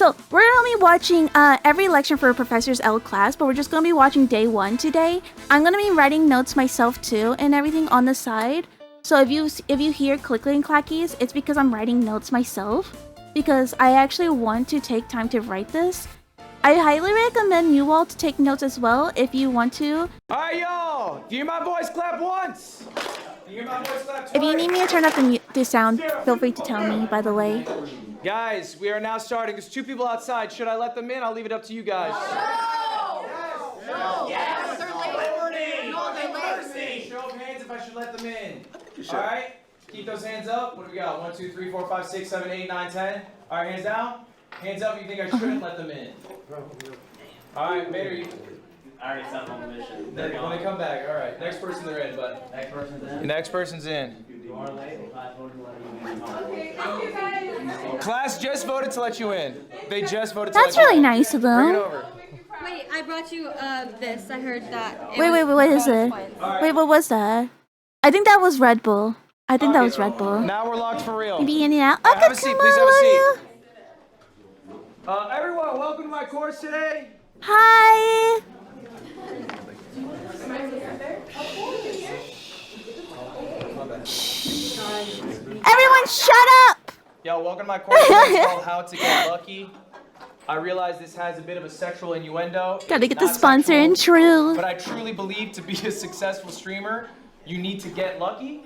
So we're gonna be watching every lecture for Professor's L class, but we're just gonna be watching day 1 today. I'm gonna be writing notes myself too and everything on the side. So if you hear clickling clackies, it's because I'm writing notes myself, because I actually want to take time to write this. I highly recommend you all to take notes as well if you want to. Alright, y'all! Do you hear my voice clap once? Do you hear my voice clap twice? If you need me to turn up the sound, feel free to tell me, by the way. Guys, we are now starting. There's 2 people outside. Should I let them in? I'll leave it up to you guys. No! No! Yes! They're late. No, they're late. Show of hands if I should let them in. Alright? Keep those hands up. What do we got? 1, 2, 3, 4, 5, 6, 7, 8, 9, 10. Alright, hands down. Hands up if you think I shouldn't let them in. Alright, Mater, you... I already sent them on the mission. When they come back, alright. Next person they're in, bud. Next person's in. The next person's in. You are late. Okay, thank you guys. Class just voted to let you in. They just voted to let That's you in. really nice of Bring it them. over. Wait, I brought you this. I heard that. Wait, what is it? Wait, what was that? I think that was Red Bull. I think that was Red Bull. Now we're locked for real. Maybe in and out. Have a Okay, seat, come please have a on, seat. will you? Everyone, welcome to my course today. Hi. Everyone, shut up. Yo, welcome to my course today. It's called How to Get Lucky. I realize this has a bit of a sexual innuendo. Gotta get the Not sponsor in sexual, true. But I truly believe to be a successful streamer, you need to get lucky.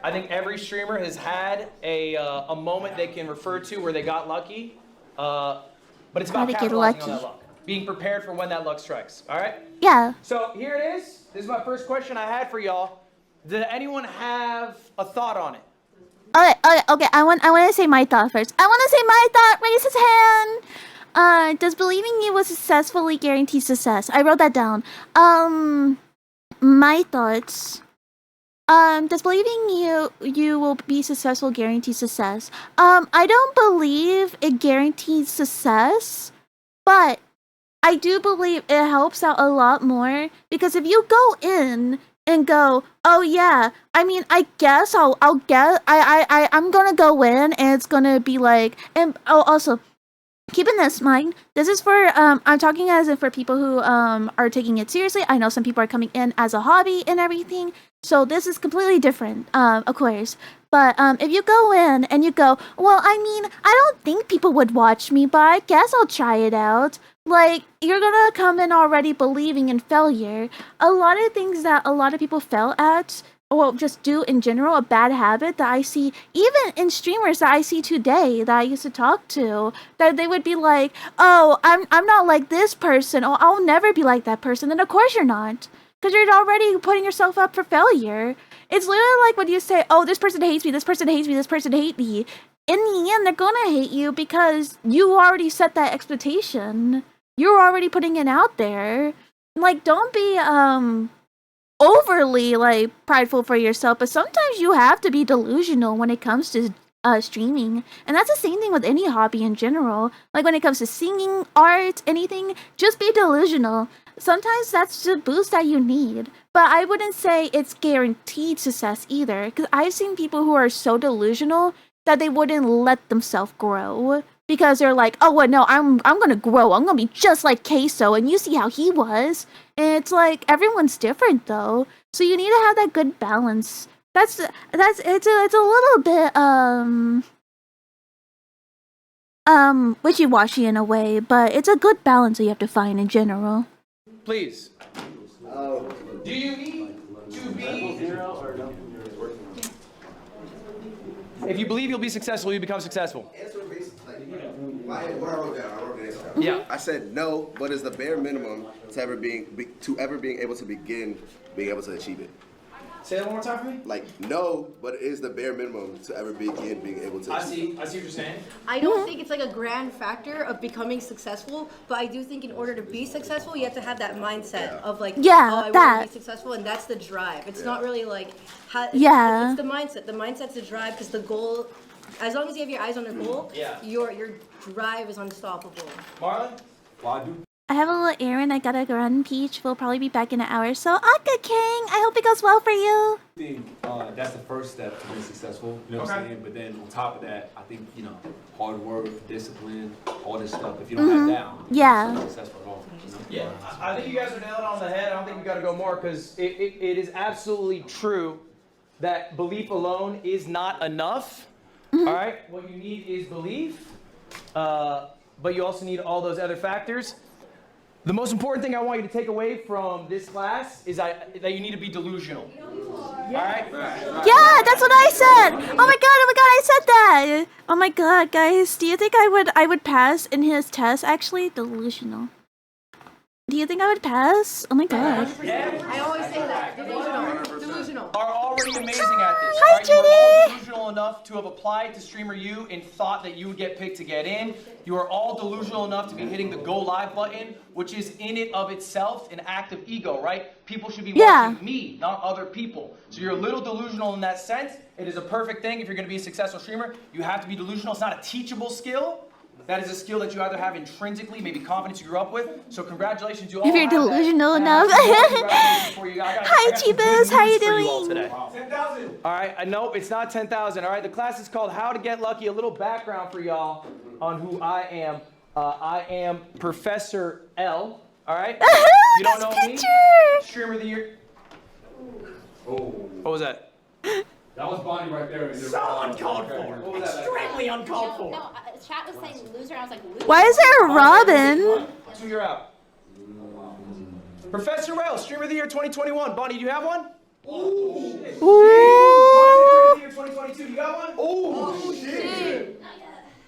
I think every streamer has had a moment they can refer to where they got lucky. But it's about Gotta get capitalizing on lucky. that luck. Being prepared for when that luck strikes. All right? Yeah. So here it is. This is my first question I had for y'all. Did anyone have a thought on it? Okay. I want to say my thought first. I want to say my thought. Raise his hand. Does believing you will successfully guarantee success? I wrote that down. My thoughts. Does believing you will be successful guarantee success? I don't believe it guarantees success, but I do believe it helps out a lot more, because if you go in and go, oh yeah, I mean, I guess I'm gonna go in and it's gonna be like, and also, keep in this mind, this is for, I'm talking as if for people who, are taking it seriously. I know some people are coming in as a hobby and everything, so this is completely different, of course. But, if you go in and you go, well, I mean, I don't think people would watch me, but I guess I'll try it out. Like, you're gonna come in already believing in failure. A lot of things that a lot of people fail at, or just do in general, a bad habit that I see, even in streamers that I see today, that I used to talk to, that they would be like, oh, I'm not like this person, oh, I'll never be like that person. Then of course you're not, because you're already putting yourself up for failure. It's literally like when you say, oh, this person hates me, this person hates me, this person hates me. In the end, they're gonna hate you because you already set that expectation. You're already putting it out there. Like, don't be overly like prideful for yourself, but sometimes you have to be delusional when it comes to streaming. And that's the same thing with any hobby in general. Like when it comes to singing, art, anything, just be delusional. Sometimes that's the boost that you need. But I wouldn't say it's guaranteed success either, because I've seen people who are so delusional that they wouldn't let themselves grow. Because they're like, oh, well, no, I'm gonna grow. I'm gonna be just like Queso, and you see how he was. And it's like, everyone's different, though. So you need to have that good balance. It's a little bit, wishy-washy in a way, but it's a good balance that you have to find in general. Please. Do you need to be... If you believe you'll be successful, you become successful. What I wrote down, I wrote it down. Yeah. I said no, but is the bare minimum to ever being able to begin being able to achieve it. Say that one more time for me. Like no, but it is the bare minimum to ever begin being able to achieve it. I see what you're saying. I don't think it's like a grand factor of becoming successful, but I do think in order to be successful, you have to have that mindset of like, Yeah, oh, I want that. to be successful, and that's the drive. It's not really like, how, Yeah. it's the mindset. The mindset's the drive, because the goal, as long as you have your eyes on the goal, Yeah. your drive is unstoppable. Marlon? Well, I do I have a little errand I gotta run, Peach. We'll probably be back in an hour. So, Aka King, I hope it goes well for you. I think that's the first step to being successful. You know what I'm saying? But then on top of that, I think, you know, hard work, discipline, all this stuff. If you don't have that, Yeah. it's not successful at all. You know? Yeah, I think you guys are nailing it on the head. I don't think we got to go more because it is absolutely true that belief alone is not enough. All right, what you need is belief, but you also need all those other factors. The most important thing I want you to take away from this class is that you need to be delusional. All right? Yeah, that's what I said. Oh my god, I said that. Oh my god, guys, do you think I would pass in his test? Actually, delusional. Do you think I would pass? Oh my god. I always say that. Delusional. Are already amazing at this. Hi, right? You are all Judy. delusional enough to have applied to Streamer U and thought that you would get picked to get in. You are all delusional enough to be hitting the go live button, which is in it of itself an act of ego, right? People should be watching me, not other people. So you're a little delusional in that sense. It is a perfect thing if you're going to be a successful streamer. You have to be delusional. It's not a teachable skill. That is a skill that you either have intrinsically, maybe confidence you grew up with. So congratulations, you all If you're have that. delusional And enough. congratulations for you. Hi, Jeebus. How you doing? 10,000. All right, no, it's not 10,000. All right, the class is called How to Get Lucky. A little background for y'all on who I am. I am Professor L. All right. You don't know me? Streamer of the year. Oh, What was that? that was Bonnie right there. So uncalled for. What was that? Extremely uncalled for. No, chat was saying loser. I was like, loser. Why is there a Robin? So you're out. Professor L, Streamer of the Year 2021. Bonnie, do you have one? Ooh. Streamer of the Year 2022. You got one? Oh shit.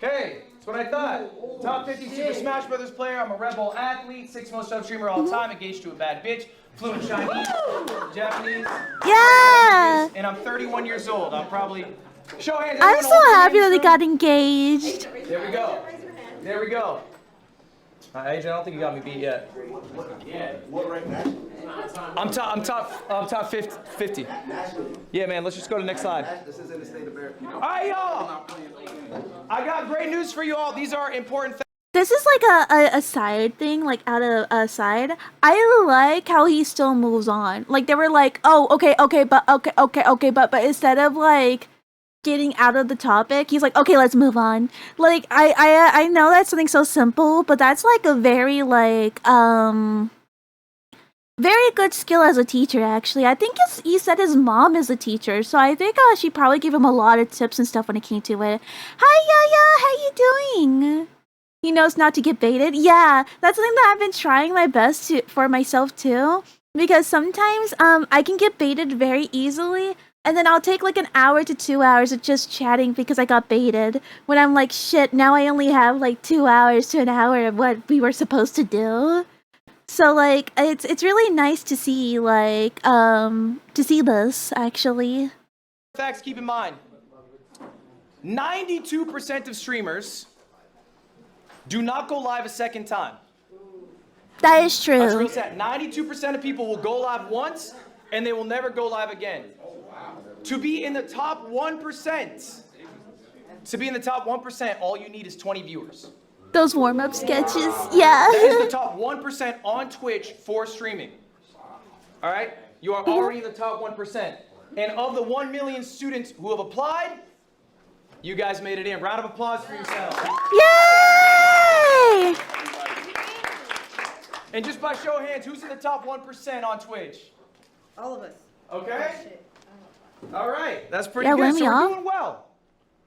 Okay. That's what I thought. Top 50 Super Smash Brothers player. I'm a Red Bull athlete. 6th most sub streamer all time. Engaged to a bad bitch. Fluent Chinese, Japanese. Yeah. And I'm 31 years old. I'm probably. Show hands. I'm Everyone so hold their happy that hands they for- got engaged. There we go. There we go. Adrian, I don't think you got me beat yet. Yeah. What rank national? I'm top 50. Yeah, man. Let's just go to the next slide. This is in the state of Bear. All right, y'all. I got great news for you all. These are important things. This is like a side thing, like out of a side. I like how he still moves on. Like they were like, oh, okay, but instead of like getting out of the topic, he's like, okay, let's move on. Like I know that's something so simple, but that's like a very like very good skill as a teacher. Actually, I think he said his mom is a teacher, so I think she probably gave him a lot of tips and stuff when it came to it. Hi, Yaya, how you doing? He knows not to get baited. Yeah, that's something that I've been trying my best for myself too. Because sometimes I can get baited very easily, and then I'll take like an hour to 2 hours of just chatting because I got baited. When I'm like, shit, now I only have like 2 hours to an hour of what we were supposed to do. So like it's really nice to see like to see this actually. Facts, keep in mind. 92% of streamers do not go live a second time. That is true. That's real sad. 92% of people will go live once and they will never go live again. To be in the top 1%, all you need is 20 viewers. Those warm-up sketches, yeah. That is the top 1% on Twitch for streaming. All right? You are already in the top 1%. And of the 1 million students who have applied, you guys made it in. Round of applause for yourselves. Yay! And just by show of hands, who's in the top 1% on Twitch? All of us. Okay? All right. That's pretty Yeah, good. let So me we're off. doing well.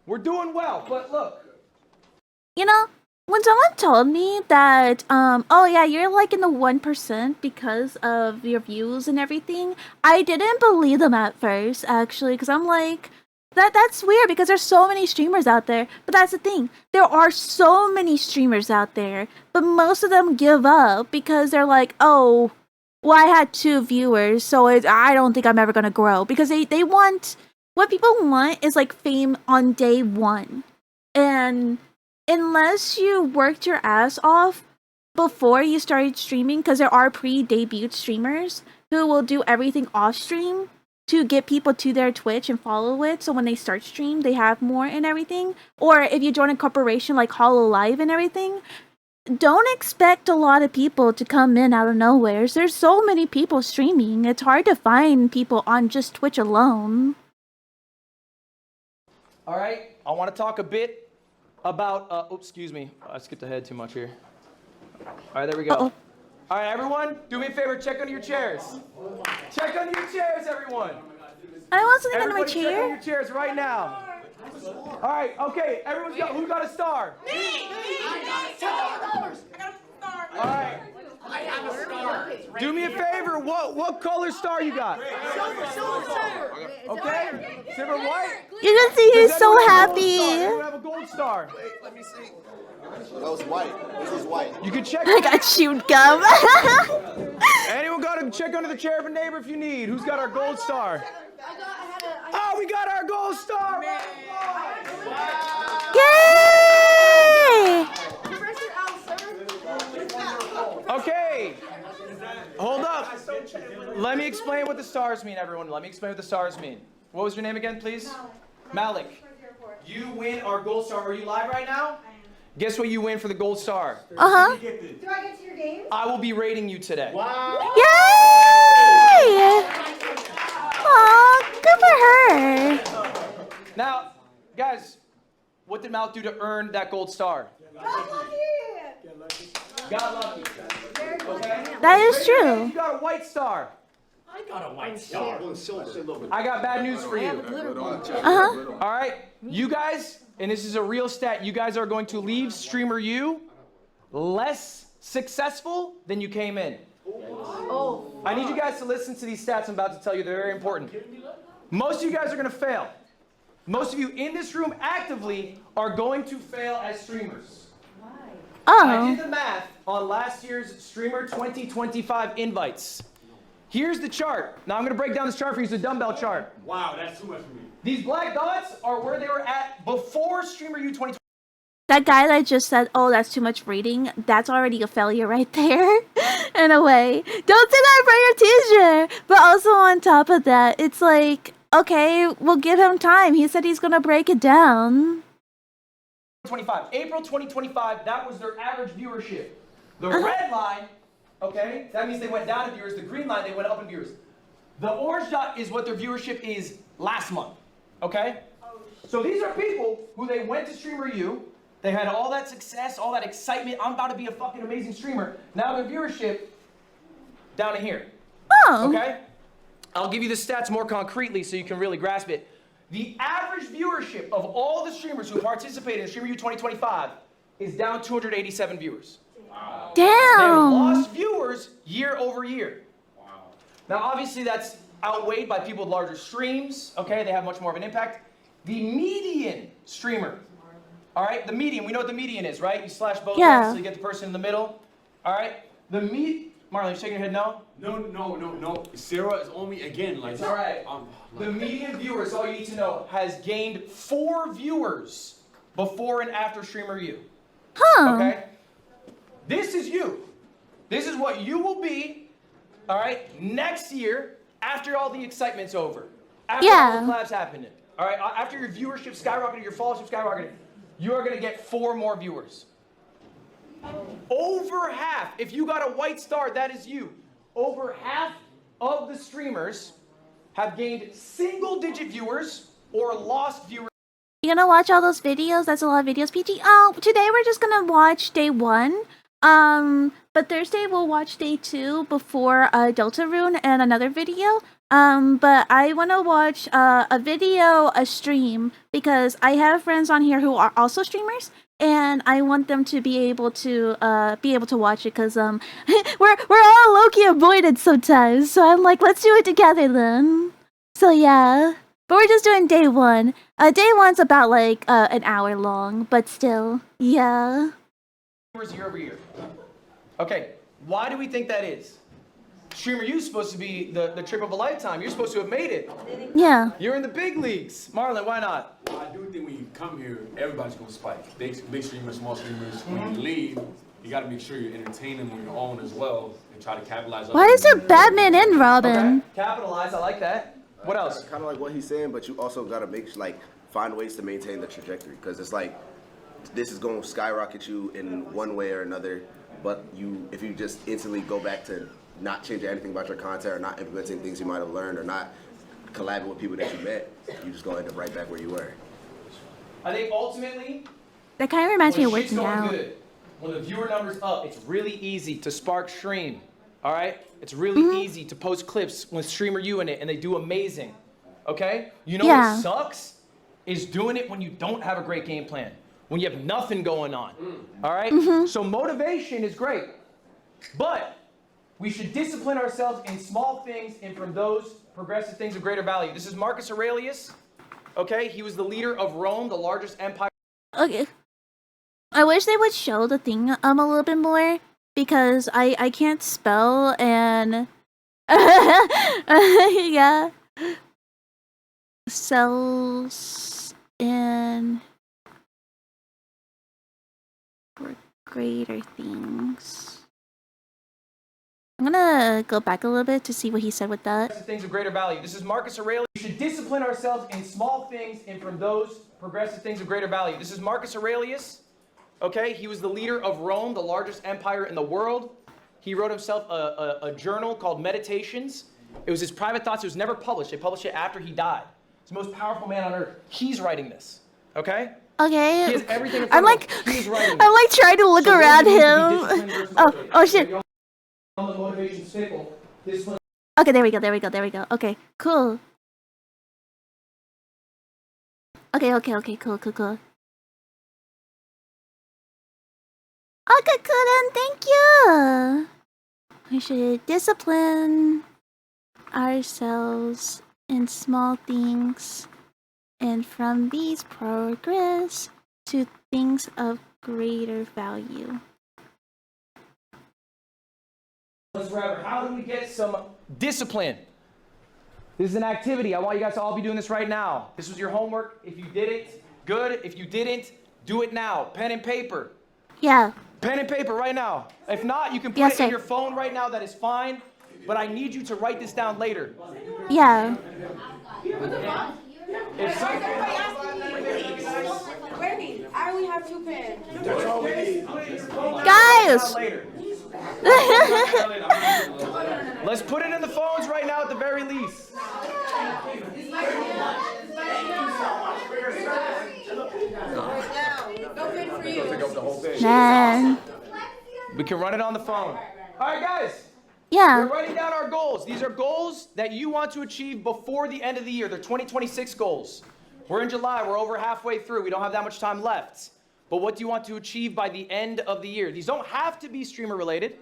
We're doing well. But look. You know, when someone told me that, oh yeah, you're like in the 1% because of your views and everything, I didn't believe them at first, actually, because I'm like, that's weird because there's so many streamers out there. But that's the thing, there are so many streamers out there, but most of them give up because they're like, oh, well, I had 2 viewers, so I don't think I'm ever gonna grow. Because they want, what people want is like fame on day 1. And unless you worked your ass off before you started streaming, because there are pre-debut streamers who will do everything off stream to get people to their Twitch and follow it, so when they start stream, they have more and everything. Or if you join a corporation like Hololive and everything, don't expect a lot of people to come in out of nowhere. There's so many people streaming. It's hard to find people on just Twitch alone. All right, I want to talk a bit about, oops, excuse me. I skipped ahead too much here. All right, there we go. Uh-oh. All right, everyone, do me a favor, check under your chairs. Check under your chairs, everyone. I wasn't under my Everybody check under chair. your chairs right now. All right, okay, everyone's got, who got a star? Me! I got $10. I got a star. All right. I have a star. Do me a favor, what color star you got? Silver. Okay, silver white? You can see he's Does so anyone have a gold happy. star? Anyone have a gold star? Let me see. That was white. This was white. You can check. I got chewed gum. Anyone got to check under the chair of a neighbor if you need. Who's got our gold star? Oh, we got our gold star! Yay! Okay. Hold up. Let me explain what the stars mean, everyone. Let me explain what the stars mean. What was your name again, please? Malik. You win our gold star. Are you live right now? Guess what you win for the gold star? Uh-huh. Do I get to your game? I will be rating you today. Yay! Aw, good for her. Now, guys, what did Malik do to earn that gold star? Got lucky. Okay? That is Raise your hand true. if you got a white star. I got a white star. I got bad news for you. Uh-huh. All right, you guys, and this is a real stat, you guys are going to leave Streamer U less successful than you came in. I need you guys to listen to these stats I'm about to tell you. They're very important. Most of you guys are going to fail. Most of you in this room actively are going to fail as streamers. I did Oh. the math on last year's Streamer 2025 invites. Here's the chart. Now I'm going to break down this chart for you. It's a dumbbell chart. Wow, that's too much for me. These black dots are where they were at before Streamer U 2025. That guy that just said, oh, that's too much reading, that's already a failure right there, in a way. Don't say that for your teacher! But also on top of that, it's like, okay, we'll give him time. He said he's gonna break it down. 2025. April 2025, that was their average viewership. The red line, okay, that means they went down in viewers. The green line, they went up in viewers. The orange dot is what their viewership is last month, okay? So these are people who they went to Streamer U, they had all that success, all that excitement, I'm about to be a fucking amazing streamer. Now their viewership, down in here, Oh. okay? I'll give you the stats more concretely so you can really grasp it. The average viewership of all the streamers who participated in Streamer U 2025 is down 287 viewers. Wow. They have Damn. lost viewers year over year. Wow. Now, obviously, that's outweighed by people with larger streams. Okay, they have much more of an impact. The median streamer, all right, the median, we know what the median is, right? You slash both Yeah. ends so you get the person in the middle. All right, Marlon, you shaking your head no? No. Sarah is on me again. Like, It's all right. The median viewer, is all you need to know, has gained 4 viewers before and after Streamer U. Huh. Okay? This is you. This is what you will be, all right, next year after all the excitement's over. After all the collabs happening. All right, after your viewership skyrocketed, your followership skyrocketed, you are going to get 4 more viewers. Over half, if you got a white star, that is you. Over half of the streamers have gained single-digit viewers or lost viewers. You gonna watch all those videos? That's a lot of videos, PG. Oh, today we're just gonna watch day 1. But Thursday we'll watch day 2 before Deltarune and another video. But I wanna watch a video, a stream, because I have friends on here who are also streamers, and I want them to be able to watch it, because we're all low-key avoided sometimes. So I'm like, let's do it together then. So yeah. But we're just doing day 1. Day 1's about like an hour long, but still, yeah. Year over year. Okay, why do we think that is? Streamer U's supposed to be the trip of a lifetime. You're supposed to have made it. Yeah. You're in the big leagues. Marlon, why not? Well, I do think when you come here, everybody's gonna spike. Big streamers, small streamers. When you leave, you gotta make sure you're entertaining on your own as well and try to capitalize on Why is there Batman and Robin? Okay, capitalize, I like that. What else? Kind of like what he's saying, but you also gotta find ways to maintain the trajectory, because it's like this is going to skyrocket you in one way or another. But if you just instantly go back to not changing anything about your content or not implementing things you might have learned or not collabing with people that you met, you just gonna end up right back where you were. I think ultimately, That kind of reminds me of when shit's working going out. good, when the viewer number's up, it's really easy to spark stream. All right? It's really easy to post clips with Streamer U in it, and they do amazing. Okay? You know Yeah. what sucks? Is doing it when you don't have a great game plan, when you have nothing going on. All right? So motivation is great, but we should discipline ourselves in small things and from those progressive things of greater value. This is Marcus Aurelius. Okay? He was the leader of Rome, the largest empire. Okay. I wish they would show the thing a little bit more because I can't spell and yeah. Cells and for greater things. I'm gonna go back a little bit to see what he said with that. Things of greater value. This is Marcus Aurelius. We should discipline ourselves in small things and from those progressive things of greater value. This is Marcus Aurelius. Okay, he was the leader of Rome, the largest empire in the world. He wrote himself a journal called Meditations. It was his private thoughts. It was never published. They published it after he died. He's the most powerful man on earth. He's writing this. Okay? Okay. He has everything in I'm front like, of him. He's writing I'm this. like trying to look So around we need to be him. disciplined versus Oh motivated. shit. On the motivation fickle, discipline. Okay, there we go. Okay, cool. Okay, cool. Okay, cool then, thank you. We should discipline ourselves in small things and from these progress to things of greater value. Forever. How do we get some discipline? This is an activity. I want you guys to all be doing this right now. This was your homework. If you did it, good. If you didn't, do it now. Pen and paper. Yeah. Pen and paper right now. If not, you can put Yes, it sir. in your phone right now. That is fine. But I need you to write this down later. Yeah. If some- Randy, I only have 2 pens. Guys! Later. Let's put it in the phones right now at the very least. No pen for you. Man. We can run it on the phone. All right, guys. Yeah. We're writing down our goals. These are goals that you want to achieve before the end of the year. They're 2026 goals. We're in July. We're over halfway through. We don't have that much time left. But what do you want to achieve by the end of the year? These don't have to be streamer related.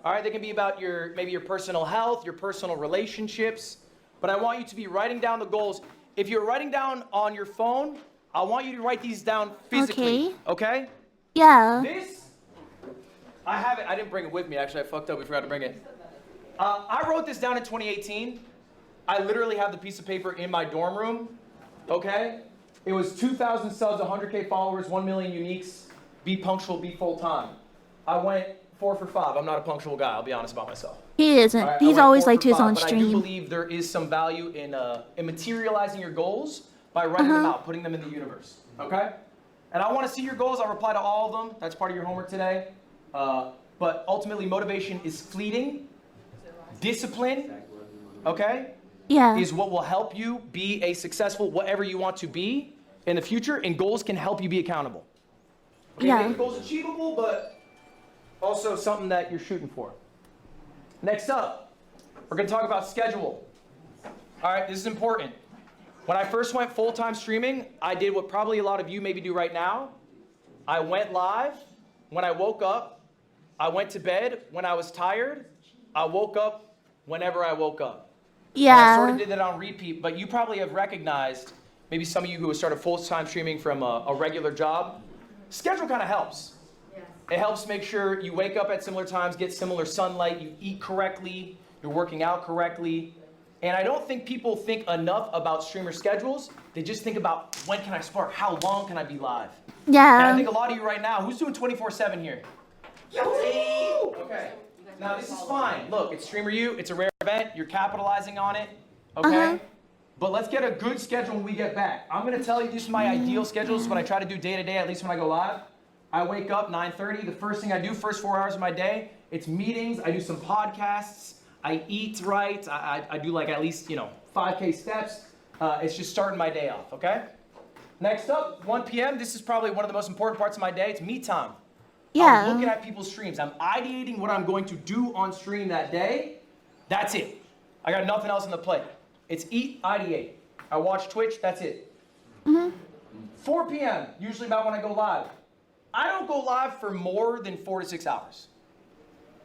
All right, they can be about maybe your personal health, your personal relationships. But I want you to be writing down the goals. If you're writing down on your phone, I want you to write these down physically. Okay? Yeah. This, I have it. I didn't bring it with me. Actually, I fucked up. We forgot to bring it. I wrote this down in 2018. I literally have the piece of paper in my dorm room. Okay? It was 2,000 subs, 100K followers, 1 million uniques. Be punctual, be full time. I went 4 for 5. I'm not a punctual guy. I'll be honest about myself. He isn't. All right, I He's went always 4 like for to his 5, own but I do stream. believe there is some value in materializing your goals by writing them out, putting them in the universe. Okay? And I want to see your goals. I'll reply to all of them. That's part of your homework today. But ultimately, motivation is fleeting. Discipline, okay, Yeah. is what will help you be a successful whatever you want to be in the future, and goals can help you be accountable. Okay, Yeah. make goals achievable, but also something that you're shooting for. Next up, we're going to talk about schedule. All right, this is important. When I first went full-time streaming, I did what probably a lot of you maybe do right now. I went live. When I woke up, I went to bed. When I was tired, I woke up whenever I woke up. And I sort Yeah. of did that on repeat, but you probably have recognized, maybe some of you who have started full-time streaming from a regular job, schedule kind of helps. It helps make sure you wake up at similar times, get similar sunlight, you eat correctly, you're working out correctly. And I don't think people think enough about streamer schedules. They just think about, when can I spark? How long can I be live? And I Yeah. think a lot of you right now, who's doing 24/7 here? Okay. Now this is fine. Look, it's Streamer U. It's a rare event. You're capitalizing on it. Okay? but let's get a good schedule when we get back. I'm gonna tell you, this is my ideal schedule. This is what I try to do day to day, at least when I go live. I wake up 9:30. The first thing I do, first 4 hours of my day, it's meetings. I do some podcasts. I eat right. I do like at least 5K steps. It's just starting my day off. Okay. Next up, 1 p.m. This is probably one of the most important parts of my day. It's me time. Yeah. I'm looking at people's streams. I'm ideating what I'm going to do on stream that day. That's it. I got nothing else on the plate. It's eat, ideate. I watch Twitch. That's it. 4 p.m. Usually about when I go live. I don't go live for more than 4 to 6 hours.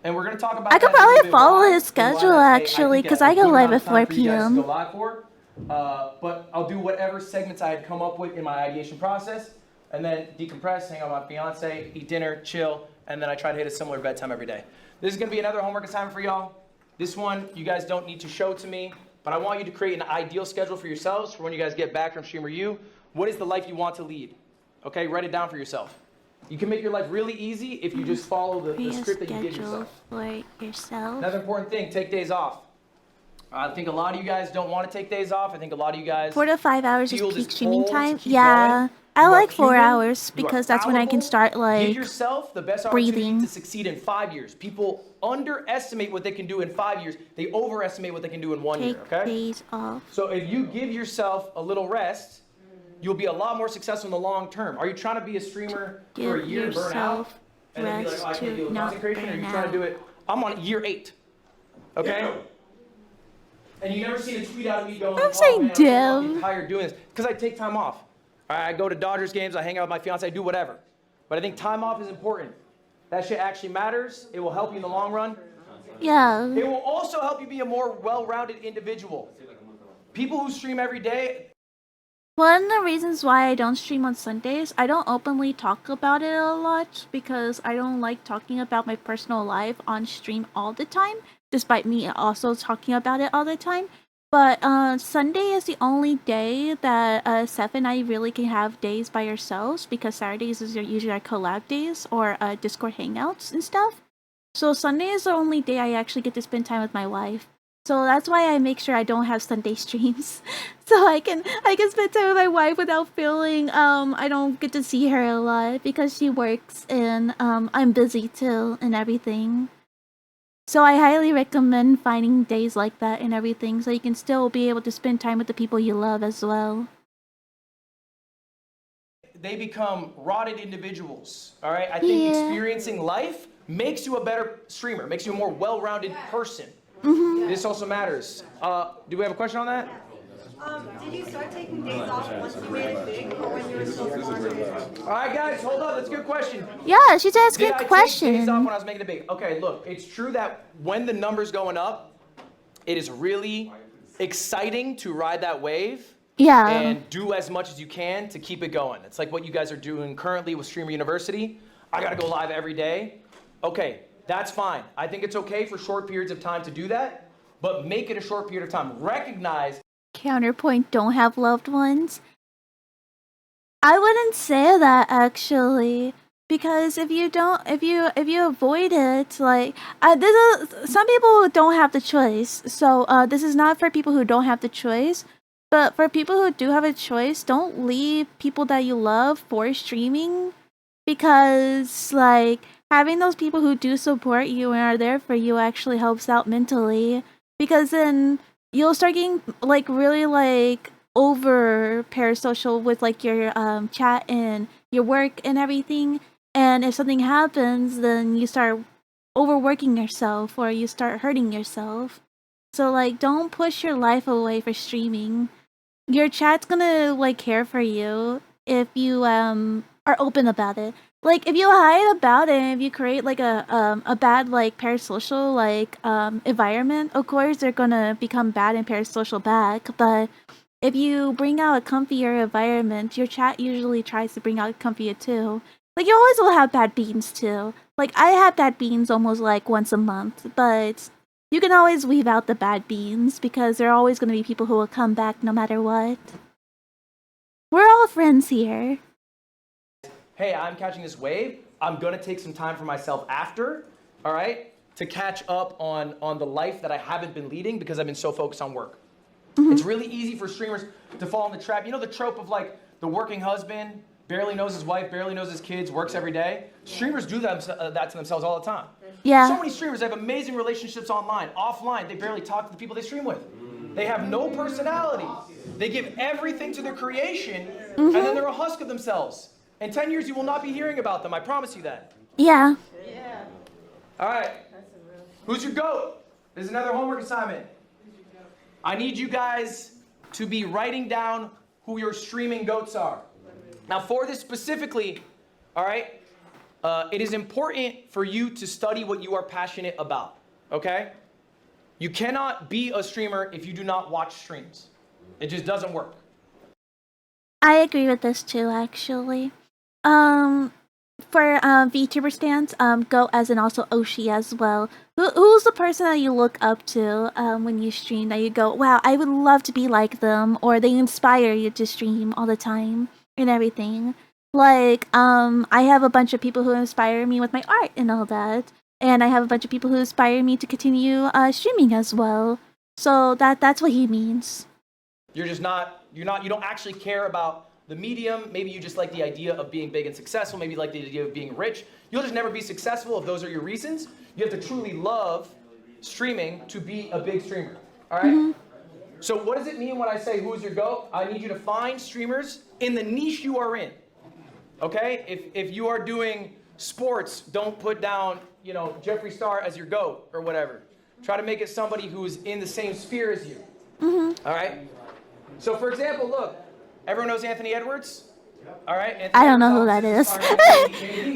And we're going to talk about I could that in a little probably bit follow why his and why schedule actually, think because that's I a go good live amount at of time 4 for you guys to p.m. go live for. But I'll do whatever segments I had come up with in my ideation process, and then decompress, hang out with my fiance, eat dinner, chill, and then I try to hit a similar bedtime every day. This is going to be another homework assignment for y'all. This one you guys don't need to show to me, but I want you to create an ideal schedule for yourselves for when you guys get back from Streamer U. What is the life you want to lead? Okay, write it down for yourself. You can make your life really easy if you just follow the script that you give yourself. For yourself. Another important thing, take days off. I think a lot of you guys don't want to take days off. I think a lot of you guys 4 to 5 hours is feel this peak streaming pull to time. keep Yeah. going. I You are like 4 human. hours You are because that's when I can fallible. start Give like yourself the best opportunity breathing. to succeed in 5 years. People underestimate what they can do in 5 years. They overestimate what they can do in 1 year, take okay? days off. So if you give yourself a little rest, you'll be a lot more successful in the long term. Are you trying to be a streamer for a Give year and burn out? yourself And then be like, rest oh, I can't to deal with not content creation? Or are you burn trying to do out. it? I'm on year 8, okay? And you never seen a tweet out of me going, I'm oh, saying man, I'm dim. fucking tired doing this. Because I take time off. I go to Dodgers games, I hang out with my fiance, I do whatever. But I think time off is important. That shit actually matters. It will help you in the long run. Yeah. It will also help you be a more well-rounded individual. People who stream every day, One of the reasons why I don't stream on Sundays, I don't openly talk about it a lot because I don't like talking about my personal life on stream all the time, despite me also talking about it all the time. But Sunday is the only day that Seth and I really can have days by ourselves because Saturdays is usually our collab days or Discord hangouts and stuff. So Sunday is the only day I actually get to spend time with my wife. So that's why I make sure I don't have Sunday streams, so I can spend time with my wife without feeling I don't get to see her a lot because she works and I'm busy too and everything. So I highly recommend finding days like that and everything, so you can still be able to spend time with the people you love as well. they become rotted individuals. All right, I think Yeah. experiencing life makes you a better streamer, makes you a more well-rounded person. This also matters. Do we have a question on that? Did you start taking days off once you made it big, or when you were still small? All right, guys, hold up. That's a good question. Yeah, she's asking Did a I take days question. off when I was making it big? Okay, look, it's true that when the number's going up, it is really exciting to ride that wave Yeah. and do as much as you can to keep it going. It's like what you guys are doing currently with Streamer University. I gotta go live every day. Okay, that's fine. I think it's okay for short periods of time to do that, but make it a short period of time. Recognize Counterpoint, don't have loved ones. I wouldn't say that actually, because if you avoid it, like some people don't have the choice. So this is not for people who don't have the choice, but for people who do have a choice, don't leave people that you love for streaming, because like having those people who do support you and are there for you actually helps out mentally, because then you'll start getting like really like over parasocial with like your chat and your work and everything, and if something happens then you start overworking yourself or you start hurting yourself. So like don't push your life away for streaming. Your chat's gonna like care for you if you are open about it. Like if you hide about it, if you create like a bad like parasocial like environment, of course they're gonna become bad and parasocial back. But if you bring out a comfier environment, your chat usually tries to bring out comfier too. Like you always will have bad beans too. Like I have bad beans almost like once a month, but you can always weave out the bad beans because there are always gonna be people who will come back no matter what. We're all friends here. hey, I'm catching this wave. I'm gonna take some time for myself after, all right, to catch up on the life that I haven't been leading because I've been so focused on work. It's really easy for streamers to fall in the trap. You know the trope of like the working husband, barely knows his wife, barely knows his kids, works every day? Streamers do that to themselves all the time. Yeah. So many streamers have amazing relationships online. Offline, they barely talk to the people they stream with. They have no personality. They give everything to their creation, and then they're a husk of themselves. In 10 years, you will not be hearing about them. I promise you that. Yeah. All right. Who's your GOAT? There's another homework assignment. I need you guys to be writing down who your streaming GOATs are. Now, for this specifically, all right, it is important for you to study what you are passionate about, okay? You cannot be a streamer if you do not watch streams. It just doesn't work. I agree with this too, actually. For VTuber stands, Go as and also Oshi as well. Who's the person that you look up to when you stream that you go, wow, I would love to be like them, or they inspire you to stream all the time and everything. Like, I have a bunch of people who inspire me with my art and all that, and I have a bunch of people who inspire me to continue streaming as well. So that's what he means. You don't actually care about the medium. Maybe you just like the idea of being big and successful. Maybe you like the idea of being rich. You'll just never be successful if those are your reasons. You have to truly love streaming to be a big streamer. All right? So what does it mean when I say who's your GOAT? I need you to find streamers in the niche you are in. Okay? If you are doing sports, don't put down, Jeffree Star as your GOAT or whatever. Try to make it somebody who's in the same sphere as you. All right? So for example, look, everyone knows Anthony Edwards? All right? Anthony I don't know who that is. I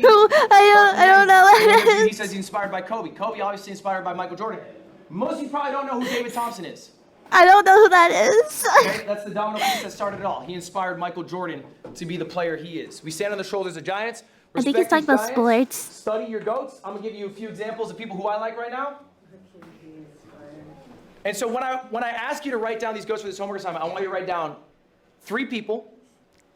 don't know who that is. He says he's inspired by Kobe. Kobe obviously inspired by Michael Jordan. Most of you probably don't know who David Thompson is. I don't know who that is. Okay? That's the domino piece that started it all. He inspired Michael Jordan to be the player he is. We stand on the shoulders of giants. I think he's talking about sports. Study your GOATs. I'm going to give you a few examples of people who I like right now. And so when I ask you to write down these GOATs for this homework assignment, I want you to write down 3 people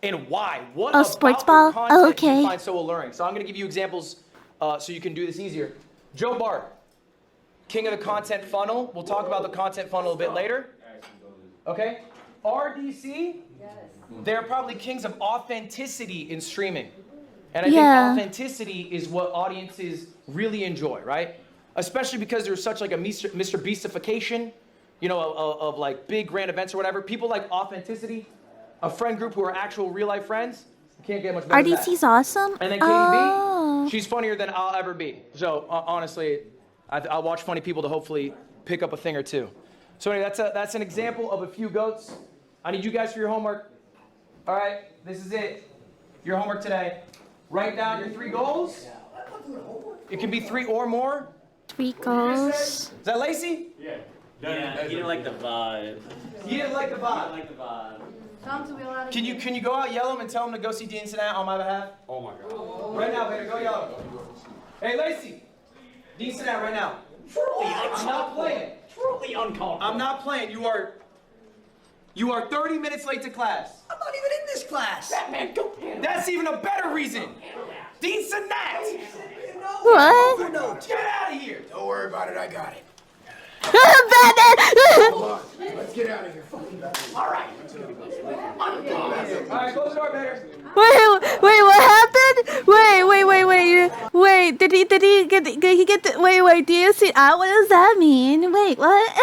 and why. What about sports their ball? content Oh, okay. you find so alluring? So I'm going to give you examples so you can do this easier. Joe Bart, king of the content funnel. We'll talk about the content funnel a bit later. Okay? RDC, they're probably kings of authenticity in streaming. And I think authenticity is what audiences really enjoy, right? Especially because there's such like a Mr. Beastification, of like big grand events or whatever. People like authenticity. A friend group who are actual real life friends. You can't get much better than that. RDC's awesome. And then Katie B, she's funnier than I'll ever be. So honestly, I'll watch funny people to hopefully pick up a thing or two. So anyway, that's an example of a few GOATs. I need you guys for your homework. All right, this is it. Your homework today. Write down your 3 goals. It can be 3 or more. 3 goals. Is that Lacey? Yeah, he didn't like the vibe. He didn't like the vibe. Like the vibe. Tell him to be allowed to Can you go out, yell him, and tell him to go see Dean Sinat on my behalf? Oh my god. Right now, baby, go yell him. Hey, Lacey, Dean Sinat right now. Truly I'm not playing. Truly uncomfortable. I'm not playing. You are 30 minutes late to class. I'm not even in this class. Batman, don't handle That's even a better reason. Dean Sinat. What? Get out of here. Don't worry about it, I got it. Batman! Come on, let's get out of here. All right. All right, close the door, better. Wait, what happened? Wait, did he get wait, do you see out? What does that mean? Wait, what?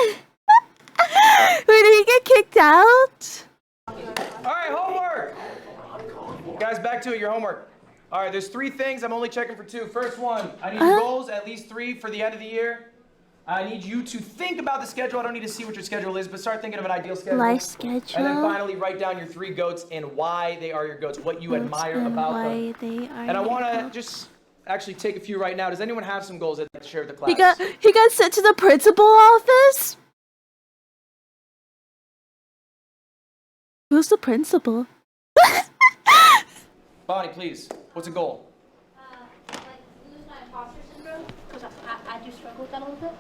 Wait, did he get kicked out? All right, homework. Guys, back to it, your homework. All right, there's 3 things. I'm only checking for 2. First one, I need your goals, at least 3 for the end of the year. I need you to think about the schedule. I don't need to see what your schedule is, but start thinking of an ideal schedule. Life schedule. And then finally, write down your 3 GOATs and why they are your GOATs, what you admire about them. And I want to just actually take a few right now. Does anyone have some goals that they'd like to share with the class? He got sent to the principal office? Who's the principal? Bonnie, please. What's a goal? Like lose my imposter syndrome because I do struggle with that a little bit.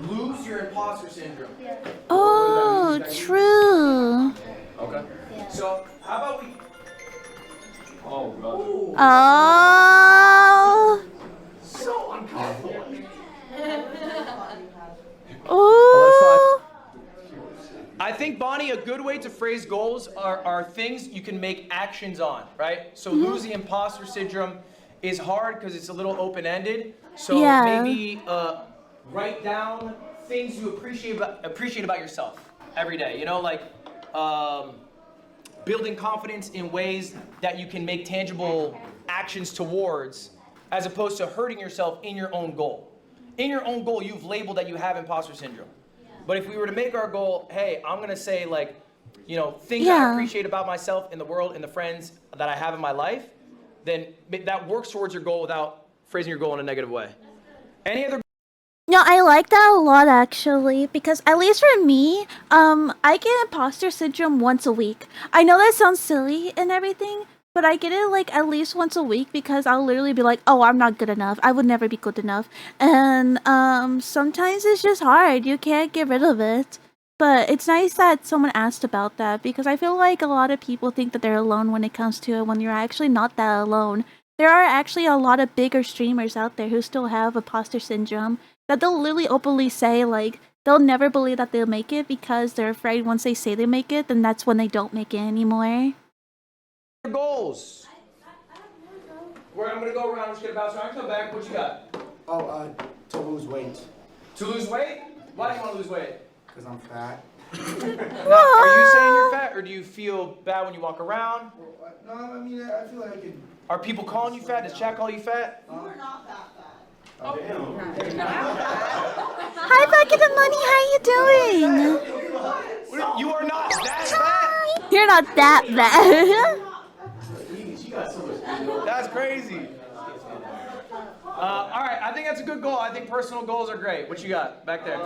Lose your imposter syndrome. Yeah. Oh, true. Okay. So, how about we... Oh, brother. Oh. So uncomfortable. Oh. I I think, Bonnie, a good way to phrase goals are things you can make actions on, right? So lose the imposter syndrome is hard because it's a little open-ended. So maybe write down things you appreciate about yourself every day. You know, like building confidence in ways that you can make tangible actions towards, as opposed to hurting yourself in your own goal. In your own goal, you've labeled that you have imposter syndrome. But if we were to make our goal, hey, I'm gonna say like, you know, things that I appreciate about myself in the world and the friends that I have in my life, then that works towards your goal without phrasing your goal in a negative way. Any other? No, I like that a lot actually, because at least for me, I get imposter syndrome once a week. I know that sounds silly and everything, but I get it like at least once a week because I'll literally be like, oh, I'm not good enough. I would never be good enough. And sometimes it's just hard. You can't get rid of it. But it's nice that someone asked about that because I feel like a lot of people think that they're alone when it comes to it when you're actually not that alone. There are actually a lot of bigger streamers out there who still have imposter syndrome that they'll literally openly say like they'll never believe that they'll make it because they're afraid once they say they make it, then that's when they don't make it anymore. Goals. I'm gonna go around. I'm just gonna bounce around. Come back. What you got? Oh, to lose weight. To lose weight? Why do you want to lose weight? Because I'm fat. Now, are you saying you're fat, or do you feel bad when you walk around? No, I mean, I feel like I could. Are people calling you fat? Does chat call you fat? You are not that fat. Oh, damn. Hi, Bucket of Money. How you doing? You are not that fat. You're not that bad. That's crazy. All right, I think that's a good goal. I think personal goals are great. What you got back there?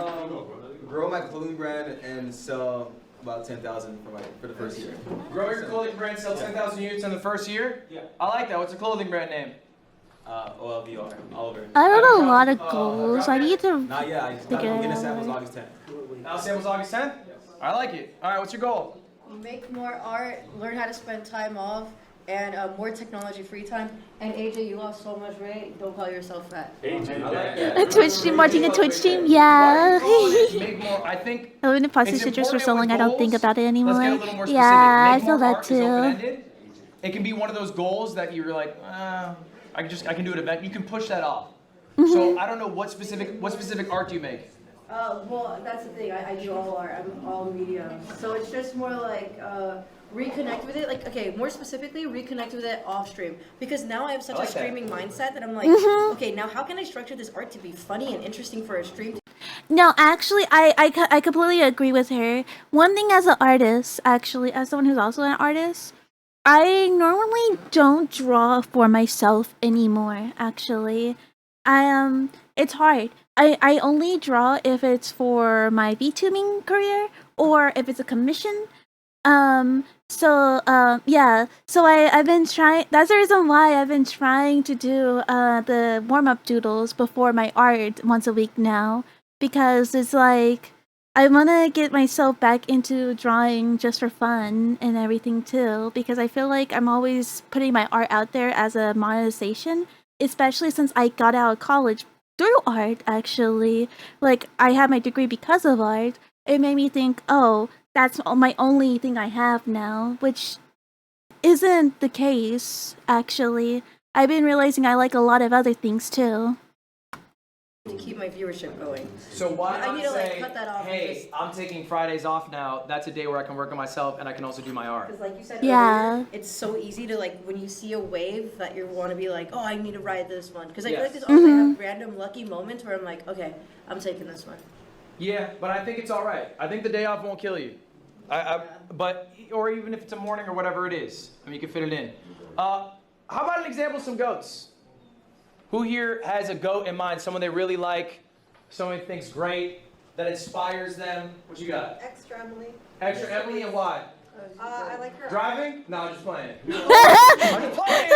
Grow my clothing brand and sell about 10,000 for the first year. Grow your clothing brand, sell 10,000 units in the first year? Yeah. I like that. What's the clothing brand name? OLVR, Oliver. I have a lot of goals. I need to. Not yet. I'm getting samples August 10th. Now samples August 10th? I like it. All right, what's your goal? Make more art, learn how to spend time off, and more technology free time. And AJ, you lost so much weight. Don't call yourself fat. AJ, I like that. A Twitch stream, watching a Twitch stream, yeah. Make more. I think. I've been imposter syndrome for so long, I don't think about it anymore. Let's get a little more specific. Yeah, Make I feel more that art is too. open-ended. It can be one of those goals that you're like, I can do an event. You can push that off. So I don't know what specific art do you make? Well, that's the thing. I do all art. I'm all media. So it's just more like reconnect with it. Like, okay, more specifically, reconnect with it off stream. Because now I have such a streaming mindset that I'm like, okay, now how can I structure this art to be funny and interesting for a stream? No, actually, I completely agree with her. One thing as an artist, actually, as someone who's also an artist, I normally don't draw for myself anymore, actually. It's hard. I only draw if it's for my VTubing career or if it's a commission. Yeah. So I've been trying, that's the reason why I've been trying to do the warm-up doodles before my art once a week now. Because it's like, I want to get myself back into drawing just for fun and everything too. Because I feel like I'm always putting my art out there as a monetization. Especially since I got out of college through art, actually. Like, I had my degree because of art. It made me think, oh, that's my only thing I have now. Which isn't the case, actually. I've been realizing I like a lot of other things too. To keep my viewership going. So why not say, cut that off, hey, I'm taking Fridays off now. That's a day where I can work on myself and I can also do my art. Because like you said earlier, it's so easy to like, when you see a wave that you want to be like, oh, I need to ride this one. Because I feel like there's always have random lucky moments where I'm like, okay, I'm taking this one. Yeah, but I think it's all right. I think the day off won't kill you. But, or even if it's a morning or whatever it is. I mean, you can fit it in. How about an example of some goats? Who here has a goat in mind? Someone they really like, someone they think's great, that inspires them? What you got? Extra Emily. Extra Emily, and why? I like her. Driving? No, I'm just playing. I'm just playing.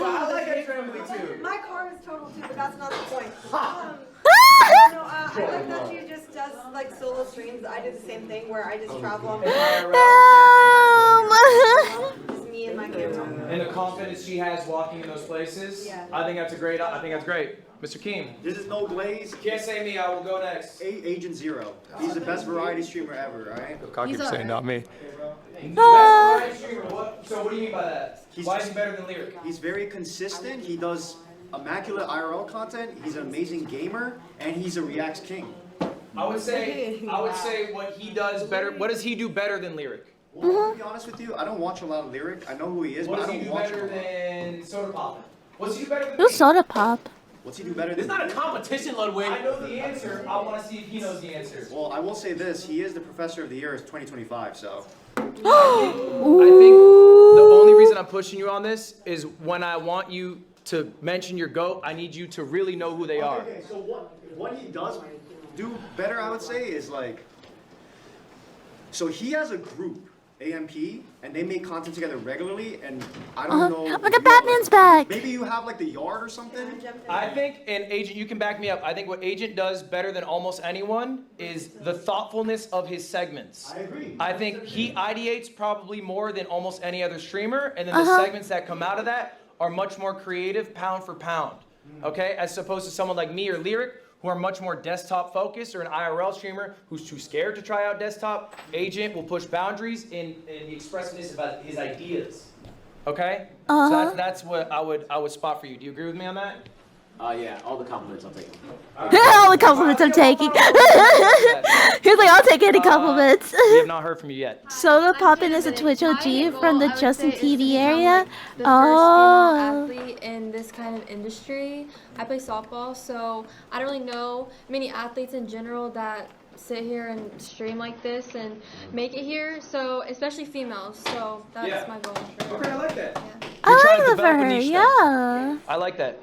I like Extra Emily too. My car is total too, but that's not the point. I like that she just does like solo streams. I do the same thing where I just travel on my just me me and my camera. And the confidence she has walking in those places. Yeah. I think that's a great. I think that's great. Mr. Keem. This is no glaze. Can't say me. I will go next. Agent Zero. He's the best variety streamer ever. All right. Cocky for saying not me. So what do you mean by that? Why is he better than Lyric? He's very consistent. He does immaculate IRL content. He's an amazing gamer, and he's a reacts king. I would say what he does better. What does he do better than Lyric? Well, to be honest with you, I don't watch a lot of Lyric. I know who he is, What but I does he don't do watch better him. than Soda Pop? What's he do better than? Who's Soda Pop? What's he do better It's than? not a competition, Ludwig. I know the answer. I want to see if he knows the answer. Well, I will say this: he is the Professor of the Year of 2025. So. I think the only reason I'm pushing you on this is when I want you to mention your GOAT, I need you to really know who they are. Okay, so what he does do better, I would say, is like, so he has a group, AMP, and they make content together regularly, and I don't know. Look at Batman's back. Maybe you have like the Yard or something. I think, and Agent, you can back me up. I think what Agent does better than almost anyone is the thoughtfulness of his segments. I agree. I think he ideates probably more than almost any other streamer, and then the segments that come out of that are much more creative, pound for pound. Okay, as opposed to someone like me or Lyric, who are much more desktop focused, or an IRL streamer who's too scared to try out desktop. Agent will push boundaries in the expressiveness about his ideas. Okay? So that's what I would spot for you. Do you agree with me on that? Yeah, all the compliments I'm taking. All the compliments I'm taking. He's like, I'll take any compliments. We have not heard from you yet. Soda Poppin is a Twitch OG from the Justin TV area. The first athlete in this kind of industry. I play softball, so I don't really know many athletes in general that sit here and stream like this and make it here. So especially females. So that's my goal. Okay, I like that. I like that for her, yeah. I like that.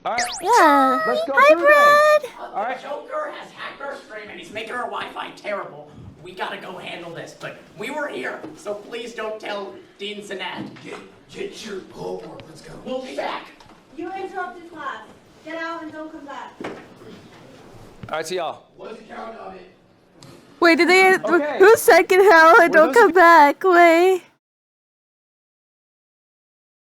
All right. Yeah. Let's go Hi, through Brad. then. All right. Joker has hacked our stream and he's making our Wi-Fi terrible. We gotta go handle this, but we were here, so please don't tell Dean Sinat. Get your homework. Let's go. We'll be back. You interrupted class. Get out and don't come back. All right, see y'all. What's the count on it? Wait, did they? Okay. Who said get hell and don't come back? Wait.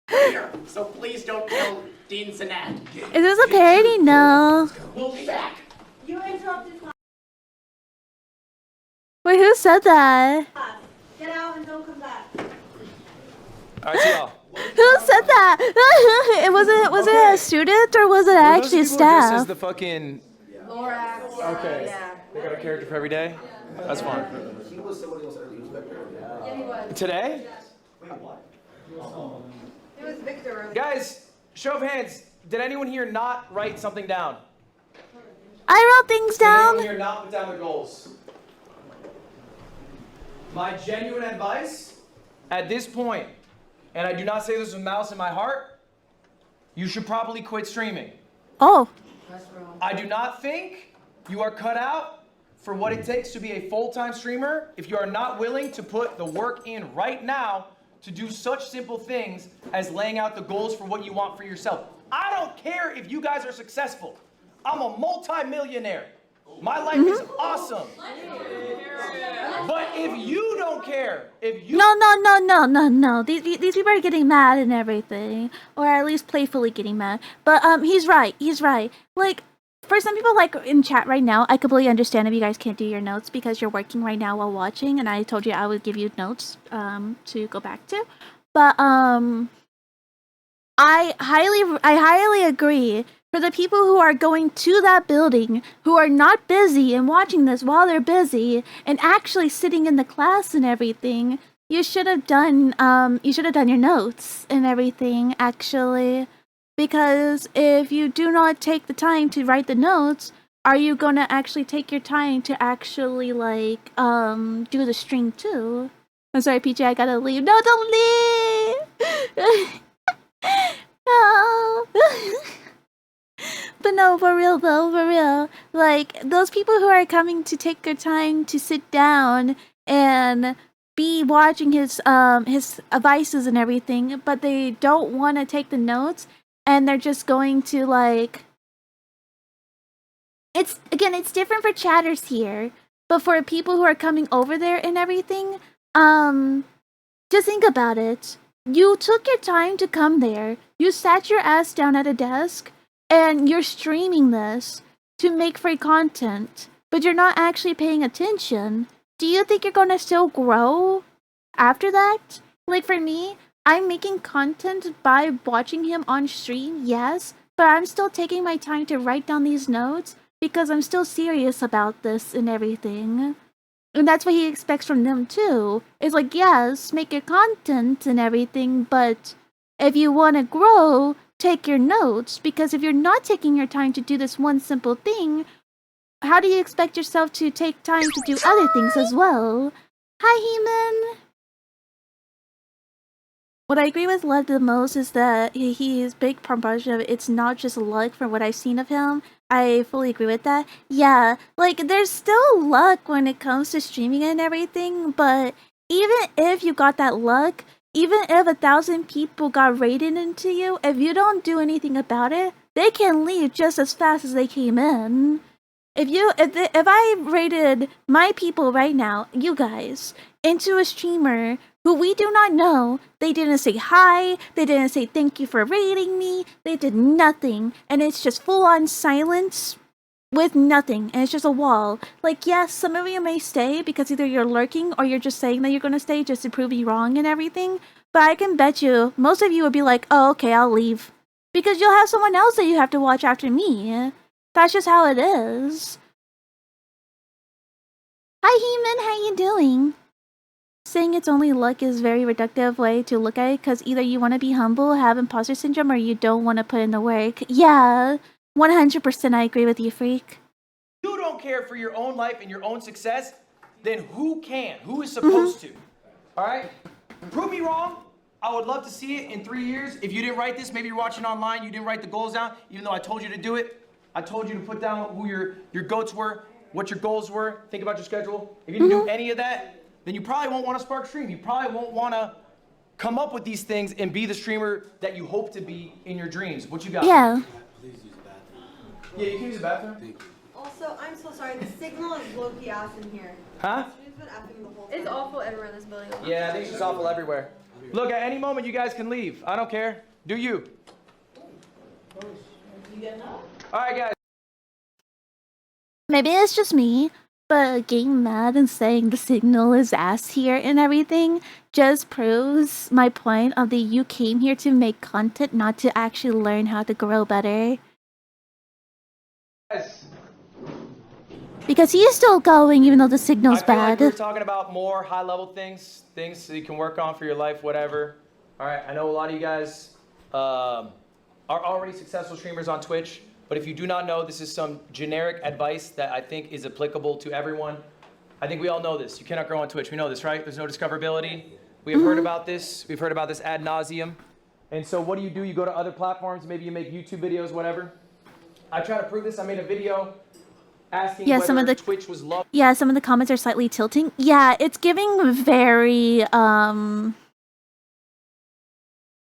Here, so please don't tell Dean Sinat. Is this a parody? No. We'll be back. You interrupted class. Wait, who said that? Get out and don't come back. All right, see y'all. Who said that? Was it a student or was it actually a This is staff? the fucking. Lorax. Okay. Yeah. They got a character for every day. That's fine. He was somebody else earlier. Yeah, he was. Today, It was Victor earlier. guys, show of hands. Did anyone here not write something down? I wrote things Did down. anyone here not put down their goals? My genuine advice at this point, and I do not say this with malice in my heart, you should probably quit streaming. Oh. I do not think you are cut out for what it takes to be a full-time streamer if you are not willing to put the work in right now to do such simple things as laying out the goals for what you want for yourself. I don't care if you guys are successful. I'm a multi-millionaire. My life is awesome. But if you don't care, if you No. These people are getting mad and everything, or at least playfully getting mad. But he's right. Like, for some people, like in chat right now, I completely understand if you guys can't do your notes because you're working right now while watching, and I told you I would give you notes to go back to. But I highly agree. For the people who are going to that building, who are not busy and watching this while they're busy and actually sitting in the class and everything, you should have done your notes and everything actually, because if you do not take the time to write the notes, are you gonna actually take your time to actually like do the stream too? I'm sorry, Peachtii, I gotta leave. No, don't leave. No. But no, for real though, for real. Like, those people who are coming to take their time to sit down and be watching his advices and everything, but they don't want to take the notes, and they're just going to like... It's different for chatters here, but for people who are coming over there and everything, just think about it. You took your time to come there. You sat your ass down at a desk, and you're streaming this to make free content, but you're not actually paying attention. Do you think you're gonna still grow after that? Like for me, I'm making content by watching him on stream, yes, but I'm still taking my time to write down these notes because I'm still serious about this and everything. And that's what he expects from them too. It's like, yes, make your content and everything, but if you want to grow, take your notes, because if you're not taking your time to do this one simple thing, how do you expect yourself to take time to do other things as well? Hi, Heman! What I agree with Lev the most is that he's big proportion of it. It's not just luck from what I've seen of him. I fully agree with that. Yeah, like there's still luck when it comes to streaming and everything, but even if you got that luck, even if 1,000 people got raided into you, if you don't do anything about it, they can leave just as fast as they came in. If I rated my people right now, you guys, into a streamer who we do not know, they didn't say hi, they didn't say thank you for rating me, they did nothing, and it's just full-on silence with nothing, and it's just a wall. Like, yes, some of you may stay because either you're lurking or you're just saying that you're gonna stay just to prove me wrong and everything, but I can bet you, most of you would be like, oh, okay, I'll leave. Because you'll have someone else that you have to watch after me. That's just how it is. Hi, Heman, how you doing? Saying it's only luck is a very reductive way to look at it, because either you want to be humble, have imposter syndrome, or you don't want to put in the work. Yeah, 100% I agree with you, Freak. If you don't care for your own life and your own success, then who can? Who is supposed to? All right? Prove me wrong. I would love to see it in 3 years. If you didn't write this, maybe you're watching online, you didn't write the goals down, even though I told you to do it. I told you to put down who your goats were, what your goals were, think about your schedule. If you didn't do any of that, then you probably won't want to spark stream. You probably won't want to come up with these things and be the streamer that you hope to be in your dreams. What you got? Yeah. Please use the bathroom. Yeah, you can use the bathroom. Thank you. Also, I'm so sorry, the signal is low-key ass in here. Huh? It's been effing the whole It's awful everywhere in this building. Yeah, I think it's just awful everywhere. Look, at any moment you guys can leave. I don't care. Do you. All right, guys. Maybe it's just me, but getting mad and saying the signal is ass here and everything just proves my point of that you came here to make content, not to actually learn how to grow better. Yes. Because he's still going even though the signal's I feel like bad. we're talking about more high-level things that you can work on for your life, whatever. All right, I know a lot of you guys are already successful streamers on Twitch, but if you do not know, this is some generic advice that I think is applicable to everyone. I think we all know this. You cannot grow on Twitch. We know this, right? There's no discoverability. We have heard about this. We've heard about this ad nauseum. And so what do? You go to other platforms. Maybe you make YouTube videos, whatever. I try to prove this. I made a video asking whether some of the Twitch was loved. Yeah, some of the comments are slightly tilting. Yeah, it's giving very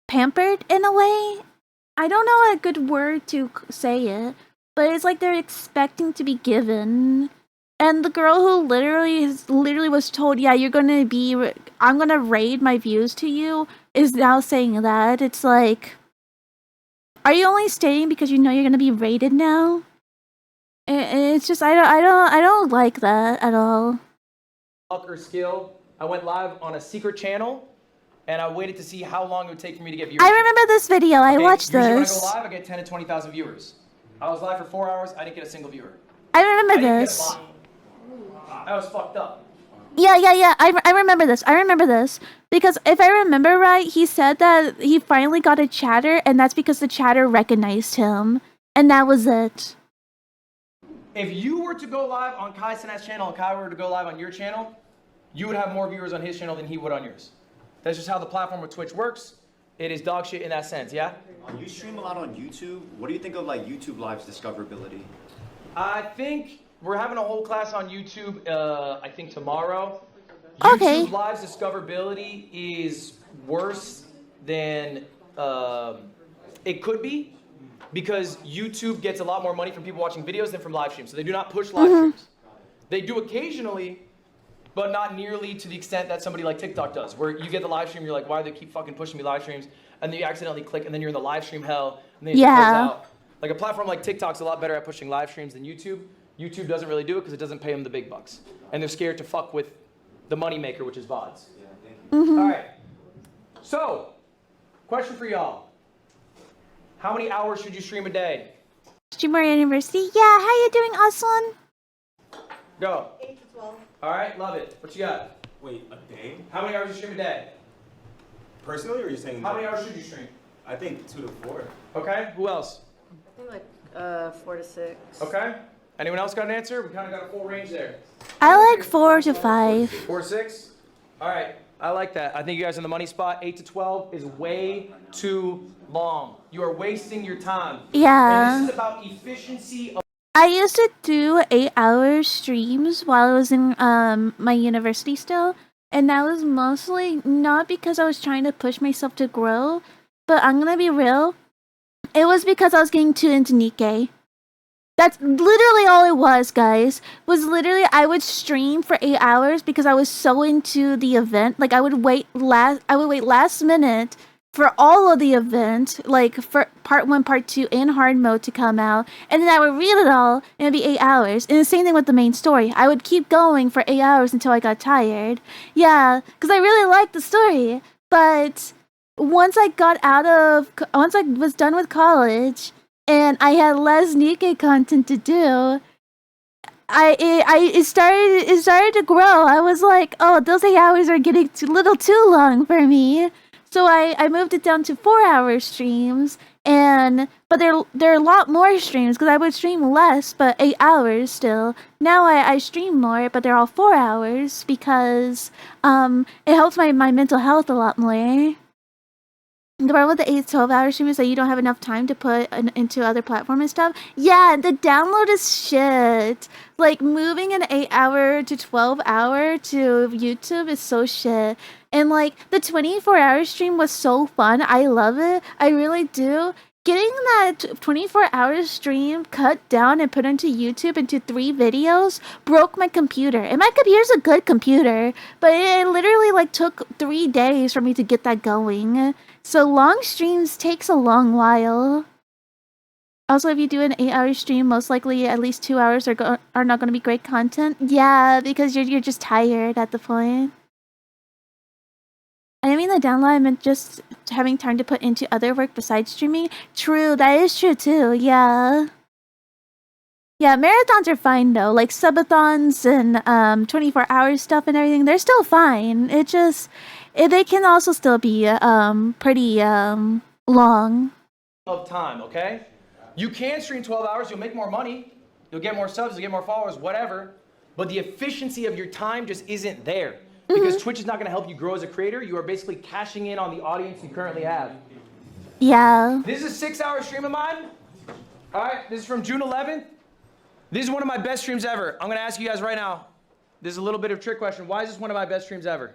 pampered in a way. I don't know a good word to say it, but it's like they're expecting to be given. And the girl who literally was told, yeah, I'm gonna raid my views to you, is now saying that. It's like, are you only staying because you know you're gonna be raided now? It's just I don't like that at all. Luck or skill. I went live on a secret channel, and I waited to see how long it would take for me to get viewers. I remember this video. I watched Usually this. when I go live, I get 10 to 20,000 viewers. I was live for 4 hours. I didn't get a single viewer. I remember I didn't this. get a bot. I was fucked up. Yeah. I remember this. I remember this. Because if I remember right, he said that he finally got a chatter, and that's because the chatter recognized him. And that was it. If you were to go live on Kai Sinat's channel and Kai were to go live on your channel, you would have more viewers on his channel than he would on yours. That's just how the platform of Twitch works. It is dog shit in that sense, yeah? You stream a lot on YouTube. What do you think of like YouTube Live's discoverability? I think we're having a whole class on YouTube, I think tomorrow. Okay. YouTube Live's discoverability is worse than it could be, because YouTube gets a lot more money from people watching videos than from live streams. So they do not push live streams. They do occasionally but not nearly to the extent that somebody like TikTok does, where you get the live stream, you're like, why do they keep fucking pushing me live streams? And then you accidentally click, and then you're in the live stream hell, and then you close out. Like a platform like TikTok's a lot better at pushing live streams than YouTube. YouTube doesn't really do it because it doesn't pay them the big bucks. And they're scared to fuck with the moneymaker, which is VODs. All right. So, question for y'all. How many hours should you stream a day? Streamer University. Yeah, how you doing, Aslan? Go. 8 to 12. All right, love it. What you got? Wait, a day? How many hours you stream a day? Personally, or are you saying? How many hours should you stream? I think 2 to 4. Okay, who else? I think like 4 to 6. Okay. Anyone else got an answer? We kind of got a full range there. I like 4 to 5. 4 to 6? All right, I like that. I think you guys are in the money spot. 8 to 12 is way too long. You are wasting your time. Yeah. And this is about efficiency of I used to do 8-hour streams while I was in my university still. And that was mostly not because I was trying to push myself to grow, but I'm gonna be real. It was because I was getting too into Nikkei. That's literally all it was, guys. Was literally I would stream for 8 hours because I was so into the event. Like I would wait last minute for all of the event, like for part 1, part 2 in hard mode to come out, and then I would read it all, and it'd be 8 hours. And the same thing with the main story. I would keep going for 8 hours until I got tired. Yeah, because I really liked the story. But once I was done with college, and I had less Nikkei content to do, it started to grow. I was like, oh, those 8 hours are getting a little too long for me. So I moved it down to 4-hour streams, but there are a lot more streams because I would stream less, but 8 hours still. Now I stream more, but they're all 4 hours because it helps my mental health a lot more. The problem with the 8 to 12-hour stream is that you don't have enough time to put into other platforms and stuff. Yeah, the download is shit. Like, moving an 8-hour to 12-hour to YouTube is so shit. And, like, the 24-hour stream was so fun. I love it. I really do. Getting that 24-hour stream cut down and put into YouTube into 3 videos broke my computer. And my computer's a good computer, but it literally, like, took 3 days for me to get that going. So long streams takes a long while. Also, if you do an 8-hour stream, most likely at least 2 hours are not going to be great content. Yeah, because you're just tired at the point. I mean the download, I meant just having time to put into other work besides streaming. True, that is true too, yeah. Yeah, marathons are fine though, like subathons and 24-hour stuff and everything, they're still fine. They can also still be pretty long. of time, okay? You can stream 12 hours, you'll make more money, you'll get more subs, you'll get more followers, whatever, but the efficiency of your time just isn't there. Because Twitch is not gonna help you grow as a creator, you are basically cashing in on the audience you currently have. Yeah. This is a 6-hour stream of mine. All right, this is from June 11th. This is one of my best streams ever. I'm gonna ask you guys right now, this is a little bit of a trick question. Why is this one of my best streams ever?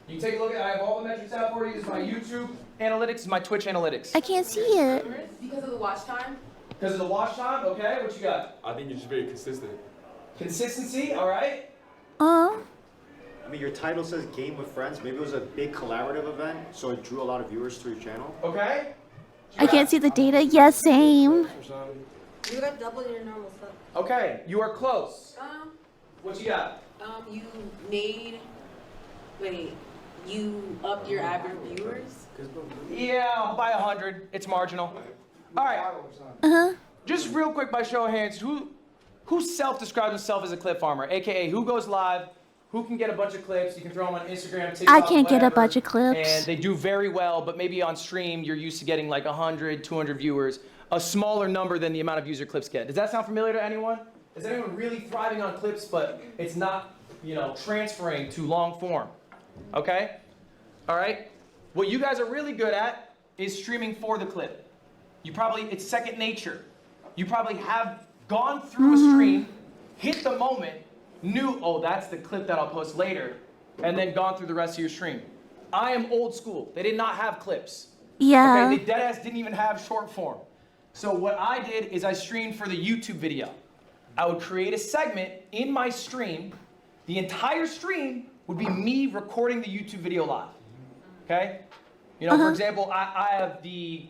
You can take a look at, I have all the metrics out for you. This is my YouTube analytics, this is my Twitch analytics. I can't see it. Because of the watch time? Because of the watch time, okay, what you got? I think you're just very consistent. Consistency, all right. I mean, your title says Game with Friends. Maybe it was a big collaborative event, so it drew a lot of viewers to your channel. Okay. I can't see the data. Yeah, same. You got double your normal stuff. Okay, you are close. What you got? You upped your average viewers? Yeah, by 100. It's marginal. All right. Just real quick, by show of hands, who self-describes himself as a clip farmer? AKA, who goes live? Who can get a bunch of clips? You can throw them on Instagram, TikTok, I can't get a whatever, bunch of clips. And they do very well, but maybe on stream, you're used to getting like 100, 200 viewers, a smaller number than the amount of views your clips get. Does that sound familiar to anyone? Is anyone really thriving on clips, but it's not, transferring to long form? Okay? All right? What you guys are really good at is streaming for the clip. It's second nature. You probably have gone through a stream, hit the moment, knew, oh, that's the clip that I'll post later, and then gone through the rest of your stream. I am old school. They did not have clips. Yeah. Okay, they deadass didn't even have short form. So what I did is I streamed for the YouTube video. I would create a segment in my stream. The entire stream would be me recording the YouTube video live. Okay? You know, for example, I have the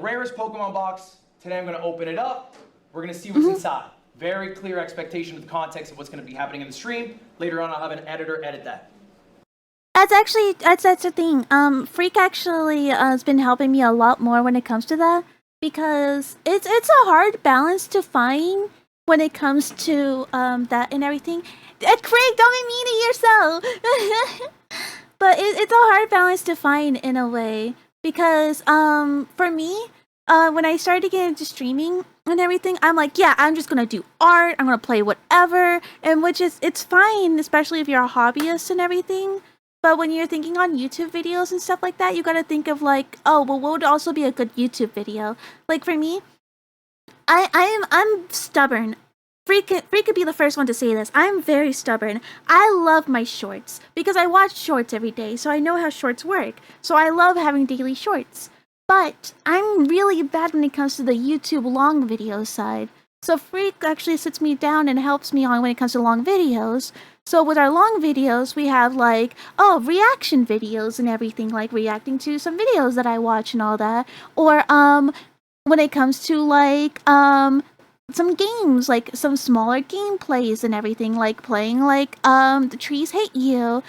rarest Pokemon box. Today I'm going to open it up. We're going to see what's inside. Very clear expectation of the context of what's going to be happening in the stream. Later on, I'll have an editor edit that. That's the thing. Freak actually has been helping me a lot more when it comes to that, because it's a hard balance to find when it comes to that and everything. Craig, don't be mean to yourself. But it's a hard balance to find in a way, because for me, when I started to get into streaming and everything, I'm like, yeah, I'm just gonna do art. I'm gonna play whatever, and which is it's fine, especially if you're a hobbyist and everything. But when you're thinking on YouTube videos and stuff like that, you gotta think of like, oh, well, what would also be a good YouTube video? Like for me, I'm stubborn. Freak could be the first one to say this. I'm very stubborn. I love my shorts because I watch shorts every day, so I know how shorts work. So I love having daily shorts. But I'm really bad when it comes to the YouTube long video side. So Freak actually sits me down and helps me on when it comes to long videos. So with our long videos, we have like, oh, reaction videos and everything, like reacting to some videos that I watch and all that. Or when it comes to like some games, like some smaller gameplays and everything, like playing like The Trees Hate You,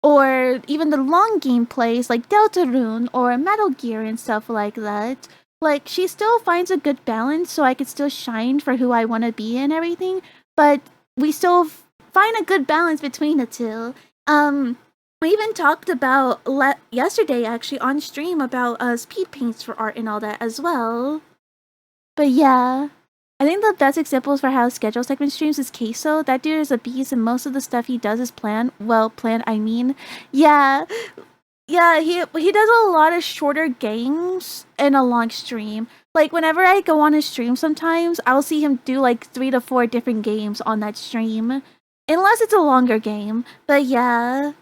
or even the long gameplays like Deltarune or Metal Gear and stuff like that. Like, she still finds a good balance so I could still shine for who I want to be and everything, but we still find a good balance between the two. We even talked about yesterday actually on stream about speed paints for art and all that as well. But yeah, I think the best examples for how schedule segment streams is Queso. That dude is a beast, and most of the stuff he does is planned. Well, planned, I mean. Yeah, he does a lot of shorter games in a long stream. Like, whenever I go on his stream sometimes, I'll see him do like 3 to 4 different games on that stream. Unless it's a longer game. But yeah.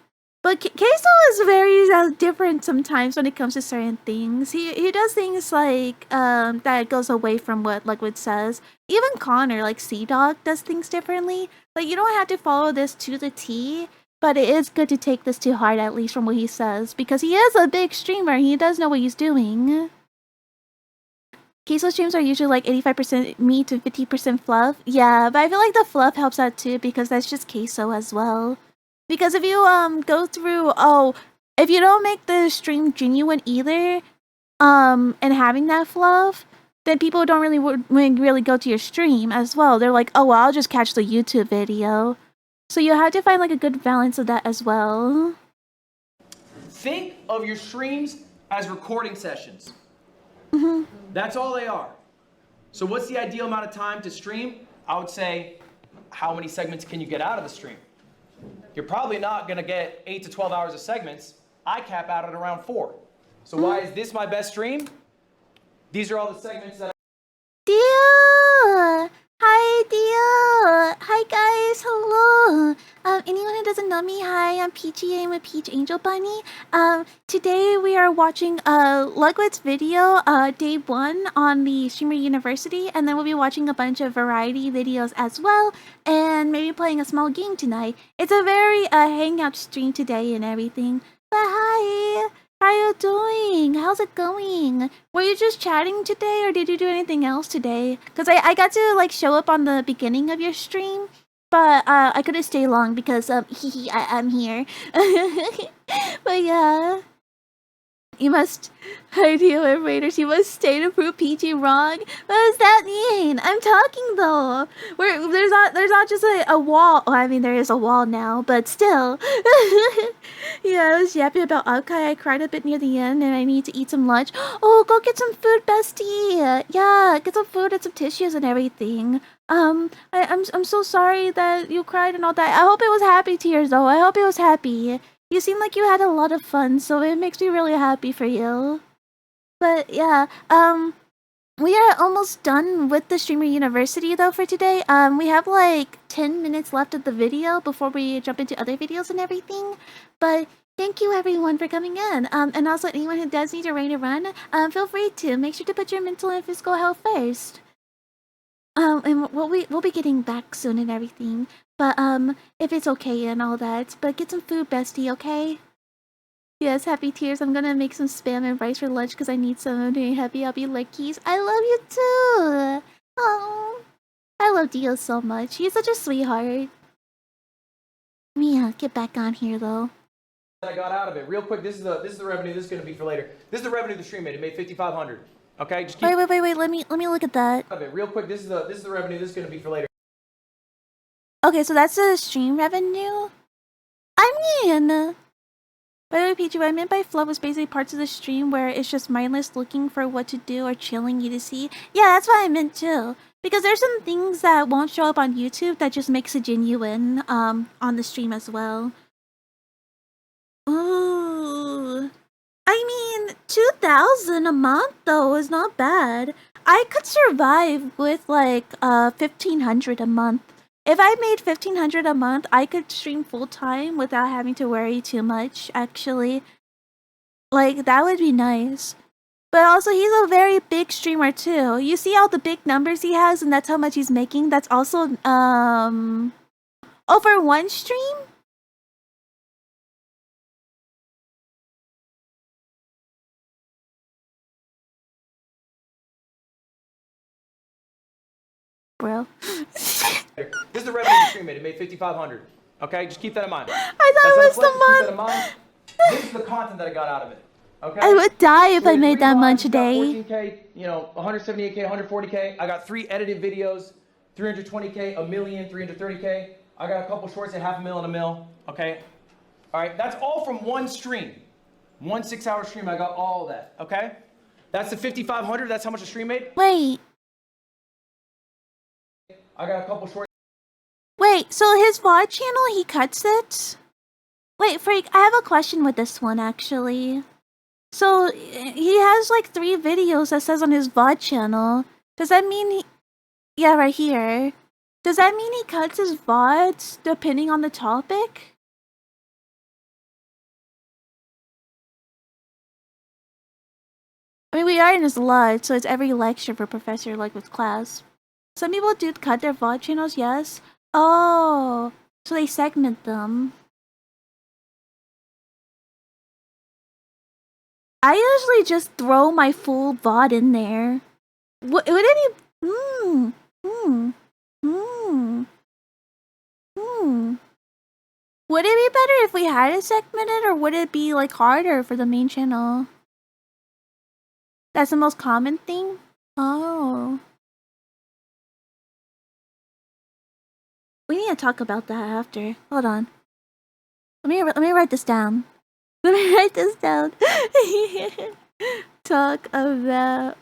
But Queso is very different sometimes when it comes to certain things. He does things like that goes away from what Ludwig says. Even Connor, like Sea Dog, does things differently. Like, you don't have to follow this to the T, but it is good to take this to heart, at least from what he says, because he is a big streamer. He does know what he's doing. Queso streams are usually like 85% me to 50% fluff. Yeah, but I feel like the fluff helps out too, because that's just Queso as well. Because if you go through, if you don't make the stream genuine either, and having that fluff, then people don't really go to your stream as well. They're like, oh, well, I'll just catch the YouTube video. So you have to find like a good balance of that as well. Think of your streams as recording sessions. That's all they are. So what's the ideal amount of time to stream? I would say, how many segments can you get out of the stream? You're probably not going to get 8 to 12 hours of segments. I cap out at around 4. So why is this my best stream? These are all the segments that Dio! Hi, Dio! Hi, guys! Hello! Anyone who doesn't know me, hi, I'm Peachtie. I'm a Peach Angel Bunny. Today we are watching Ludwig's video, day 1 on the Streamer University, and then we'll be watching a bunch of variety videos as well, and maybe playing a small game tonight. It's a very hangout stream today and everything. But hi! How are you doing? How's it going? Were you just chatting today, or did you do anything else today? Because I got to like show up on the beginning of your stream, but I couldn't stay long because I'm here. But yeah. You must, idea Raiders, you must stay to prove Peachtie wrong. What does that mean? I'm talking though. There's not just a wall. Oh, I mean, there is a wall now, but still. Yeah, I was yapping about Akai. I cried a bit near the end, and I need to eat some lunch. Oh, go get some food, bestie. Yeah, get some food and some tissues and everything. I'm so sorry that you cried and all that. I hope it was happy tears though. I hope it was happy. You seem like you had a lot of fun, so it makes me really happy for you. But yeah, we are almost done with the Streamer University though for today. We have like 10 minutes left of the video before we jump into other videos and everything. But thank you everyone for coming in. And also anyone who does need a rain to run, feel free to. Make sure to put your mental and physical health first. And we'll be getting back soon and everything. But if it's okay and all that, but get some food, bestie, okay? Yes, happy tears. I'm gonna make some spam and rice for lunch because I need some. I'm doing happy lickies. I love you too. Oh, I love Dio so much. He's such a sweetheart. Mia, get back on here though. I got out of it real quick. This is the revenue. This is gonna be for later. This is the revenue the stream made. It made 5,500. Okay, just keep. Wait. Let me look at that. Out of it real quick. This is the revenue. This is gonna be for later. Okay, so that's the stream revenue. I mean, by the way, Peachy, what I meant by fluff was basically parts of the stream where it's just mindless looking for what to do or chilling you to see. Yeah, that's what I meant too. Because there's some things that won't show up on YouTube that just makes it genuine on the stream as well. Ooh. I mean, 2,000 a month though is not bad. I could survive with like 1,500 a month. If I made 1,500 a month, I could stream full time without having to worry too much, actually. Like, that would be nice. But also, he's a very big streamer too. You see all the big numbers he has, and that's how much he's making. That's also, over one stream? Bro. This is the revenue the stream made. It made 5,500. Okay, just keep that in mind. I thought it was the Keep that in month. mind. This is the content that I got out of it. Okay. I would die if I made that much a got day. 14K, you know, 178K, 140K. I got 3 edited videos, 320K, a million, 330K. I got a couple shorts at $500,000 and $1 million. Okay. All right. That's all from one stream. 1 6-hour stream. I got all that. Okay. That's the 5,500. That's how much the stream made. Wait. I got a couple shorts. Wait, so his VOD channel, he cuts it? Wait, Freak, I have a question with this one, actually. So, he has like 3 videos that says on his VOD channel. Does that mean he... Yeah, right here. Does that mean he cuts his VODs depending on the topic? I mean, we are in his LUD, so it's every lecture for Professor, like with class. Some people do cut their VOD channels, yes. Oh, so they segment them. I usually just throw my full VOD in there. Would it be... Would it be better if we had it segmented, or would it be like harder for the main channel? That's the most common thing? Oh. We need to talk about that after. Hold on. Let me write this down. Let me write this down. Talk about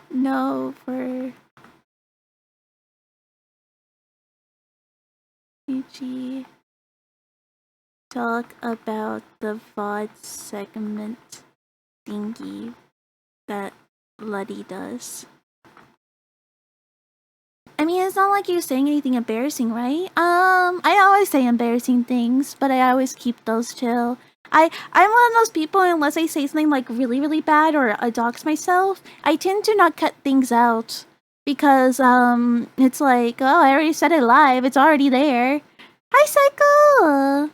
no for PG. Talk about the VOD segment thingy that Luddy does. I mean, it's not like you're saying anything embarrassing, right? I always say embarrassing things, but I always keep those chill. I'm one of those people, unless I say something like really, really bad or I dox myself, I tend to not cut things out. Because, it's like, oh, I already said it live, it's already there. Hi, Psycho!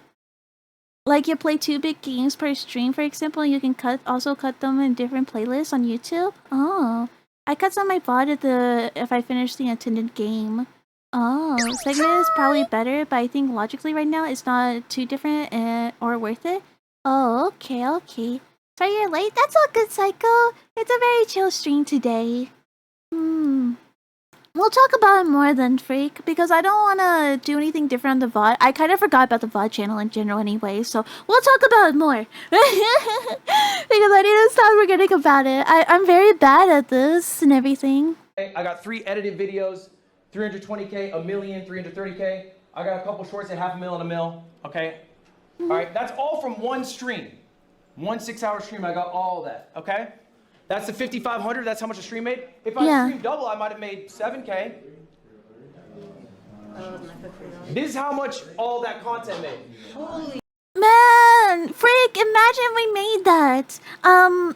Like, you play 2 big games per stream, for example, you can also cut them in different playlists on YouTube? Oh. I cut some of my VOD if I finish the attended game. Oh, segment is probably better, but I think logically right now it's not too different or worth it. Oh, okay. Sorry you're late? That's all good, Psycho. It's a very chill stream today. We'll talk about it more then, Freak, because I don't want to do anything different on the VOD. I kind of forgot about the VOD channel in general anyway, so we'll talk about it more. Because I need to stop forgetting about it. I'm very bad at this and everything. I got 3 edited videos, 320K, a million, 330K. I got a couple shorts at $500,000 and $1 million. Okay. All right. That's all from one stream. 1 6-hour stream. I got all that. Okay. That's the 5,500. That's how much the stream made. If I streamed double, I might have made 7K. This is how much all that content made. Holy man, Freak! Imagine we made that. I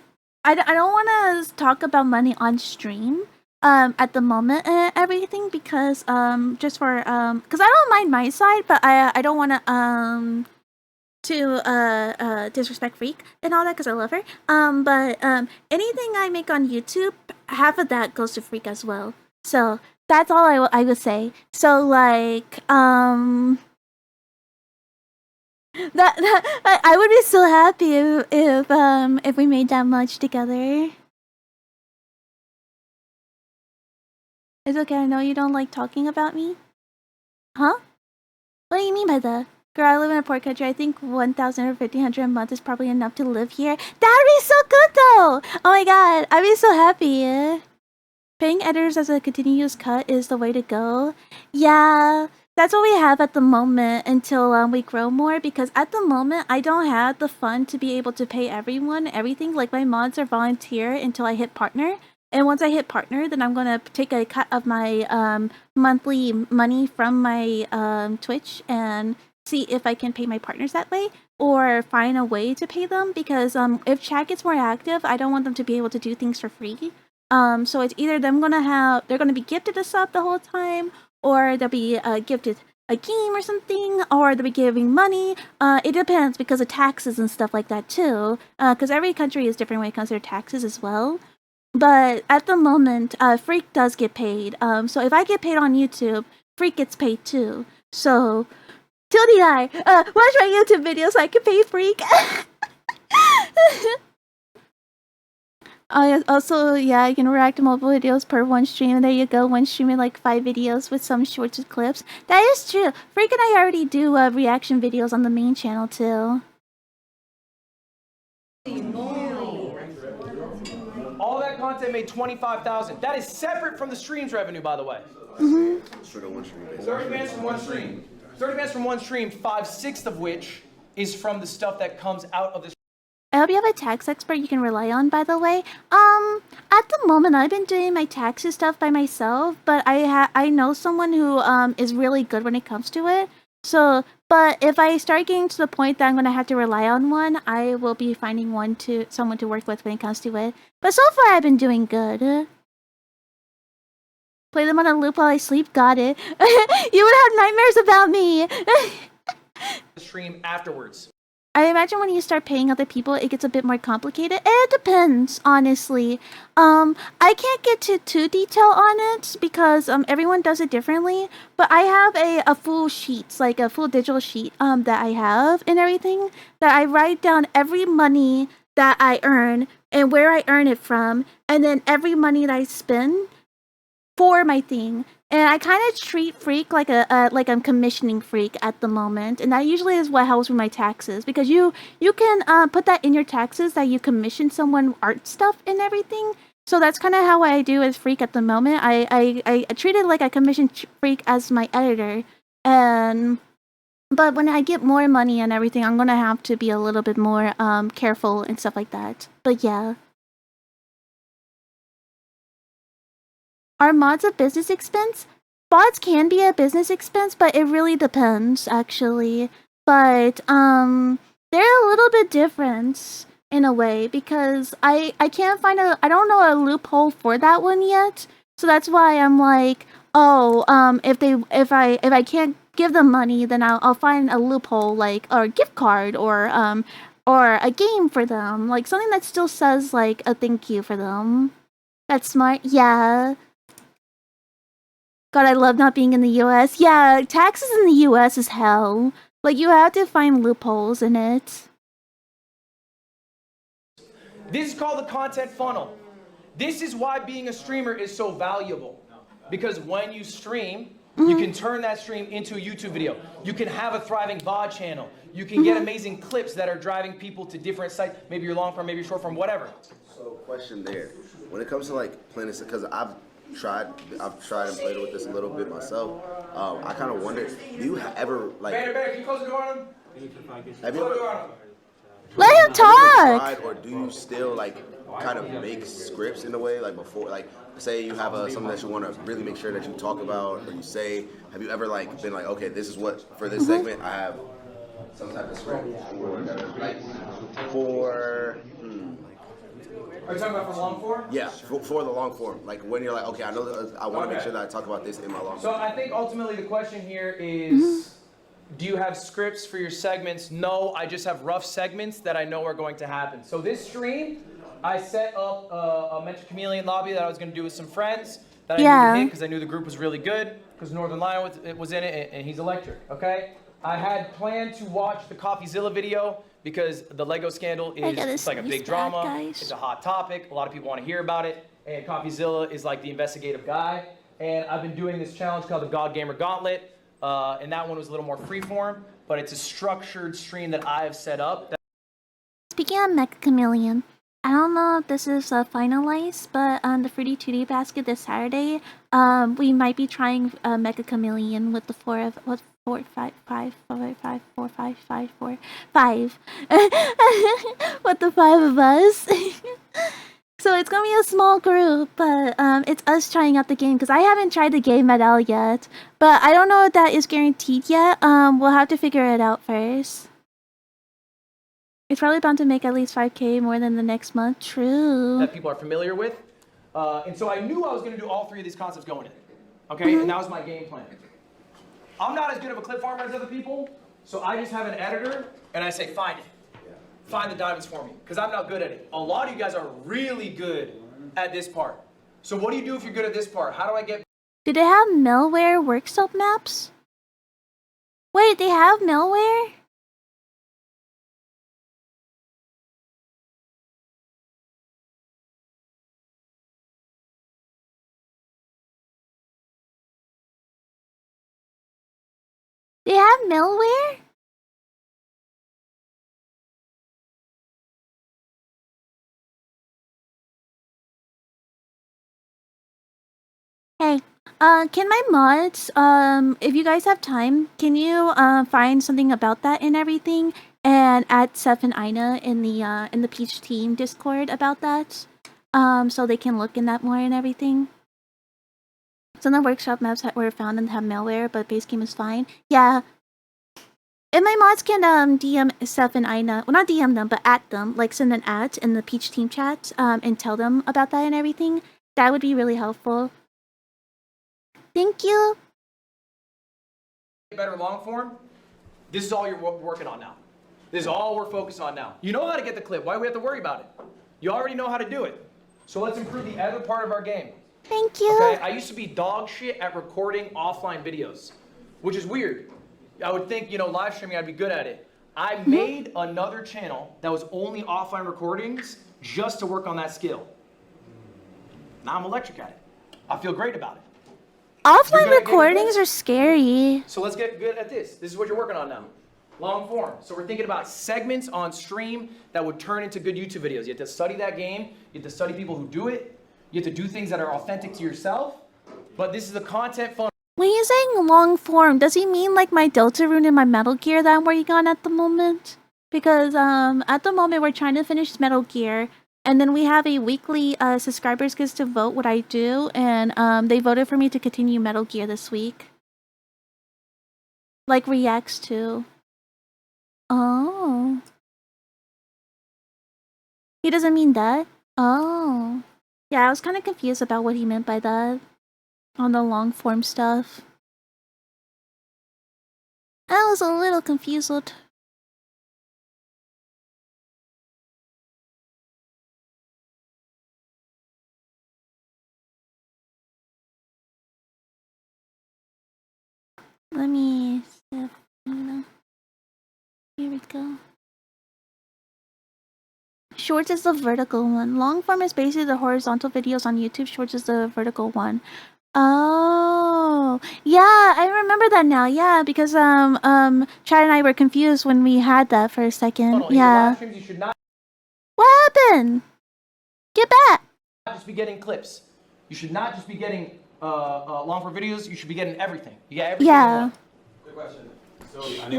don't want to talk about money on stream. at the moment and everything because just for because I don't mind my side, but I don't want to disrespect Freak and all that because I love her. But anything I make on YouTube, half of that goes to Freak as well. So that's all I would say. So like that I would be so happy if we made that much together. It's okay. I know you don't like talking about me. Huh? What do you mean by that? Girl, I live in a poor country. I think 1,000 or 1,500 a month is probably enough to live here. That'd be so good though! Oh my god, I'd be so happy. Paying editors as a continuous cut is the way to go. Yeah, that's what we have at the moment until we grow more, because at the moment I don't have the fund to be able to pay everyone everything. Like my mods are volunteer until I hit partner. And once I hit partner, then I'm gonna take a cut of my monthly money from my Twitch and see if I can pay my partners that way, or find a way to pay them, because if chat gets more active, I don't want them to be able to do things for free. So it's either they're gonna be gifted a sub the whole time, or they'll be gifted a game or something, or they'll be giving money. It depends because of taxes and stuff like that too, because every country is different when it comes to their taxes as well. But at the moment, Freak does get paid. So if I get paid on YouTube, Freak gets paid too. So Tildy and I, watch my YouTube videos so I can pay Freak. Also, yeah, I can react to multiple videos per one stream. There you go, one stream in like 5 videos with some shorts of clips. That is true. Freak and I already do reaction videos on the main channel too. All that content made 25,000. That is separate from the stream's revenue, by the way. 30 bands from one stream. 30 bands from one stream, 5/6 of which is from the stuff that comes out of this. I hope you have a tax expert you can rely on, by the way. At the moment, I've been doing my taxes stuff by myself, but I know someone who is really good when it comes to it. So, but if I start getting to the point that I'm gonna have to rely on one, I will be finding someone to work with when it comes to it. But so far, I've been doing good. Play them on a loop while I sleep. Got it. You would have nightmares about me. Stream afterwards. I imagine when you start paying other people, it gets a bit more complicated. It depends, honestly. I can't get too detail on it because everyone does it differently. But I have a full sheet, like a full digital sheet that I have and everything, that I write down every money that I earn and where I earn it from, and then every money that I spend for my thing. And I kind of treat Freak like like I'm commissioning Freak at the moment, and that usually is what helps with my taxes, because you can put that in your taxes that you commission someone art stuff and everything. So that's kind of how I do with Freak at the moment. I treat it like I commission Freak as my editor, but when I get more money and everything, I'm gonna have to be a little bit more careful and stuff like that. But yeah. Are mods a business expense? Bots can be a business expense, but it really depends, actually. But they're a little bit different in a way, because I can't find I don't know a loophole for that one yet. So that's why I'm like, oh, if I can't give them money, then I'll find a loophole, like, or a gift card, or a game for them, like something that still says like a thank you for them. That's smart. Yeah. God, I love not being in the US. Yeah, taxes in the US is hell. Like, you have to find loopholes in it. This is called the content funnel. This is why being a streamer is so valuable. Because when you stream, you can turn that stream into a YouTube video. You can have a thriving VOD channel. You can get amazing clips that are driving people to different sites. Maybe you're long form, maybe you're short form, whatever. So, question there. When it comes to like planning, because I've tried and played with this a little bit myself. I kind of wonder, do you ever like? Bear, can you close the door on him? Have you ever? Let him talk. Tried, or do you still like kind of make scripts in a way, like before, like say you have something that you want to really make sure that you talk about or you say? Have you ever like been like, okay, this is what for this segment I have some type of script for Are you talking about for long form? Yeah, for the long form. Like when you're like, okay, I know that I want to make sure that I talk about this in my long So form. I think ultimately the question here is, do you have scripts for your segments? No, I just have rough segments that I know are going to happen. So this stream, I set up a Mentor Chameleon lobby that I was going to do with some friends that I knew would hit because I knew the group was really good because Northern Lion was in it and he's electric, okay? I had planned to watch the CoffeeZilla video because the Lego scandal is like a big drama. It's a hot topic. A lot of people want to hear about it. And CoffeeZilla is like the investigative guy. And I've been doing this challenge called the God Gamer Gauntlet. And that one was a little more freeform, but it's a structured stream that I have set up. Speaking of Mecha Chameleon, I don't know if this is finalized, but on the Fruity Tooty basket this Saturday, we might be trying Mecha Chameleon with the five. With the 5 of us. So it's gonna be a small group, but it's us trying out the game because I haven't tried the game at all yet. But I don't know if that is guaranteed yet. We'll have to figure it out first. It's probably bound to make at least 5K more than the next month. True. That people are familiar with. And so I knew I was going to do all 3 of these concepts going in. Okay? And that was my game plan. I'm not as good of a clip farmer as other people, so I just have an editor and I say, find it. Find the diamonds for me, because I'm not good at it. A lot of you guys are really good at this part. So what do you do if you're good at this part? How do I get... Did it have malware workshop maps? Wait, they have malware? They have malware? Hey, can my mods, if you guys have time, can you find something about that and everything, and add Seth and Ina in the Peach Team Discord about that, so they can look in that more and everything. Some of the workshop maps that were found and have malware, but base game is fine. Yeah. If my mods can DM Seth and Ina, well not DM them, but at them, like send an ad in the Peach Team chat, and tell them about that and everything, that would be really helpful. Thank you. better long form? This is all you're working on now. This is all we're focused on now. You know how to get the clip. Why do we have to worry about it? You already know how to do it. So let's improve the other part of our game. Thank you. Okay, I used to be dog shit at recording offline videos, which is weird. I would think, you know, live streaming, I'd be good at it. I made another channel that was only offline recordings just to work on that skill. Now I'm electric at it. I feel great about it. Offline recordings are scary. So let's get good at this. This is what you're working on now. Long form. So we're thinking about segments on stream that would turn into good YouTube videos. You have to study that game. You have to study people who do it. You have to do things that are authentic to yourself. But this is the content fun. When he's saying long form, does he mean like my Delta Rune and my Metal Gear that I'm working on at the moment? Because at the moment we're trying to finish Metal Gear, and then we have a weekly subscribers gets to vote what I do, and they voted for me to continue Metal Gear this week. Like reacts to. Oh. He doesn't mean that? Oh. Yeah, I was kind of confused about what he meant by that. On the long form stuff. I was a little confused. Let me see. Here we go. Shorts is the vertical one. Long form is basically the horizontal videos on YouTube. Shorts is the vertical one. Oh, yeah, I remember that now. Yeah, because Chad and I were confused when we had that for a second. Yeah. You should not What happened? Get back. just be getting clips. You should not just be getting long form videos. You should be getting everything. You get everything. Yeah. Good question. So Should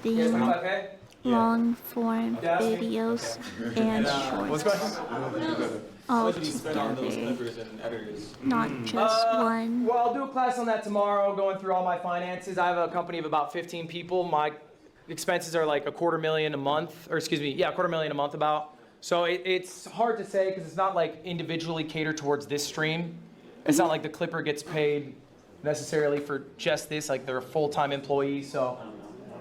be getting long form videos and What's shorts. going All together. Not just one. Well, I'll do a class on that tomorrow, going through all my finances. I have a company of about 15 people. My expenses are like $250,000 a month, or excuse me, yeah, $250,000 a month about. So it's hard to say because it's not like individually catered towards this stream. It's not like the clipper gets paid necessarily for just this, like they're a full-time employee, so.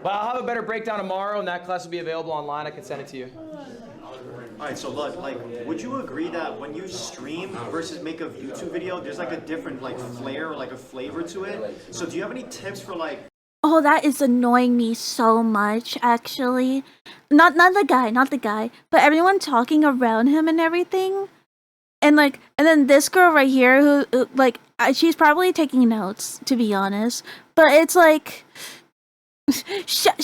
But I'll have a better breakdown tomorrow and that class will be available online. I can send it to you. All right, so like, would you agree that when you stream versus make a YouTube video, there's like a different like flair or like a flavor to it? So do you have any tips for like? Oh, that is annoying me so much, actually. Not the guy, but everyone talking around him and everything. And then this girl right here who like, she's probably taking notes, to be honest. But it's like, shut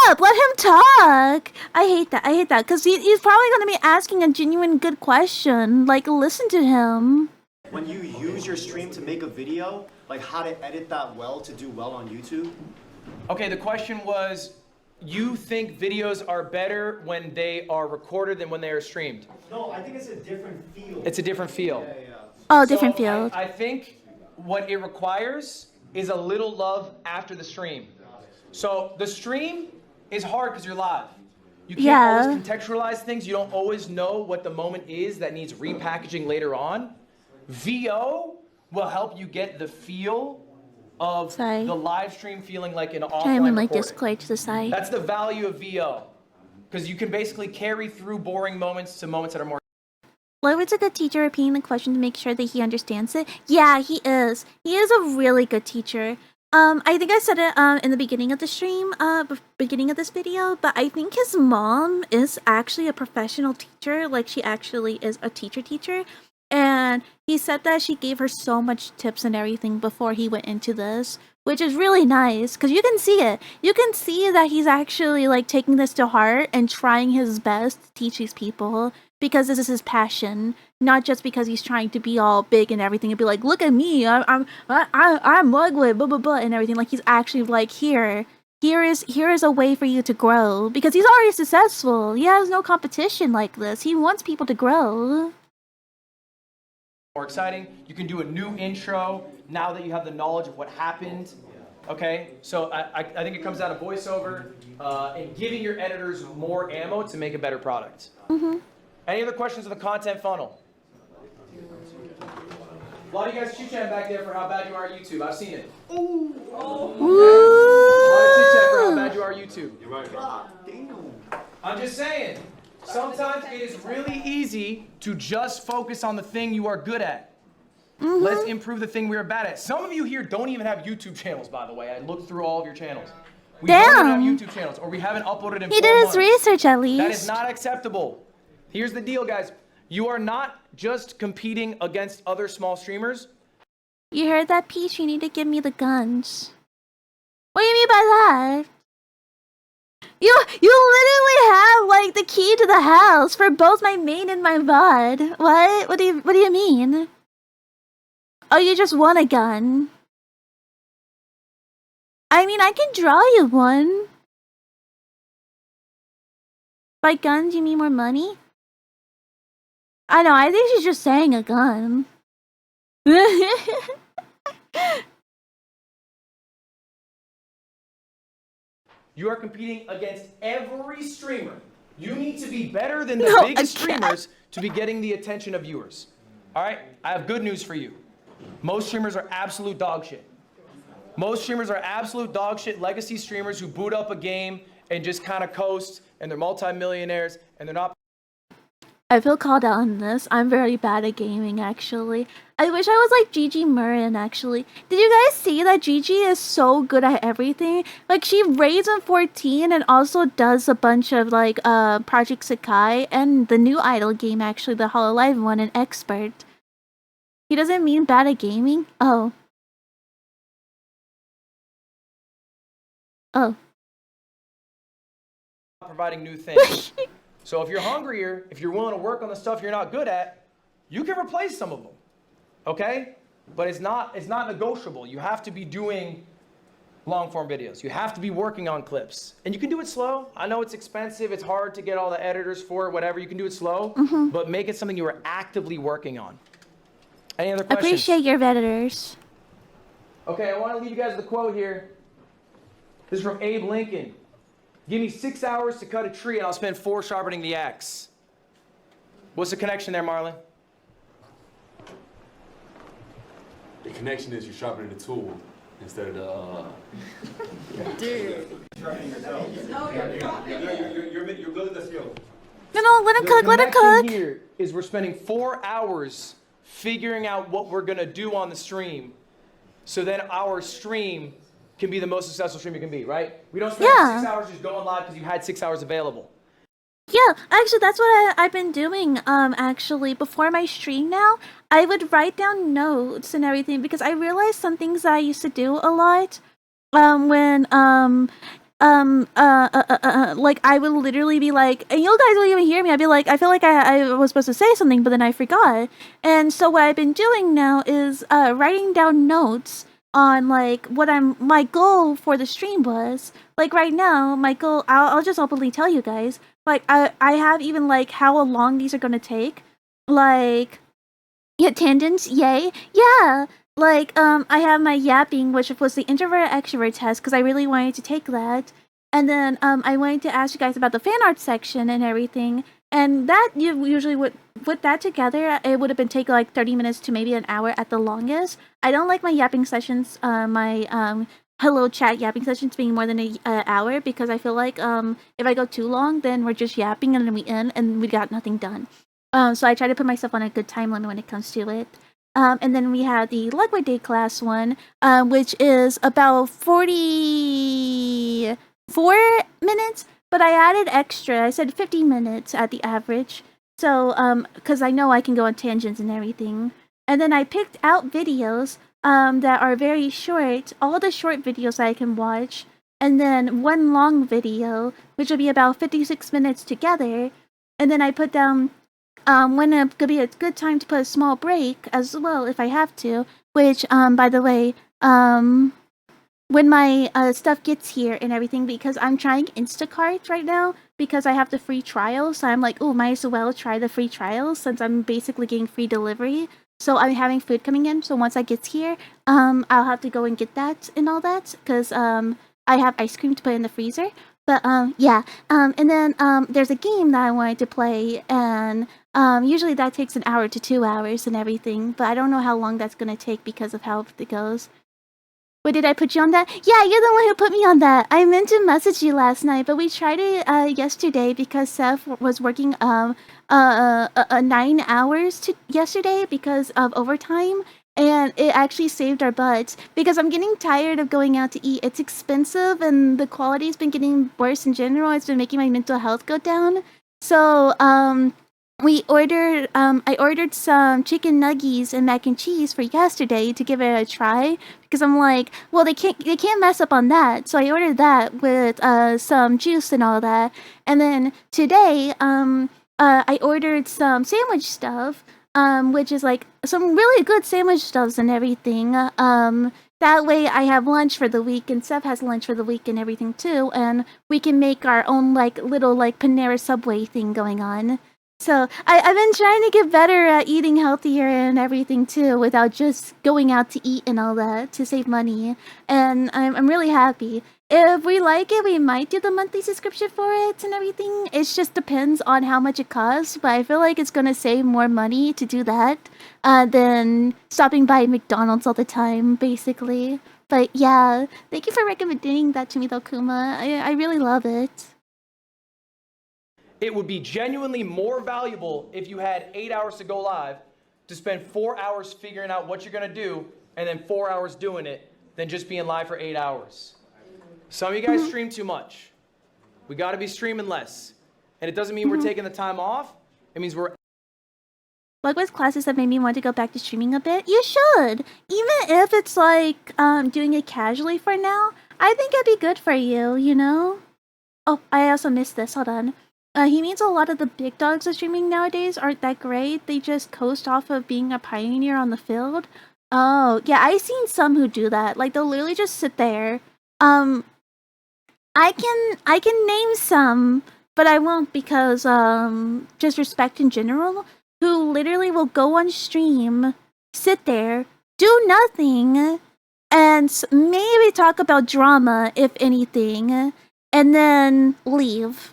up! Let him talk! I hate that, because he's probably going to be asking a genuine good question. Like, listen to him. When you use your stream to make a video, like how to edit that well to do well on YouTube? Okay, the question was, you think videos are better when they are recorded than when they are streamed? No, I think it's a different feel. It's a different feel. Yeah. Oh, different field. I think what it requires is a little love after the stream. So the stream is hard because you're live. You can't always contextualize things. You don't always know what the moment is that needs repackaging later on. VO will help you get the feel of the live stream feeling like an offline Trying to like recording. Discord to the side. That's the value of VO. Because you can basically carry through boring moments to moments that are more. Ludwig's a good teacher, repeating the question to make sure that he understands it. Yeah, he is. He is a really good teacher. I think I said it in the beginning of the stream, beginning of this video, but I think his mom is actually a professional teacher. Like, she actually is a teacher. And he said that she gave her so much tips and everything before he went into this, which is really nice because you can see it. You can see that he's actually like taking this to heart and trying his best to teach these people because this is his passion, not just because he's trying to be all big and everything and be like, look at me, I'm Ludwig, blah blah blah and everything. Like, he's actually like, here is a way for you to grow because he's already successful. He has no competition like this. He wants people to grow. More exciting. You can do a new intro now that you have the knowledge of what happened. Okay, so I think it comes down to voiceover and giving your editors more ammo to make a better product. Any other questions on the content funnel? A lot of you guys chit-chatting back there for how bad you are at YouTube. I've seen it. Ooh. Okay. A lot of chit-chat for how bad you are at YouTube. You're right, bro. I'm just saying. Sometimes it is really easy to just focus on the thing you are good at. Let's improve the thing we are bad at. Some of you here don't even have YouTube channels, by the way. I looked through all of your channels. We don't even have YouTube channels, or we haven't uploaded in 4 months. He did his research at least. That is not acceptable. Here's the deal, guys. You are not just competing against other small streamers. You heard that, Peach? You need to give me the guns. What do you mean by that? You literally have like the key to the house for both my main and my VOD. What? What do you mean? Oh, you just want a gun. I mean, I can draw you one. By guns, you mean more money? I know, I think she's just saying a gun. You are competing against every streamer. You need to be better than the biggest streamers to be getting the attention of viewers. All right? I have good news for you. Most streamers are absolute dog shit. Most streamers are absolute dog shit legacy streamers who boot up a game and just kind of coast, and they're multimillionaires, and they're not. I feel called out on this. I'm very bad at gaming, actually. I wish I was like Gigi Murrin, actually. Did you guys see that Gigi is so good at everything? Like, she raids in 14 and also does a bunch of, like, Project Sakai and the new Idol game, actually, the HoloLive one, an expert. He doesn't mean bad at gaming? Oh. Oh. Providing new things. So if you're hungrier, if you're willing to work on the stuff you're not good at, you can replace some of them, okay? But it's not negotiable. You have to be doing long form videos. You have to be working on clips. And you can do it slow. I know it's expensive. It's hard to get all the editors for it, whatever. You can do it slow, but make it something you are actively working on. Any other questions? Appreciate your editors. Okay, I want to leave you guys with a quote here. This is from Abe Lincoln. Give me 6 hours to cut a tree and I'll spend 4 sharpening the axe. What's the connection there, Marlon? The connection is you're sharpening the tool instead of the. Dude. You're building the skill. No, let him The cook, let him connection cook. here is we're spending 4 hours figuring out what we're gonna do on the stream, so then our stream can be the most successful stream it can be, right? We don't spend 6 hours just going live because you had 6 hours available. Yeah, actually, that's what I've been doing. Actually, before my stream now, I would write down notes and everything because I realized some things that I used to do a lot. When like I would literally be like, and you guys will even hear me. I'd be like, I feel like I was supposed to say something, but then I forgot. And so what I've been doing now is writing down notes on like what my goal for the stream was. Like right now, my goal, I'll just openly tell you guys. Like I have even like how long these are gonna take. Like, yeah, tangents, yay, yeah. Like I have my yapping, which was the introvert extrovert test, because I really wanted to take that. And then I wanted to ask you guys about the fan art section and everything. And that you usually would put that together. It would have been taking like 30 minutes to maybe an hour at the longest. I don't like my yapping sessions, my hello chat yapping sessions being more than an hour, because I feel like if I go too long, then we're just yapping and then we end and we got nothing done. So I try to put myself on a good time limit when it comes to it. And then we had the Ludwig Day class one, which is about 44 minutes, but I added extra. I said 50 minutes at the average. So, because I know I can go on tangents and everything. And then I picked out videos that are very short, all the short videos that I can watch, and then one long video, which will be about 56 minutes together. And then I put down when it could be a good time to put a small break as well if I have to, which, by the way, when my stuff gets here and everything, because I'm trying Instacart right now because I have the free trial, so I'm like, oh, might as well try the free trial since I'm basically getting free delivery. So I'm having food coming in, so once that gets here, I'll have to go and get that and all that, because I have ice cream to put in the freezer. But yeah, and then there's a game that I wanted to play, and usually that takes an hour to 2 hours and everything, but I don't know how long that's gonna take because of how it goes. Wait, did I put you on that? Yeah, you're the one who put me on that. I meant to message you last night, but we tried it yesterday because Seth was working 9 hours yesterday because of overtime, and it actually saved our butts because I'm getting tired of going out to eat. It's expensive and the quality's been getting worse in general. It's been making my mental health go down. So we ordered I ordered some chicken nuggies and mac and cheese for yesterday to give it a try, because I'm like, well, they can't mess up on that. So I ordered that with some juice and all that. And then today I ordered some sandwich stuff, which is like some really good sandwich stuffs and everything. That way I have lunch for the week, and Seth has lunch for the week and everything too, and we can make our own like little like Panera Subway thing going on. So I've been trying to get better at eating healthier and everything too, without just going out to eat and all that, to save money. And I'm really happy. If we like it, we might do the monthly subscription for it and everything. It just depends on how much it costs, but I feel like it's gonna save more money to do that than stopping by McDonald's all the time, basically. But yeah, thank you for recommending that to me though, Kuma. I really love it. It would be genuinely more valuable if you had 8 hours to go live, to spend 4 hours figuring out what you're gonna do, and then 4 hours doing it, than just being live for 8 hours. Some of you guys stream too much. We gotta be streaming less. And it doesn't mean we're taking the time off, it means we're... Likewise, classes that made me want to go back to streaming a bit. You should! Even if it's like, doing it casually for now, I think it'd be good for you, you know? Oh, I also missed this, hold on. He means a lot of the big dogs of streaming nowadays aren't that great. They just coast off of being a pioneer on the field. Oh, yeah, I've seen some who do that. Like, they'll literally just sit there. I can name some, but I won't because, just respect in general, who literally will go on stream, sit there, do nothing, and maybe talk about drama, if anything, and then leave.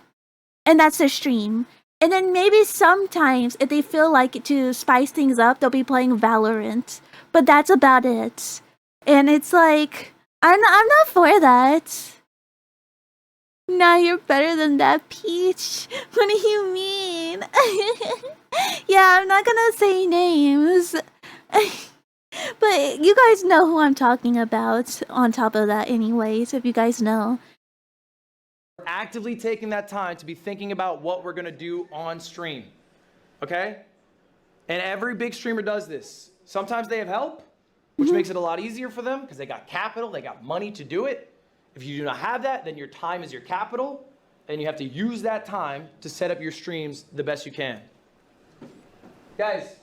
And that's their stream. And then maybe sometimes, if they feel like it to spice things up, they'll be playing Valorant. But that's about it. And it's like, I'm not for that. Nah, you're better than that, Peach. What do you mean? Yeah, I'm not gonna say names. But you guys know who I'm talking about on top of that anyways, if you guys know. Actively taking that time to be thinking about what we're gonna do on stream, okay? And every big streamer does this. Sometimes they have help, which makes it a lot easier for them because they got capital, they got money to do it. If you do not have that, then your time is your capital, and you have to use that time to set up your streams the best you can. Guys,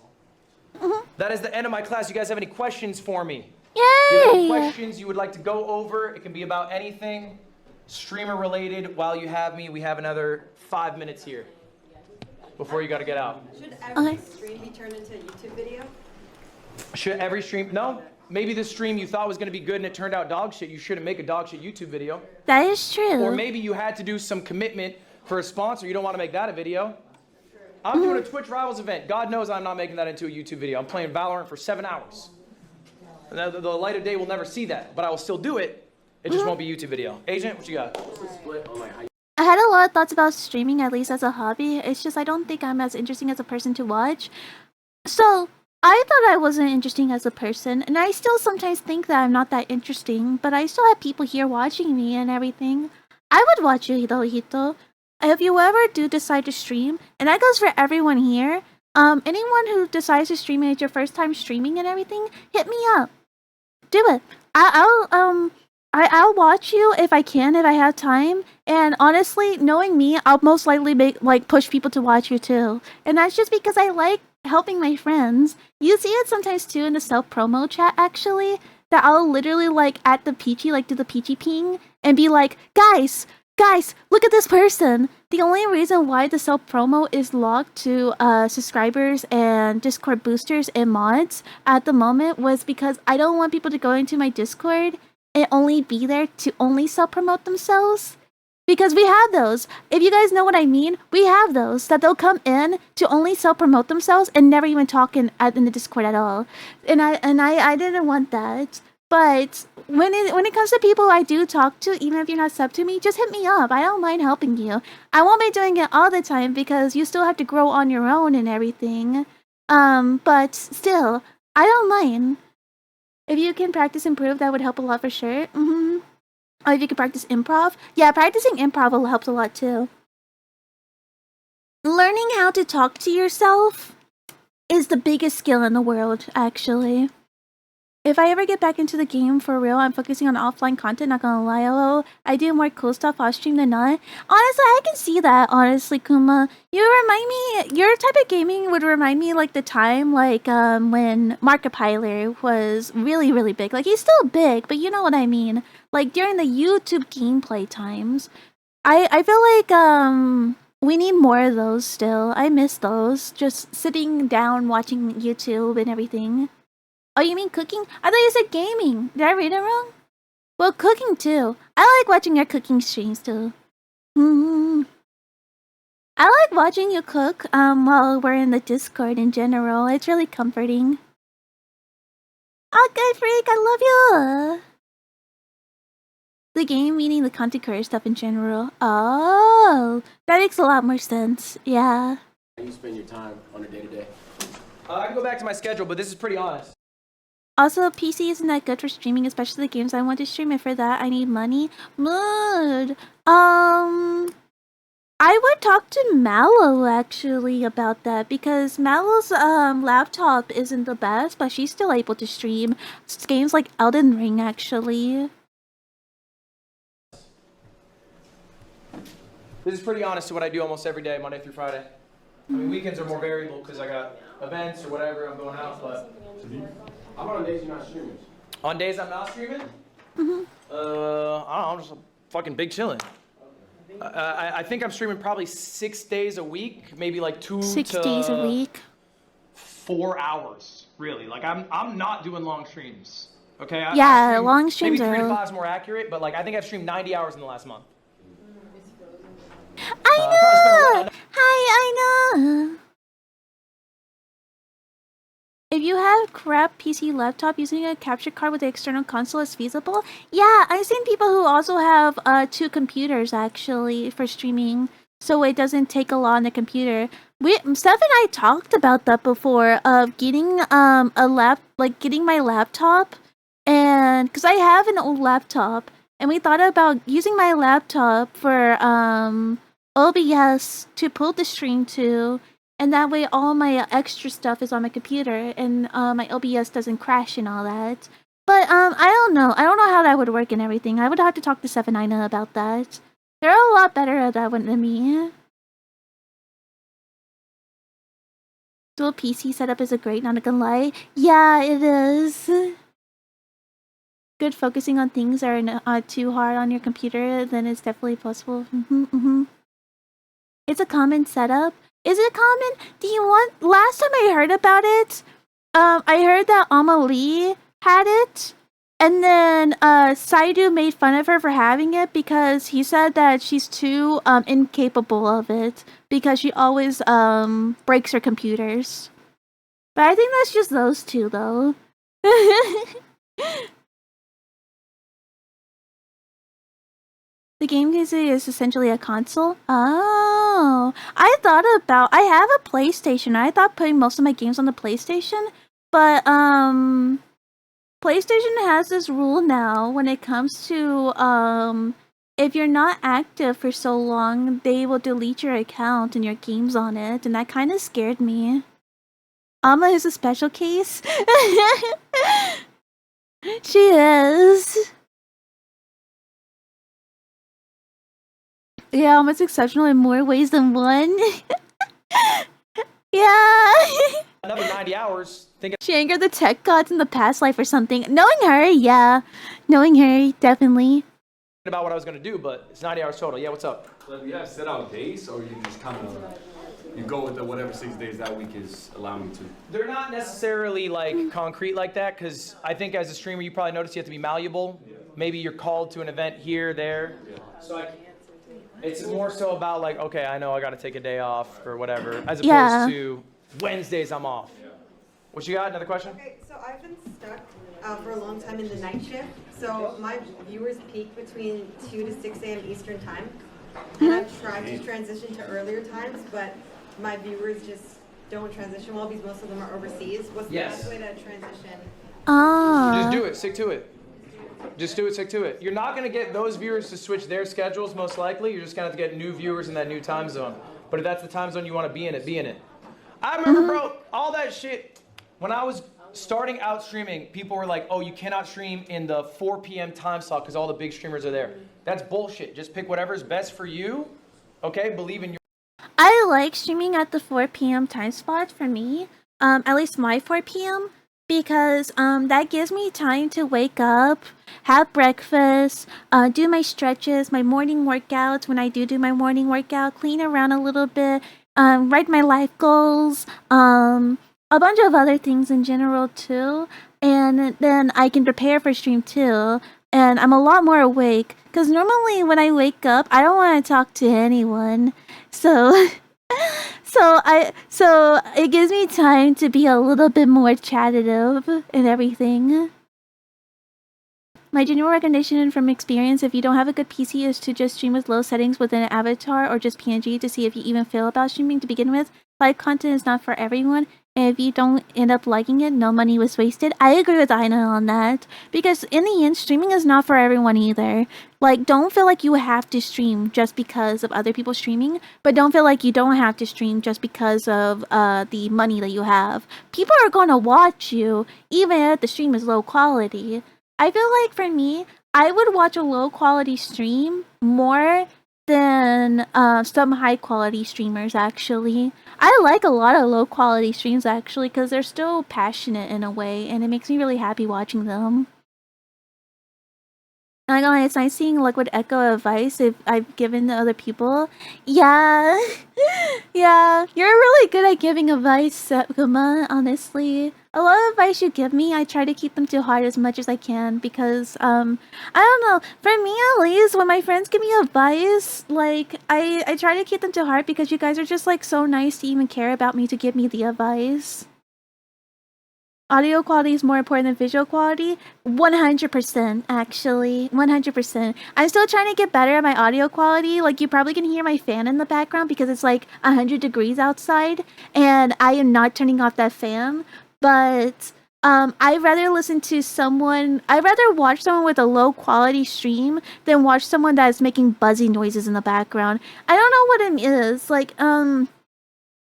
that is the end of my class. You guys have any questions for me? Yay! If you have any questions you would like to go over, it can be about anything streamer related. While you have me, we have another 5 minutes here before you got to get out. Should every stream be turned into a YouTube video? Should every stream? No. Maybe this stream you thought was going to be good and it turned out dog shit. You shouldn't make a dog shit YouTube video. That is true. Or maybe you had to do some commitment for a sponsor. You don't want to make that a video. I'm doing a Twitch Rivals event. God knows I'm not making that into a YouTube video. I'm playing Valorant for 7 hours. And the light of day will never see that, but I will still do it. It just won't be a YouTube video. Agent, what you got? I had a lot of thoughts about streaming, at least as a hobby. It's just I don't think I'm as interesting as a person to watch. So, I thought I wasn't interesting as a person, and I still sometimes think that I'm not that interesting, but I still have people here watching me and everything. I would watch you, Hito. If you ever do decide to stream, and that goes for everyone here, anyone who decides to stream and it's your first time streaming and everything, hit me up. Do it. I'll watch you if I can, if I have time. And honestly, knowing me, I'll most likely push people to watch you too. And that's just because I like helping my friends. You see it sometimes too in the self-promo chat actually, that I'll literally at the Peachtii, do the Peachtii ping and be like, guys, look at this person. The only reason why the self-promo is locked to subscribers and Discord boosters and mods at the moment was because I don't want people to go into my Discord and only be there to only self-promote themselves. Because we have those. If you guys know what I mean, we have those. That they'll come in to only self-promote themselves and never even talk in the Discord at all. And I didn't want that. But when it comes to people I do talk to, even if you're not sub to me, just hit me up. I don't mind helping you. I won't be doing it all the time because you still have to grow on your own and everything. But still, I don't mind. If you can practice improve, that would help a lot for sure. Or if you could practice improv. Yeah, practicing improv will help a lot too. Learning how to talk to yourself is the biggest skill in the world, actually. If I ever get back into the game for real, I'm focusing on offline content, not gonna lie. Although I do more cool stuff off stream than not. Honestly, I can see that, honestly, Kuma. You remind me, your type of gaming would remind me the time when Markiplier was really, really big. He's still big, but you know what I mean. During the YouTube gameplay times. I feel like we need more of those still. I miss those. Just sitting down watching YouTube and everything. Oh, you mean cooking? I thought you said gaming. Did I read it wrong? Well, cooking too. I like watching your cooking streams too. I like watching you cook while we're in the Discord in general. It's really comforting. Okay, freak, I love you. The game meaning the content creator stuff in general. Oh, that makes a lot more sense. Yeah. How you spend your time on a day-to-day? I can go back to my schedule, but this is pretty honest. Also, PC isn't that good for streaming, especially the games I want to stream, and for that I need money. Mood. I would talk to Mallow actually about that because Mallow's laptop isn't the best, but she's still able to stream games like Elden Ring actually. This is pretty honest to what I do almost every day, Monday through Friday. I mean, weekends are more variable because I got events or whatever, I'm going out, but... How about on days you're not streaming? On days I'm not streaming? I don't know, I'm just fucking big chilling. I think I'm streaming probably 6 days a week, maybe 6 days a week. 4 hours, really. I'm not doing long streams. Okay? Yeah, long streams maybe are... 3 to 5 is more accurate, but I think I've streamed 90 hours in the last month. I know! Hi, Aina. If you have crap PC laptop, using a capture card with the external console is feasible. Yeah, I've seen people who also have 2 computers actually for streaming, so it doesn't take a lot on the computer. Steph and I talked about that before, of getting getting my laptop, and because I have an old laptop, and we thought about using my laptop for OBS to pull the stream to. And that way all my extra stuff is on my computer and my OBS doesn't crash and all that. But I don't know. I don't know how that would work and everything. I would have to talk to Steph and Ina about that. They're a lot better at that one than me. Dual PC setup is a great, not gonna lie. Yeah, it is. Good focusing on things that are not too hard on your computer, then it's definitely possible. It's a common setup. Is it common? Do you want... Last time I heard about it, I heard that Amalie had it, and then Saidu made fun of her for having it because he said that she's too incapable of it because she always breaks her computers. But I think that's just those two, though. The game is essentially a console? Oh, I have a PlayStation. I thought putting most of my games on the PlayStation, but PlayStation has this rule now when it comes to if you're not active for so long, they will delete your account and your games on it, and that kind of scared me. Alma is a special case. She is. Yeah, Alma's exceptional in more ways than one. Yeah. Another 90 hours. She angered the tech gods in the past life or something. Knowing her, yeah. Knowing her, definitely. About what I was gonna do, but it's 90 hours total. Yeah, what's up? So do you have set out days, or you just kind of you go with the whatever 6 days that week is allowing you to? They're not necessarily like concrete like that, because I think as a streamer, you probably notice you have to be malleable. Yeah. Maybe you're called to an event here, there. Yeah. So it's more so about like, okay, I know I got to take a day off or whatever, as opposed to Wednesdays I'm off. Yeah. What you got? Another question? Okay, so I've been stuck for a long time in the night shift. So my viewers peak between 2 to 6 a.m. Eastern time. And I've tried to transition to earlier times, but my viewers just don't transition well because most of them are overseas. What's the best way to transition? Just do it. Stick to it. Just do it, stick to it. You're not going to get those viewers to switch their schedules, most likely. You're just going to have to get new viewers in that new time zone. But if that's the time zone you want to be in it, be in it. I remember, bro, all that shit. When I was starting out streaming, people were like, oh, you cannot stream in the 4 p.m. time slot because all the big streamers are there. That's bullshit. Just pick whatever's best for you, okay? Believe in your... I like streaming at the 4 p.m. time slot for me. At least my 4 p.m. Because that gives me time to wake up, have breakfast, do my stretches, my morning workouts when I do my morning workout, clean around a little bit, write my life goals, a bunch of other things in general too. And then I can prepare for stream too. And I'm a lot more awake. Because normally when I wake up, I don't want to talk to anyone. So... So it gives me time to be a little bit more chattive and everything. My general recommendation from experience, if you don't have a good PC, is to just stream with low settings within an avatar or just PNG to see if you even feel about streaming to begin with. Live content is not for everyone, and if you don't end up liking it, no money was wasted. I agree with Ina on that, because in the end, streaming is not for everyone either. Like, don't feel like you have to stream just because of other people streaming, but don't feel like you don't have to stream just because of the money that you have. People are gonna watch you, even if the stream is low quality. I feel like for me, I would watch a low quality stream more than some high quality streamers actually. I like a lot of low quality streams actually because they're still passionate in a way and it makes me really happy watching them. Not gonna lie, it's nice seeing like what echo advice if I've given to other people. Yeah. Yeah, you're really good at giving advice, Sakuma, honestly. a lot of advice you give me, I try to keep them to heart as much as I can because I don't know, for me at least, when my friends give me advice, like I try to keep them to heart because you guys are just like so nice to even care about me to give me the advice. Audio quality is more important than visual quality? 100%, actually. 100%. I'm still trying to get better at my audio quality. Like, you probably can hear my fan in the background because it's like 100 degrees outside, and I am not turning off that fan. But I'd rather I'd rather watch someone with a low quality stream than watch someone that is making buzzy noises in the background. I don't know what it is. Like,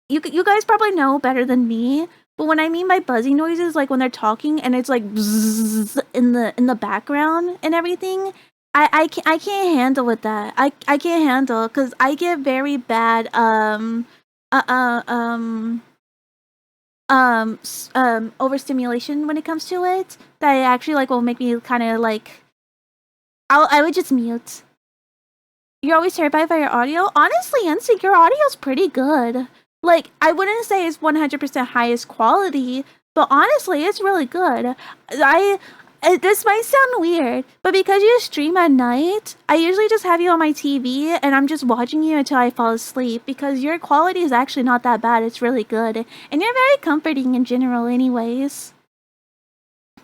you guys probably know better than me. But when I mean by buzzy noises, like when they're talking and it's like bzzz in the background and everything, I can't handle with that. I can't handle because I get very bad overstimulation when it comes to it. That it actually like will make me kind of like I would just mute. You're always terrified by your audio? Honestly, NSYNC, your audio's pretty good. Like, I wouldn't say it's 100% highest quality, but honestly, it's really good. This might sound weird, but because you stream at night, I usually just have you on my TV and I'm just watching you until I fall asleep because your quality is actually not that bad. It's really good. And you're very comforting in general anyways.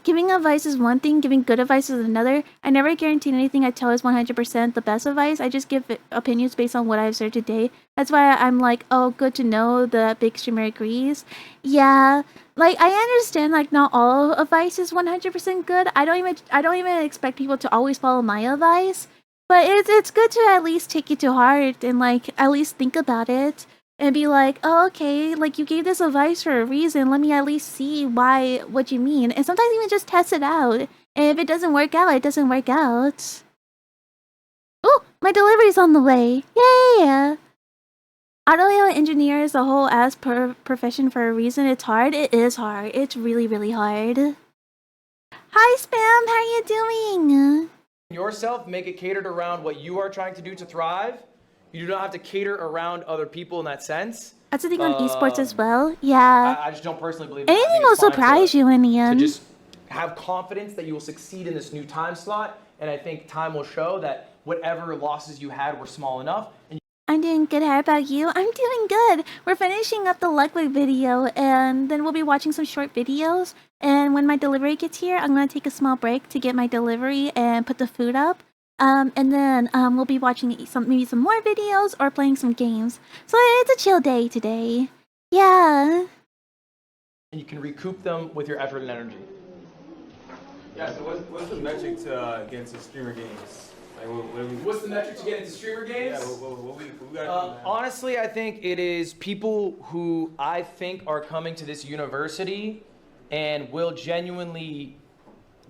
Giving advice is one thing, giving good advice is another. I never guarantee anything I tell is 100% the best advice. I just give opinions based on what I've observed today. That's why I'm like, oh, good to know the big streamer agrees. Yeah, like I understand like not all advice is 100% good. I don't even expect people to always follow my advice. But it's good to at least take it to heart and like at least think about it. And be like, oh, okay, like you gave this advice for a reason. Let me at least see what you mean. And sometimes even just test it out. And if it doesn't work out, it doesn't work out. Oh, my delivery's on the way. Yeah. Audio engineer is a whole ass profession for a reason. It's hard. It is hard. It's really, really hard. Hi, Spam. How are you doing? Yourself, make it catered around what you are trying to do to thrive. You do not have to cater around other people in that sense. That's the thing on esports as well. Yeah. I just don't personally believe anything will surprise you in the end. To just have confidence that you will succeed in this new time slot, and I think time will show that whatever losses you had were small enough. I'm doing good. How about you? I'm doing good. We're finishing up the Ludwig video, and then we'll be watching some short videos. And when my delivery gets here, I'm gonna take a small break to get my delivery and put the food up. And then we'll be watching maybe some more videos or playing some games. So it's a chill day today. Yeah. And you can recoup them with your effort and energy. Yeah, so what's the metric to get into streamer games? Like, what's the metric to get into streamer games? Yeah, what we got honestly, I think it is people who I think are coming to this university and will genuinely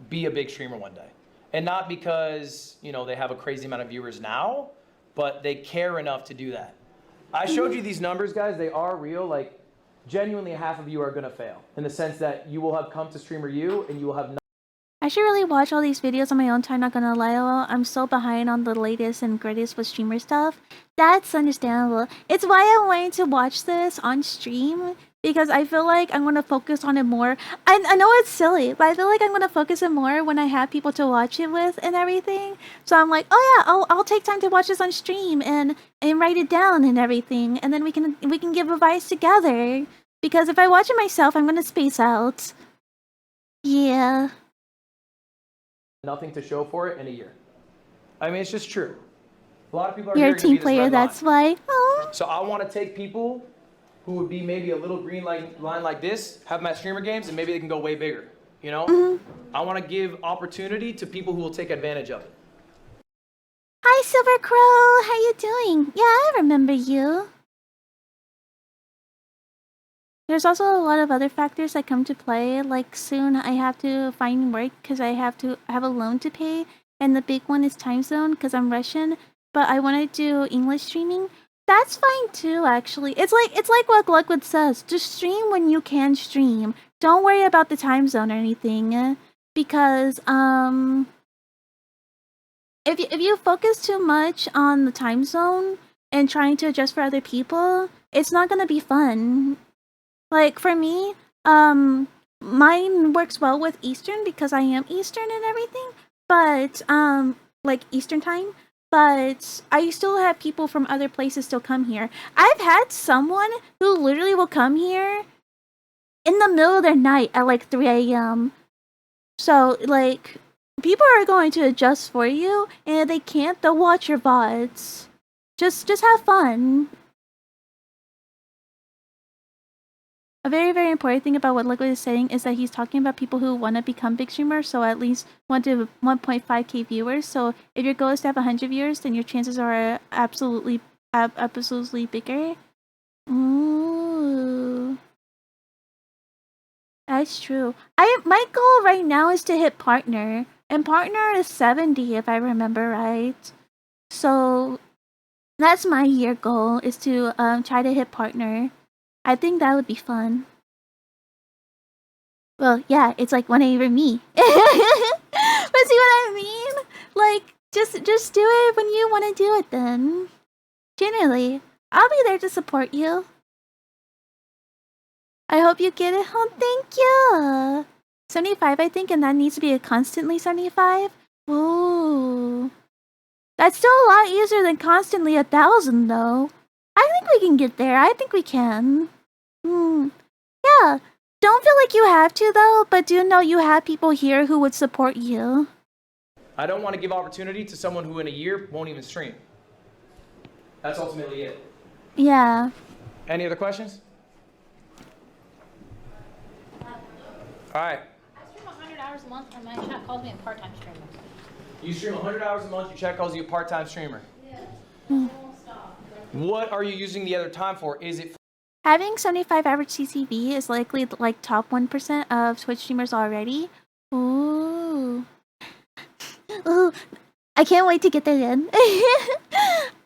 be a big streamer one day. And not because, you know, they have a crazy amount of viewers now, but they care enough to do that. I showed you these numbers, guys. They are real. Like, genuinely half of you are going to fail in the sense that you will have come to Streamer U and you will have not. I should really watch all these videos on my own time, not gonna lie. I'm so behind on the latest and greatest with streamer stuff. That's understandable. It's why I wanted to watch this on stream. Because I feel like I'm going to focus on it more. I know it's silly, but I feel like I'm going to focus it more when I have people to watch it with and everything. So I'm like, oh yeah, I'll take time to watch this on stream and write it down and everything. And then we can give advice together. Because if I watch it myself, I'm going to space out. Yeah. Nothing to show for it in a year. I mean, it's just true. A lot of people are You're a team player, that's why. Oh. So I want to take people who would be maybe a little green line like this, have them at streamer games, and maybe they can go way bigger, you know? I want to give opportunity to people who will take advantage of it. Hi, Silver Crow. How you doing? Yeah, I remember you. There's also a lot of other factors that come to play, like soon I have to find work because I have a loan to pay, and the big one is time zone because I'm Russian, but I want to do English streaming. That's fine too, actually. It's like what Ludwig says. Just stream when you can stream. Don't worry about the time zone or anything, because if you focus too much on the time zone and trying to adjust for other people, it's not gonna be fun. Like for me, mine works well with Eastern because I am Eastern and everything. But like Eastern time. But I still have people from other places still come here. I've had someone who literally will come here in the middle of the night at like 3 a.m. So like people are going to adjust for you, and if they can't, they'll watch your VODs. Just have fun. A very, very important thing about what Ludwig is saying is that he's talking about people who want to become big streamers, so at least 1 to 1.5k viewers. So if your goal is to have 100 viewers, then your chances are absolutely bigger. Ooh. That's true. My goal right now is to hit partner, and partner is 70 if I remember right. So that's my year goal, is to try to hit partner. I think that would be fun. Well, yeah, it's like 1A for me. But see what I mean? Like, just do it when you want to do it then. Generally, I'll be there to support you. I hope you get it. Oh, thank you. 75, I think, and that needs to be a constantly 75. Ooh. That's still a lot easier than constantly 1,000, though. I think we can get there. I think we can. Yeah. Don't feel like you have to, though, but do know you have people here who would support you. I don't want to give opportunity to someone who in a year won't even stream. That's ultimately it. Yeah. Any other questions? All right. I stream 100 hours a month, and my chat calls me a part-time streamer. You stream 100 hours a month, your chat calls you a part-time streamer. Yeah. I won't stop. What are you using the other time for? Is it Having 75 average CCV is likely like top 1% of Twitch streamers already. Ooh. Ooh. I can't wait to get there then.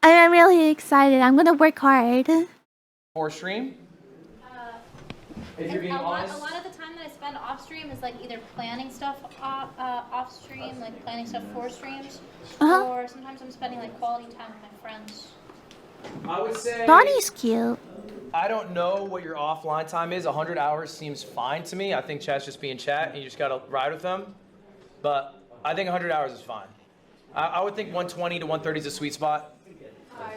I'm really excited. I'm gonna work hard. for stream? If you're being honest. A lot of the time that I spend off stream is like either planning stuff off stream, like planning stuff for streams, or sometimes I'm spending like quality time with my friends. I would say Bonnie's cute. I don't know what your offline time is. 100 hours seems fine to me. I think chat's just being chat, and you just gotta ride with them. But I think 100 hours is fine. I would think 120 to 130 is a sweet spot. Hi.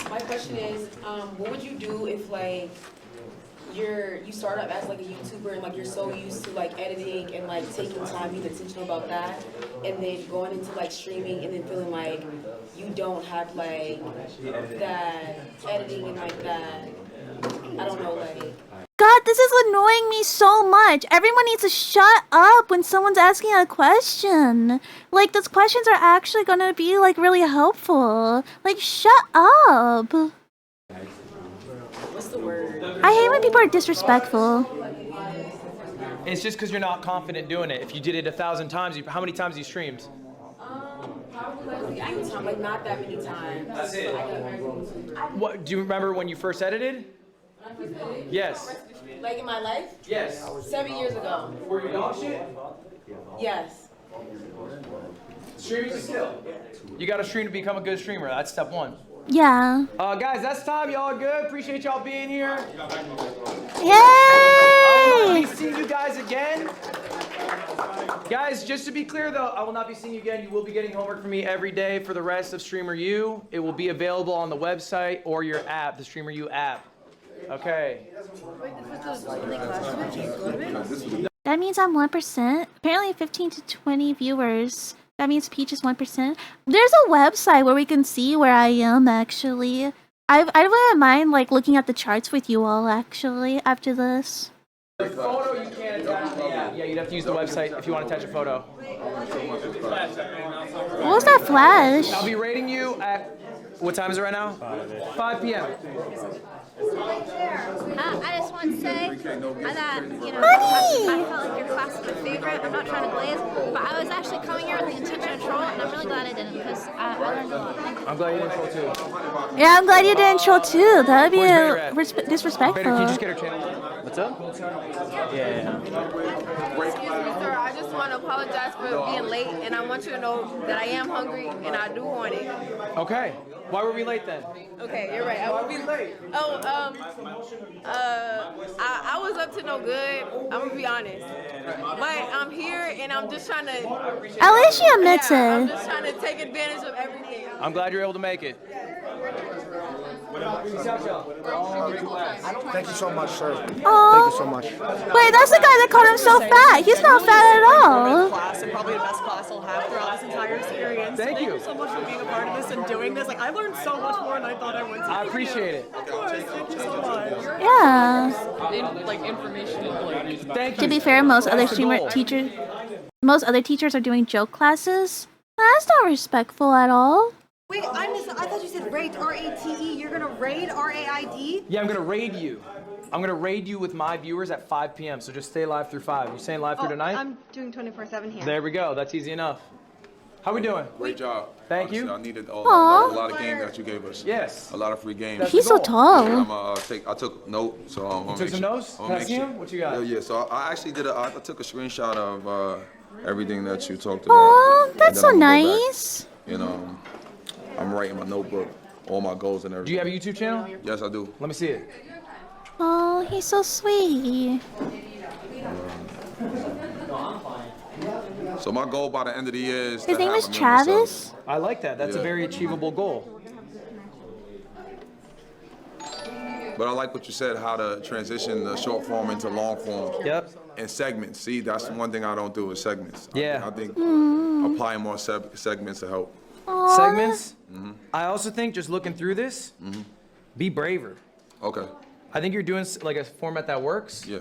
My question is, what would you do if like you start up as like a YouTuber and like you're so used to like editing and like taking time, being intentional about that, and then going into like streaming and then feeling like you don't have like that editing and like that, I don't know, like. God, this is annoying me so much. Everyone needs to shut up when someone's asking a question. Like, those questions are actually gonna be like really helpful. Like, shut up. What's the word? I hate when people are disrespectful. It's just because you're not confident doing it. If you did it 1,000 times, how many times you streamed? Probably like a few times, like not that many times. That's it. What, do you remember when you first edited? Yes. Like in my life? Yes. 7 years ago. Were you dog shit? Yes. Streaming's a skill. You got to stream to become a good streamer. That's step one. Yeah. Guys, that's time. Y'all good? Appreciate y'all being here. Yay! I will not be seeing you guys again. Guys, just to be clear though, I will not be seeing you again. You will be getting homework from me every day for the rest of Streamer U. It will be available on the website or your app, the Streamer U app. Okay. That means I'm 1%. Apparently 15 to 20 viewers. That means Peach is 1%. There's a website where we can see where I am, actually. I wouldn't mind, like, looking at the charts with you all, actually, after this. The photo you can't attach to the app. Yeah, you'd have to use the website if you want to attach a photo. What was that flash? I'll be rating you at, what time is it right now? 5 p.m. I just want to say that, you know, I felt like your class was my favorite. I'm not trying to glaze, but I was actually coming here with the intention of troll, and I'm really glad I didn't, because I learned a lot. I'm glad you didn't troll too. Yeah, I'm glad you didn't troll too. That would be disrespectful. Can you just get her channel? What's up? Yeah. Excuse me, sir. I just want to apologize for being late, and I want you to know that I am hungry and I do want it. Okay. Why were we late then? Okay, you're right. I will be late. Oh, I was up to no good. I'm gonna be honest, but I'm here and I'm just trying to. At least she admits I'm it. just trying to take advantage of everything. I'm glad you're able to make it. Thank you so much, sir. Aw. Thank you so much. Wait, that's the guy that called himself fat. He's not fat at all. Class and probably the best class I'll have throughout this entire experience. Thank you. So much for being a part of this and doing this. Like I learned so much more than I thought I would. I appreciate it. Of course, thank you so much. Yeah. Like information. Thank you. To be fair, most other teachers are doing joke classes. That's not respectful at all. Wait, I thought you said rate, R-A-T-E. You're gonna raid, R-A-I-D? Yeah, I'm gonna raid you. I'm gonna raid you with my viewers at 5 p.m. So just stay live through 5. You staying live through tonight? I'm doing 24/7 here. There we go. That's easy enough. How we doing? Great job. Thank Honestly, you. I needed a Aw. lot of games that you gave us. Yes. A lot of free games. He's so tall. I took note, so I'm gonna Took make some sure- notes? I'm gonna Can I make see sure- 'em? What you got? Yeah. So I actually I took a screenshot of everything that you talked about. Aw, And that's then so I'm gonna go back, nice. you know, I'm writing my notebook, all my goals and Do everything. you have a YouTube channel? Yes, I do. Let me see it. Oh, he's so sweet. So my goal by the end of the year is His to name have is a million Travis. subs. I like that. That's a Yeah. very achievable goal. But I like what you said, how to transition the short form into long form. Yep. And segments. See, that's one thing I don't do is segments. Yeah. I think applying more segments to help. Aw. Segments. I also think just looking through this, be braver. Okay. I think you're doing like a format that works. Yeah.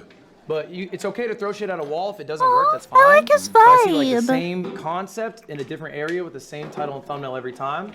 But it's okay to throw shit at a wall if it doesn't work. That's fine. I like his But I see like the vibe. same concept in a different area with the same title and thumbnail every time,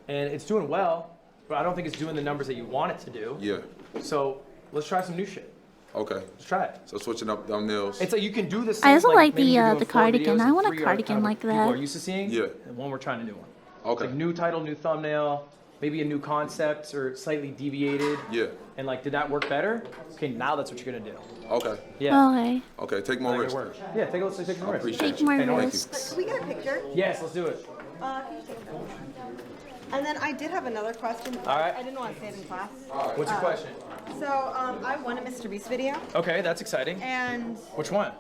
and it's doing well. But I don't think it's doing the numbers that you want it to do. Yeah. So let's try some new shit. Okay. Let's try it. So switching up thumbnails. It's like you can do the I same. also like maybe the, you're doing the 4 cardigan. videos I and want a 3 are cardigan kind of like People that. are used to seeing. Yeah. And one we're trying to do one. Okay. It's like new title, new thumbnail, maybe a new concept or slightly deviated. Yeah. And like, did that work better? Okay, now that's what you're gonna do. Okay. Yeah. Okay. Okay. Take more Like it risks. works. Yeah, take a look. Take some I risks. appreciate Take more you. Thank you. risks. Can we get a picture? Yes, let's do it. Can you take a picture? And then I did have another question. All right. I didn't want to say it in class. What's your question? So I won a Mr. Beast video, Okay, that's exciting. and Which one?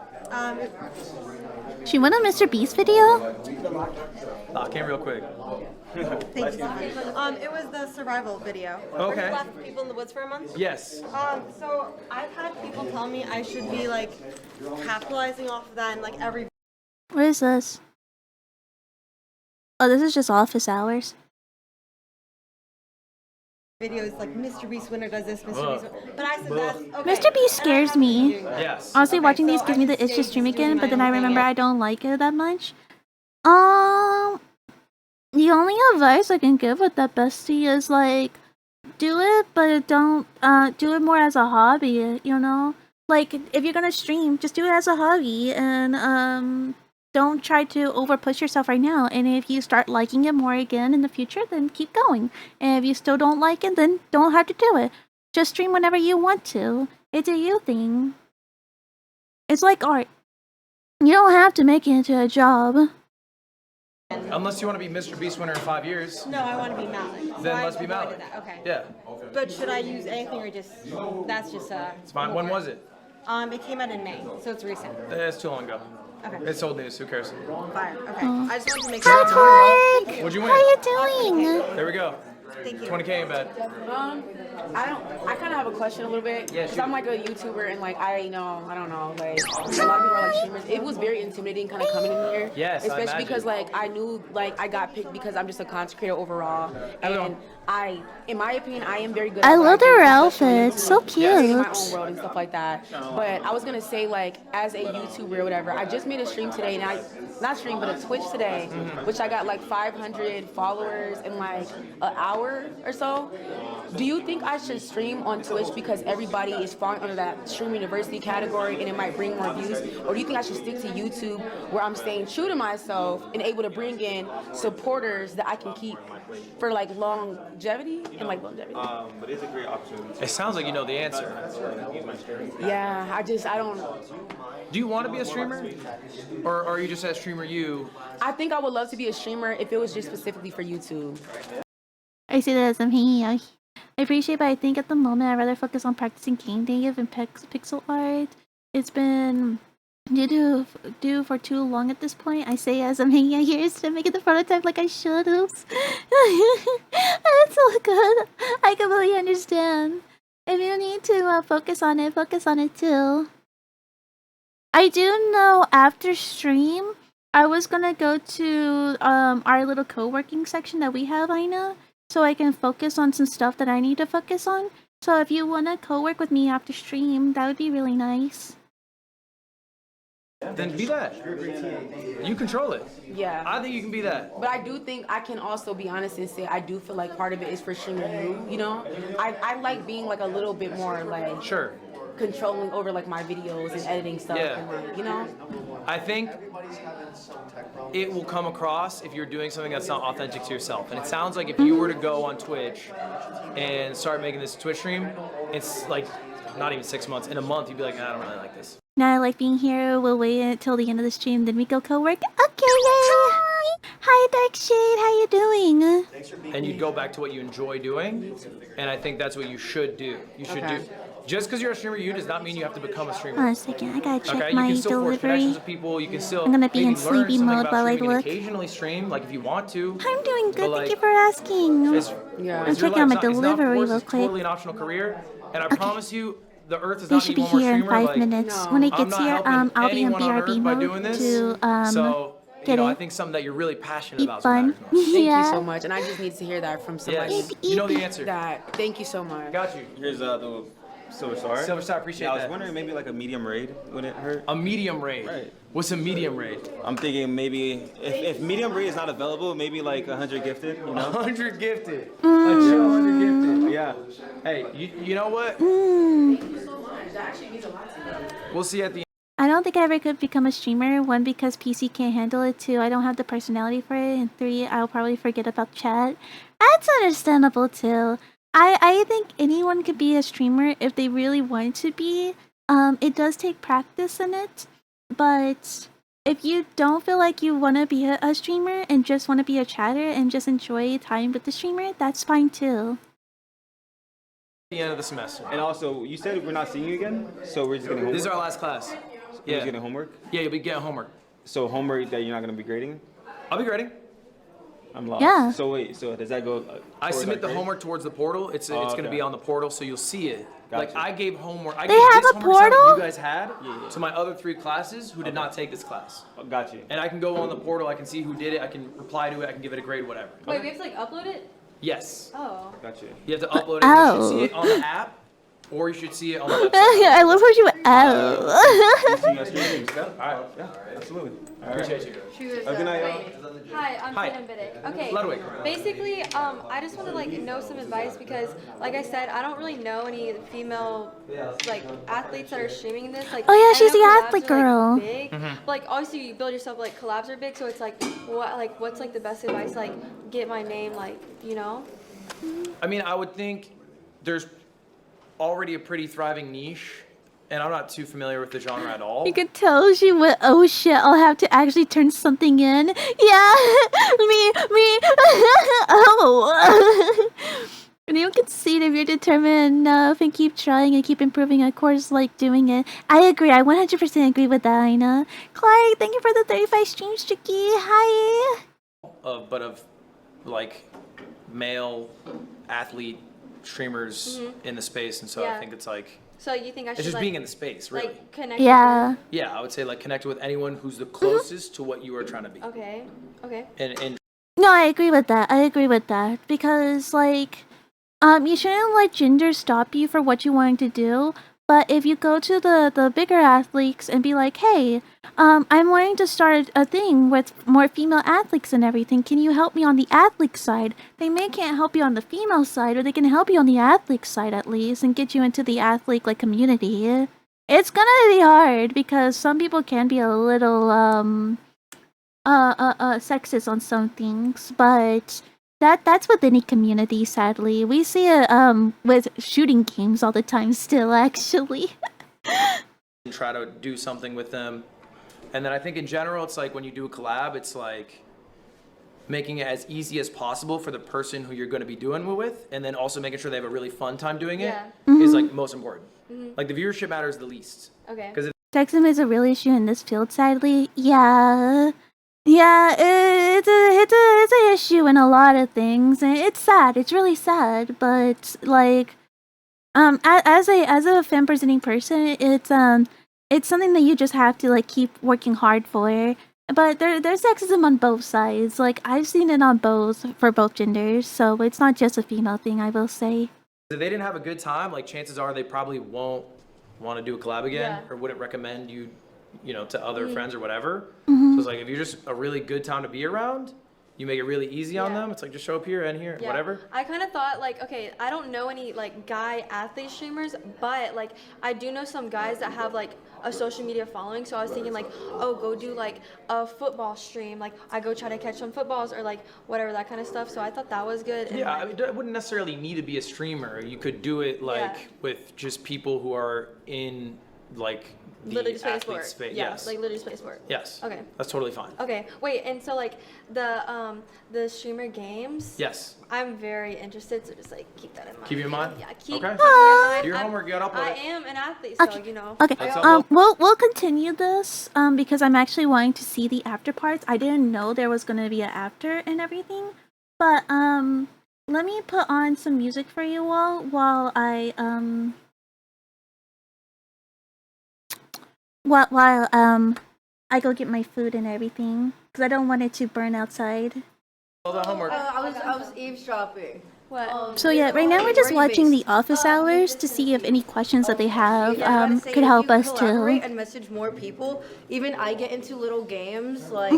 She won a Mr. Beast video? Came real quick. thank you so much. It was the survival video. Okay. Where you left people in the woods for a month. Yes. So I've had people tell me I should be like capitalizing off of that and like every What is this? Oh, this is just office hours. video is like Mr. Beast winner does this, Mr. Beast winner. But I said that's okay. Mr. Beast scares me. Yes. Honestly, watching these gives me the itch to stream again, but then I remember I don't like it that much. The only advice I can give with that, bestie, is like, do it, but don't do it more as a hobby, you know? Like, if you're gonna stream, just do it as a hobby, and don't try to over push yourself right now. And if you start liking it more again in the future, then keep going. And if you still don't like it, then don't have to do it. Just stream whenever you want to. It's a you thing. It's like art. You don't have to make it into a job. Unless you want to be Mr. Beast winner in 5 years. No, I want to be Malik. So Then I let's be avoided Malik. that. Okay. Yeah. But should I use anything or just that's just It's fine. When was it? It came out in May, so it's recent. It's too long ago. Okay. It's old news. Who cares? Fire. Okay. I just wanted to make Hi, sure. Clark! What'd you win? How you doing? There we go. Thank you. 20K in bed. I kind of have a question a little bit. Yeah, Because shoot. I'm like a YouTuber and like I don't know, like a lot of people are like streamers. It was very intimidating kind of coming in here. Yes, I especially imagine. because like I knew like I got picked because I'm just a content creator overall, and in my opinion, I am very good. I at what love do, their especially when it outfits. So comes to creating my cute. own world and stuff like that. But I was gonna say like as a YouTuber or whatever, I just made a stream today, and not stream but a Twitch today, which I got like 500 followers in like an hour hour or so, do you think I should stream on Twitch because everybody is falling under that stream university category and it might bring more views? Or do you think I should stick to YouTube where I'm staying true to myself and able to bring in supporters that I can keep for like longevity and like longevity? But it's a great opportunity. It sounds like you know the answer. Yeah, I don't. Do you want to be a streamer? Or are you just a streamer you? I think I would love to be a streamer if it was just specifically for YouTube. I see that as I'm hanging out. I appreciate, but I think at the moment I'd rather focus on practicing game native and pixel art. It's been due for too long at this point. I say as I'm hanging out here instead of making the prototype like I should. Oops. It's all good. I completely understand. If you need to focus on it too. I do know after stream, I was gonna go to our little co-working section that we have, Ina, so I can focus on some stuff that I need to focus on. So if you wanna co-work with me after stream, that would be really nice. Then be that. You control it. Yeah. I think you can be that. But I do think I can also be honest and say I do feel like part of it is for streaming you know? I like being like a little bit more like Sure. controlling over like my videos and editing stuff and like, you know? I think it will come across if you're doing something that's not authentic to yourself. And it sounds like if you were to go on Twitch and start making this Twitch stream, it's like not even 6 months. In a month, you'd be like, nah, I don't really like this. Now I like being here. We'll wait until the end of the stream, then we go co-work. Okay, yay! Hi, Darkshade. How you doing? And you'd go back to what you enjoy doing. And I think that's what you should do. You should do. Just because you're a streamer, you does not mean you have to become a streamer. Hold on a second. I gotta check Okay, my you can still forge delivery. connections with people. You can still I'm gonna be maybe in learn sleepy something mode about while I streaming and look. occasionally stream, like if you want to. I'm doing good. But, Thank you like, for asking. I'm It's checking your out my life. It's not- delivery it's real not quick. totally an optional career, and I promise you, the Earth does We not should need be one more here in streamer. 5 Like, minutes. When it I'm gets not here, helping I'll be in anyone on BRB Earth by mode doing this. to So, get you know, it. I think something that you're really passionate Be about is what fun. matters most. Thank Yeah. you so much. And I just need to hear that from somebody. Yes. You know the answer. That. Thank you so much. Got you. Here's the Silver Star. Silver Star, appreciate I was that. wondering maybe like a medium raid wouldn't hurt. A medium raid. Right. What's a medium raid? I'm thinking maybe if medium raid is not available, maybe like 100 gifted. You know. 100 gifted. A chill 100 gifted. Yeah. Hey, you know what? Thank you so much. That actually means a lot to me. We'll see at the end. I don't think I ever could become a streamer. 1, because PC can't handle it. 2, I don't have the personality for it. And 3, I'll probably forget about chat. That's understandable too. I think anyone could be a streamer if they really want to be. It does take practice in it, but if you don't feel like you want to be a streamer and just want to be a chatter and just enjoy time with the streamer, that's fine too. The end of the semester. And also, you said we're not seeing you again, so we're just getting homework. This is our last class. We're just getting homework. Yeah, you'll be getting homework. So homework that you're not gonna be grading. I'll be grading. I'm lost. Yeah. So wait, so does that go? I towards, submit like, the grade? homework towards the portal. It's going to okay. be on the portal, so you'll see it. Like Gotcha. I gave homework. I They gave have this a homework assignment portal? you guys had to my other 3 classes who did not take this class. Got you. And I can go on the portal. I can see who did it. I can reply to it. I can give it a grade, whatever. Wait, we have to like upload it? Yes. Oh. Got you. You have to upload it. Oh. You should see it on the app, or you should see it on the website. I love how you went, oh. See you guys streaming. All right. Yeah. Absolutely. All right. Appreciate you. Have a good night, y'all. Hi, I'm Hi. PeachtiiVT. Okay. Ludwig. Basically, I just want to like know some advice because, like I said, I don't really know any female like athletes that are streaming this. Like, Oh, yeah, I she's know the collabs athlete are, like, girl. big. Mhm. But, like obviously you build yourself like collabs are big, so it's like what's like the best advice to, like get my name like you know? I mean, I would think there's already a pretty thriving niche, and I'm not too familiar with the genre at all. You could tell she went, oh shit, I'll have to actually turn something in. Yeah, me. Oh. And you can see it if you're determined enough and keep trying and keep improving. Of course, like doing it. I agree. I 100% agree with that, Ina. Clark, thank you for the 35 streams, Tricky. Hi. But of like male athlete streamers in the space, and so I Yeah. think it's like So you think I should it's just like, being in the space, really. like connect? Yeah. Yeah, I would say like connect with anyone who's the closest to what you are trying to be. Okay. Okay. And No, I agree with that. I agree with that. Because, like, you shouldn't let gender stop you for what you want to do. But if you go to the bigger athletes and be like, hey, I'm wanting to start a thing with more female athletes and everything. Can you help me on the athlete side? They may can't help you on the female side, or they can help you on the athlete side at least and get you into the athlete like community. It's gonna be hard because some people can be a little sexist on some things, but that's with any community, sadly. We see it with shooting games all the time still, actually. And try to do something with them. And then I think in general, it's like when you do a collab, it's like making it as easy as possible for the person who you're going to be doing it with, and then also making sure they have a really fun time doing it is like most important. Like the viewership matters the least. Okay. Because Sexism is a real issue in this field, sadly. Yeah. Yeah, it's an issue in a lot of things, and it's sad. It's really sad, but like, as a femme presenting person, it's something that you just have to like keep working hard for. But there's sexism on both sides. Like I've seen it on both for both genders, so it's not just a female thing. I will say. if they didn't have a good time, like chances are they probably won't want to do a collab again or wouldn't recommend you, to other friends or whatever. So it's like if you're just a really good time to be around, you make it really easy on them. It's like just show up here and here, whatever. I kind of thought like, okay, I don't know any like guy athlete streamers, but like I do know some guys that have like a social media following. So I was thinking like, oh, go do like a football stream. Like I go try to catch some footballs or like whatever, that kind of stuff. So I thought that was good. Yeah, I mean, it wouldn't necessarily need to be a streamer. You could do it like with just people who are in like the literally just play athlete sport. space. Yeah, Yes. like literally just play sport. Yes. Okay. That's totally fine. Okay, wait, and so like the streamer games. Yes. I'm very interested, so just like keep that in mind. Keep it in mind? Yeah, keep Okay. keep it in mind. Do your homework, get up on I it. am an athlete, so Okay. you know. Okay. Let's We'll continue this because I'm actually wanting to see the after parts. I didn't know there was gonna be an after and everything, but let me put on some music for you all while I I go get my food and everything because I don't want it to burn outside. All the homework. I was eavesdropping. What? So yeah, right now we're just watching the office hours to see if any questions that they have could help us collaborate too. and message more people. Even I get into little games like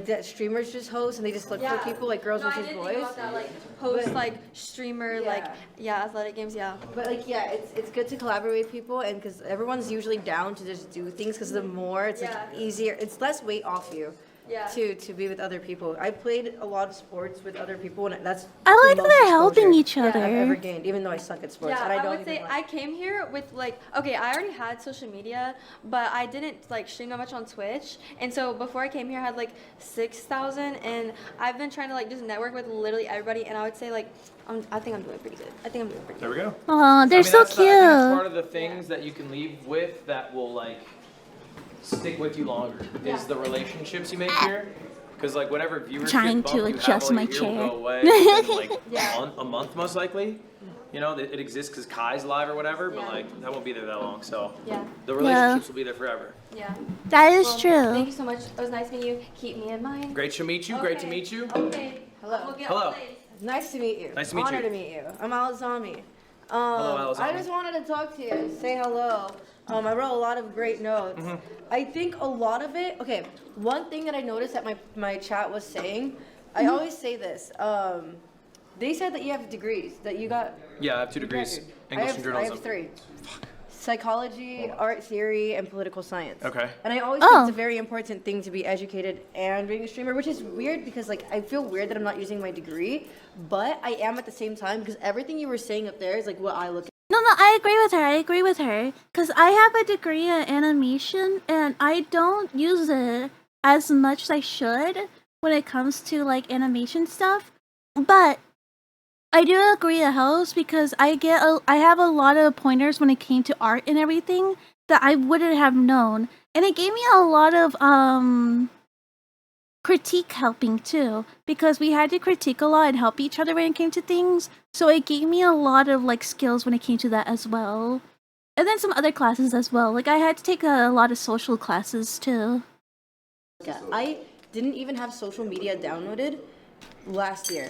that streamers just host and they just look for people like girls versus boys. That, like host But- like streamer like athletic games, But like it's good to collaborate with people and because everyone's usually down to just do things because the more it's like easier, it's less weight off you. To be with other people. I played a lot of sports with other people and that's I like the that most they're helping exposure each I've ever other. gained, even though I suck at sports. Yeah, and I I don't would even say like- I came here with like, okay, I already had social media, but I didn't like stream that much on Twitch. And so before I came here, I had like 6,000, and I've been trying to like just network with literally everybody. And I would say like, I think I'm doing pretty good. I think I'm doing pretty There we go. Aw, they're so I think that's part cute. of the things that you can leave with that will like stick with you longer is the relationships you make here. Because like whatever viewership Trying bump to you have adjust all my year will chair. go away within like a month most likely. It exists because Kai's live or whatever, but like that won't be there that long. So the relationships will be there forever. Yeah. That is Well, true. Thank you so much. It was nice meeting you. Keep me in mind. Great to meet you. Great to meet you. Okay. Hello. We'll get Hello. plays. Nice to meet you. Nice to meet Honor you. to meet you. I'm Alazami. Hello, I Alazami. just wanted to talk to you and say hello. I wrote a lot of great notes. Mm-hmm. I think a lot of it, okay, one thing that I noticed that my chat was saying, I always say this, they said that you have degrees, that you got... Yeah, I have 2 degrees. English and I journalism. have 3. Psychology, art theory, and political science. Okay. And I always think it's a very important thing to be educated and being a streamer, which is weird because like I feel weird that I'm not using my degree, but I am at the same time because everything you were saying up there is like what I look at. No, I agree with her. Because I have a degree in animation, and I don't use it as much as I should when it comes to, like, animation stuff. But I do agree it helps because I have a lot of pointers when it came to art and everything that I wouldn't have known. And it gave me a lot of, critique helping too, because we had to critique a lot and help each other when it came to things. So it gave me a lot of like skills when it came to that as well. And then some other classes as well. Like I had to take a lot of social classes too. Yeah, I didn't even have social media downloaded last year.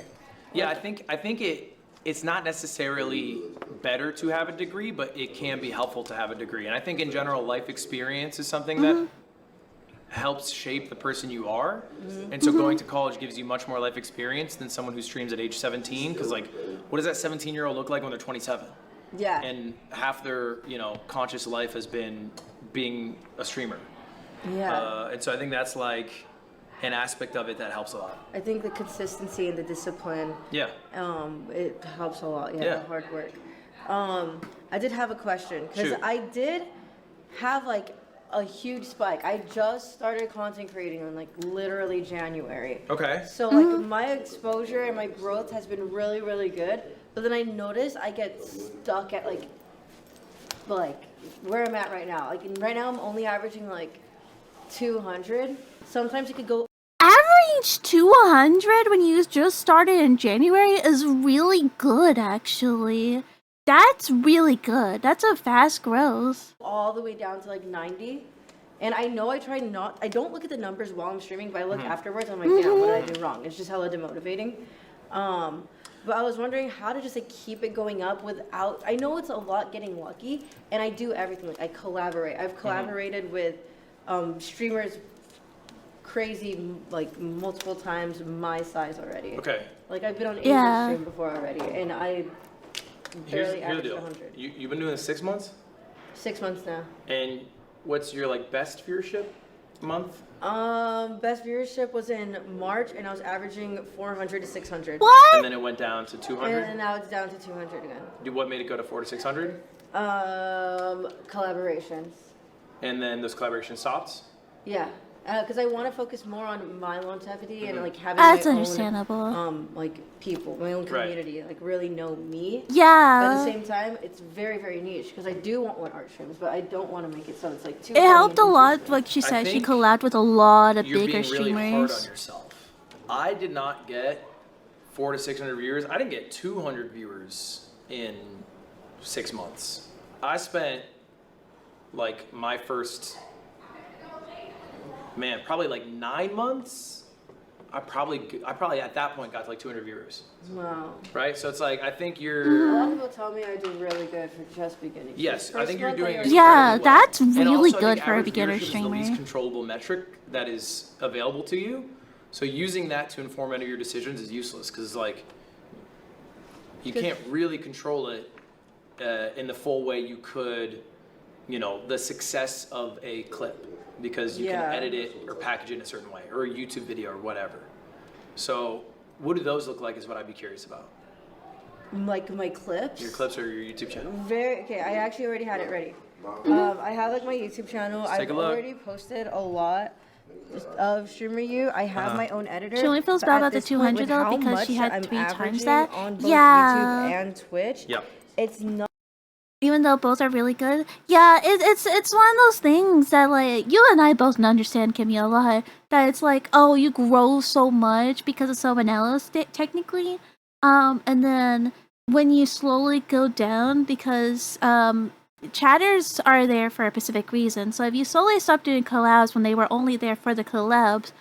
Yeah, I think it it's not necessarily better to have a degree, but it can be helpful to have a degree. And I think in general, life experience is something that helps shape the person you are. And so going to college gives you much more life experience than someone who streams at age 17. Because like, what does that 17-year-old look like when they're 27? Yeah. And half their, conscious life has been being a streamer. Yeah. And so I think that's like an aspect of it that helps a lot. I think the consistency and the discipline. Yeah. It helps a lot. Yeah. The hard work. I did have a question because Shoot. I did have like a huge spike. I just started content creating in like literally January. Okay. So like my exposure and my growth has been really, really good. But then I noticed I get stuck at like where I'm at right now. Like right now I'm only averaging like 200. Sometimes it could go. Average 200 when you just started in January is really good, actually. That's really good. That's a fast growth. All the way down to like 90. And I know I don't look at the numbers while I'm streaming, but I look afterwards. I'm like, damn, what did I do wrong? It's just hella demotivating. But I was wondering how to just like keep it going up without, I know it's a lot getting lucky, and I do everything. Like I collaborate. I've collaborated with streamers crazy, like multiple times my size already. Okay. Like I've been on Asian stream before already, and I barely Here's the averaged deal. 100. You've been doing this 6 months? 6 months now. And what's your like best viewership month? Best viewership was in March, and I was averaging 400 to 600. What? And then it went down to 200? And now it's down to 200 again. What made it go to 400 to 600? Collaborations. And then those collaborations stopped? Yeah. Because I want to focus more on my longevity and like having That's my understandable. own like people, my own Right. community, like really know me. Yeah. But at the same time, it's very, very niche because I do want one art streams, but I don't want to make it so it's like too. It helped a lot, like she I said, she think collabed with a lot of You're bigger being really hard streamers. on yourself. I did not get 400 to 600 viewers. I didn't get 200 viewers in 6 months. I spent like my first, probably like 9 months. I probably at that point got to like 200 viewers. Wow. Right? So it's like, I think A you're, lot of people tell me I do really good for just beginning. yes, The I first think you're month doing I incredibly Yeah, well. that's And really also, I good think for a average beginner viewership is the streamer. least controllable metric that is available to you. So using that to inform any of your decisions is useless because like you can't really control it in the full way you could, the success of a clip because you can edit it or package it in a certain way or a YouTube video or whatever. So what do those look like is what I'd be curious about. Like my clips. Your clips or your YouTube channel. Okay, I actually already had it ready. I have like my YouTube channel. Let's take I've a look. already posted a lot of Streamer You. I have my own editor. She only feels but bad at about the this point, 200 with though how because she much had I'm 3 times averaging that. on both Yeah. YouTube and Twitch. Yep. It's not. Even though both are really good, yeah, it's one of those things that like you and I both understand, Kimmy, a lot. That it's like, oh, you grow so much because of someone else, technically, and then when you slowly go down because chatters are there for a specific reason. So if you slowly stop doing collabs when they were only there for the collabs,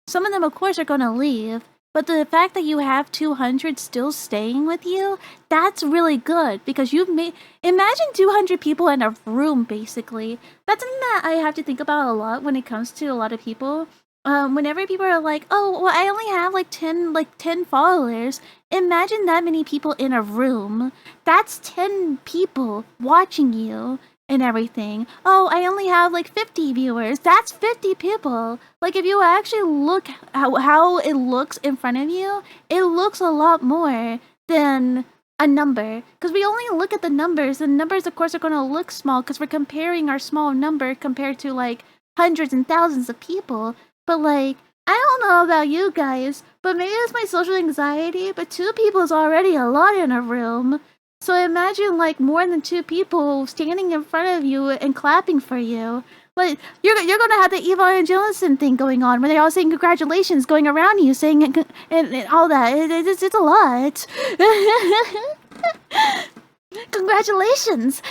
some of them, of course, are gonna leave. But the fact that you have 200 still staying with you, that's really good because you've made. Imagine 200 people in a room, basically. That's something that I have to think about a lot when it comes to a lot of people. Whenever people are like, "Oh, well, I only have like 10 followers." Imagine that many people in a room. That's 10 people watching you and everything. Oh, I only have like 50 viewers. That's 50 people. Like if you actually look how it looks in front of you, it looks a lot more than a number. Because we only look at the numbers. The numbers, of course, are going to look small because we're comparing our small number compared to like hundreds and thousands of people. But like, I don't know about you guys, but maybe it's my social anxiety, but 2 people is already a lot in a room. So imagine like more than 2 people standing in front of you and clapping for you. Like you're gonna have the Eva and Jellison thing going on where they're all saying congratulations, going around you saying and all that. It's a lot. Congratulations.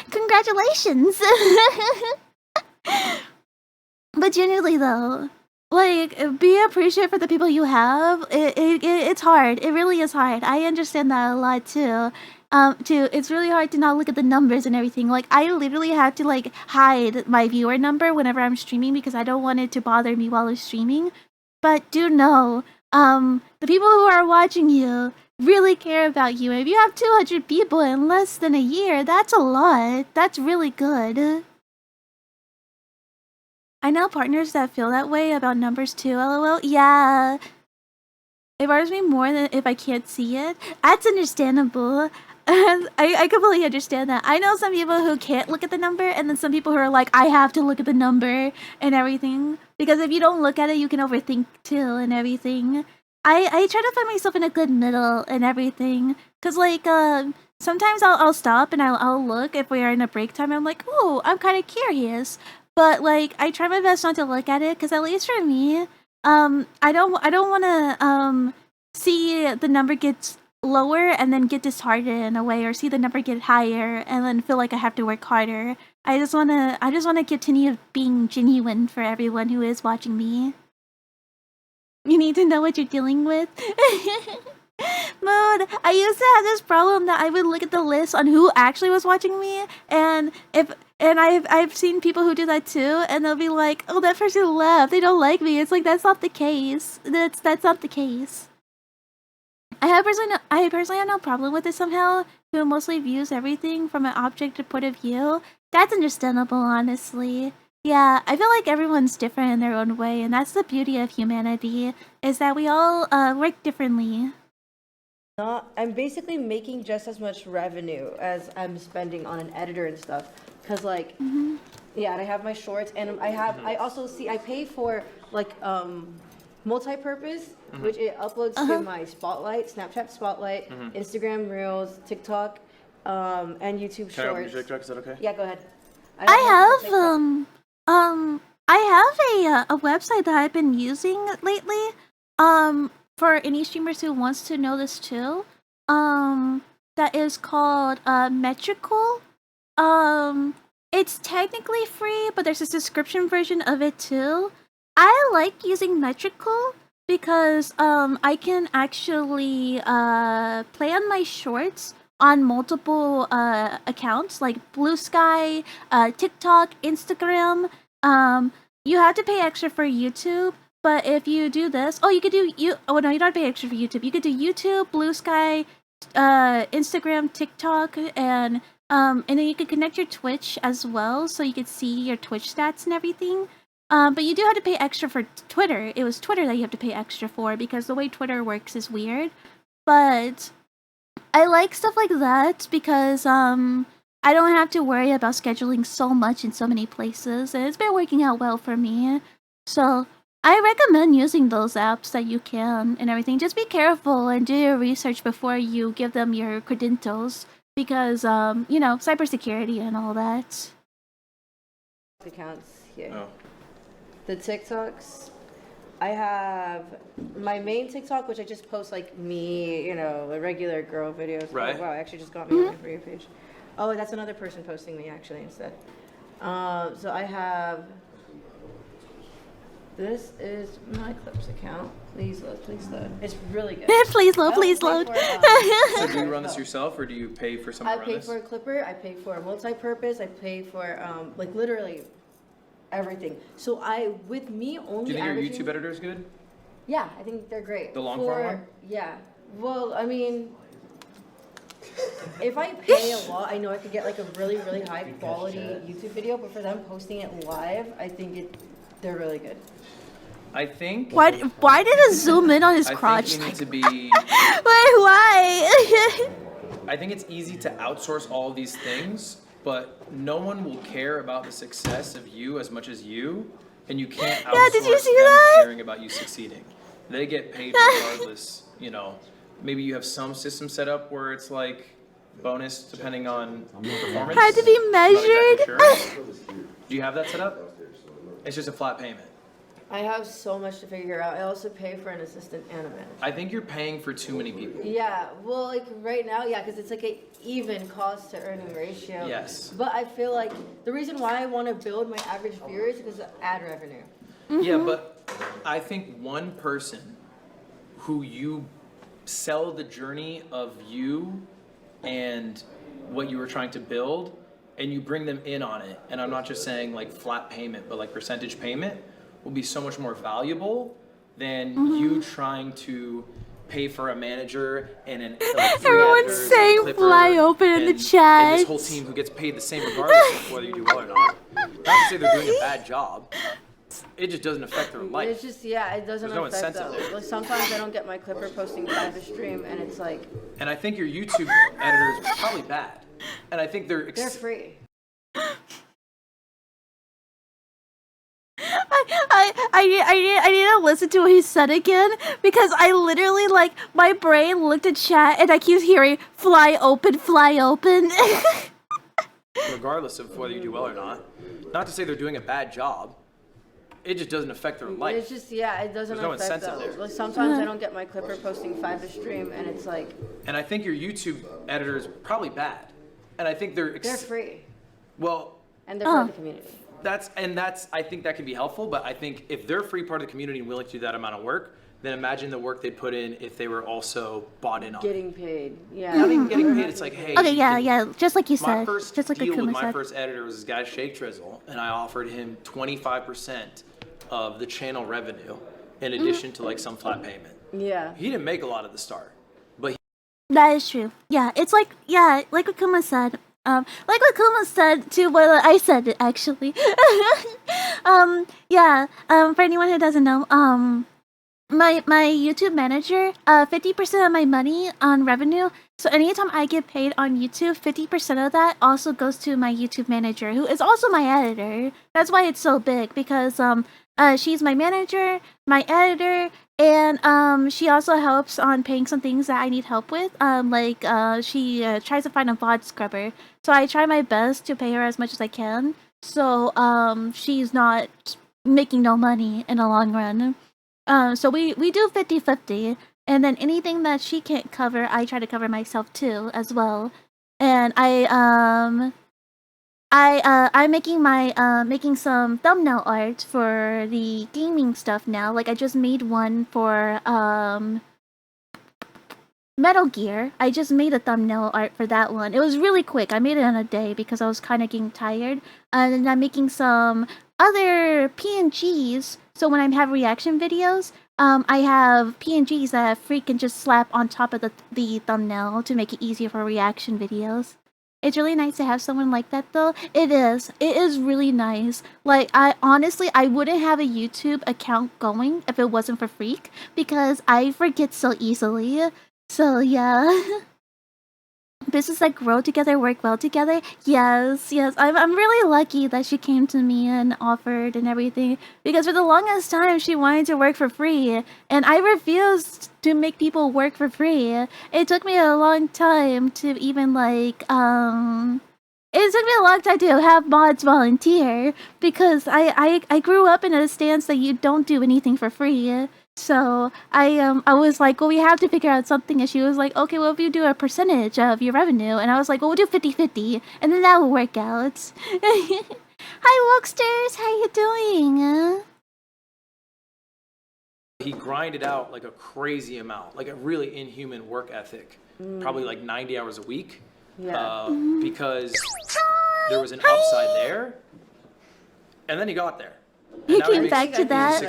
But genuinely though, like, be appreciative for the people you have. It's hard. It really is hard. I understand that a lot too. It's really hard to not look at the numbers and everything. Like, I literally have to like hide my viewer number whenever I'm streaming because I don't want it to bother me while I'm streaming. But do know, the people who are watching you really care about you. If you have 200 people in less than a year, that's a lot. That's really good. I know partners that feel that way about numbers too, lol. Yeah. It bothers me more than if I can't see it. That's understandable. I completely understand that. I know some people who can't look at the number, and then some people who are like, I have to look at the number and everything. Because if you don't look at it, you can overthink too and everything. I try to find myself in a good middle and everything. Because, like, sometimes I'll stop and I'll look if we are in a break time. I'm like, oh, I'm kind of curious. But, like, I try my best not to look at it, because at least for me, I don't want to see the number get lower and then get disheartened in a way, or see the number get higher and then feel like I have to work harder. I just wanna continue being genuine for everyone who is watching me. You need to know what you're dealing with. Mood, I used to have this problem that I would look at the list on who actually was watching me, and I've seen people who do that too, and they'll be like, "Oh, that person left. They don't like me." It's like, that's not the case. That's not the case. I personally have no problem with it somehow. Who mostly views everything from an objective point of view. That's understandable, honestly. Yeah, I feel like everyone's different in their own way, and that's the beauty of humanity, is that we all work differently. I'm basically making just as much revenue as I'm spending on an editor and stuff. Cause like, yeah, and I have my shorts, and I also I pay for like multi-purpose, which it uploads to my Spotlight, Snapchat Spotlight, Instagram Reels, TikTok, and YouTube Shorts. Can I open your TikTok? Is that okay? Yeah, go ahead. I have a website that I've been using lately. For any streamers who wants to know this too, that is called Metrical. It's technically free, but there's a subscription version of it too. I like using Metrical because I can actually play on my shorts on multiple accounts like Blue Sky, TikTok, Instagram. You have to pay extra for YouTube. But if you do this, you could do oh no, you don't pay extra for YouTube. You could do YouTube, Blue Sky, Instagram, TikTok, and then you could connect your Twitch as well, so you could see your Twitch stats and everything. But you do have to pay extra for Twitter. It was Twitter that you have to pay extra for, because the way Twitter works is weird. But I like stuff like that because I don't have to worry about scheduling so much in so many places, and it's been working out well for me. So I recommend using those apps that you can and everything. Just be careful and do your research before you give them your credentials, because you know, cybersecurity and all that. Accounts here. Oh. The TikToks, I have my main TikTok, which I just post like me, you know, a regular girl videos. Right. Oh, wow, I actually just got me on my For You page. Oh, that's another person posting me actually instead. So I have. This is my Clips account. Please load, please load. It's really good. Please load, please load. So do you run this yourself, or do you pay for someone to run this? I pay for a Clipper, I pay for a multi-purpose, I pay for like literally everything. So with me only. Do you think your YouTube editor is good? Yeah, I think they're great. The long form one? Yeah. Well, I mean, if I pay a lot, I know I could get like a really, really high quality YouTube video, but for them posting it live, I think they're really good. I think. Why did it zoom in on his crotch? I think you need to be. Wait, why? I think it's easy to outsource all of these things, but no one will care about the success of you as much as you, and you can't outsource did you see them that? caring about you succeeding. They get paid regardless. You know, maybe you have some system set up where it's like bonus depending on performance. Had to be measured. Exactly sure. Do you have that set up? It's just a flat payment. I have so much to figure out. I also pay for an assistant and a manager. I think you're paying for too many people. Yeah, well, like right now, yeah, because it's like an even cost to earning ratio. Yes. But I feel like the reason why I want to build my average viewers is because of ad revenue. Yeah, but I think one person who you sell the journey of you and what you were trying to build, and you bring them in on it, and I'm not just saying like flat payment, but like percentage payment, will be so much more valuable than you trying to pay for a manager and an Everyone's saying fly open in the chat. And this whole team who gets paid the same regardless of whether you do well or not. Not to say they're doing a bad job. It just doesn't affect their life. It's just, yeah, it doesn't There's no affect incentive them. there. Like, sometimes I don't get my Clipper posting 5 a stream, and it's like... And I think your YouTube editor is probably bad. And I think they're free. I need to listen to what he said again, because I literally, like, my brain looked at chat and I keep hearing fly open, fly open. regardless of whether you do well or not. Not to say they're doing a bad job. It just doesn't affect their life. It's just, yeah, it doesn't There's no affect incentive them. there. Like, sometimes I don't get my Clipper posting 5 a stream, and it's like... And I think your YouTube editor is probably bad. And I think they're free. Well, And they're part of the community. that's I think that can be helpful, but I think if they're free part of the community and willing to do that amount of work, then imagine the work they'd put in if they were also bought in on it. Getting paid. Yeah. Not even getting paid, it's like, hey, Okay, yeah, just like you my said. first Just like deal with Akuma my said. first editor was this guy Shake Drizzle, and I offered him 25% of the channel revenue in addition to like some flat payment. Yeah. He didn't make a lot at the start, but That is true. Yeah, it's like, yeah, like what Kuma said. Like what Kuma said to what I said, actually. For anyone who doesn't know, my YouTube manager, 50% of my money on revenue. So anytime I get paid on YouTube, 50% of that also goes to my YouTube manager, who is also my editor. That's why it's so big, because she's my manager, my editor, and she also helps on paying some things that I need help with. She tries to find a VOD scrubber. So I try my best to pay her as much as I can. So she's not making no money in the long run. So we do 50-50, and then anything that she can't cover, I try to cover myself too, as well. And I'm making some thumbnail art for the gaming stuff now. Like I just made one for Metal Gear. I just made a thumbnail art for that one. It was really quick. I made it in a day because I was kind of getting tired. And then I'm making some other PNGs. So when I have reaction videos, I have PNGs that Freak can just slap on top of the thumbnail to make it easier for reaction videos. It's really nice to have someone like that, though. It is. It is really nice. Like, I wouldn't have a YouTube account going if it wasn't for Freak, because I forget so easily. So, yeah. Business that grow together, work well together. Yes. I'm really lucky that she came to me and offered and everything, because for the longest time she wanted to work for free, and I refused to make people work for free. It took me a long time to even it took me a long time to have mods volunteer, because I grew up in a stance that you don't do anything for free. So I was like, well, we have to figure out something. And she was like, okay, well, if you do a percentage of your revenue. And I was like, well, we'll do 50-50, and then that will work out. Hi, Woksters, how you doing? he grinded out like a crazy amount, like a really inhuman work ethic, probably like 90 hours a week. Yeah. Because there was an upside there, and then he got there. He came back to that.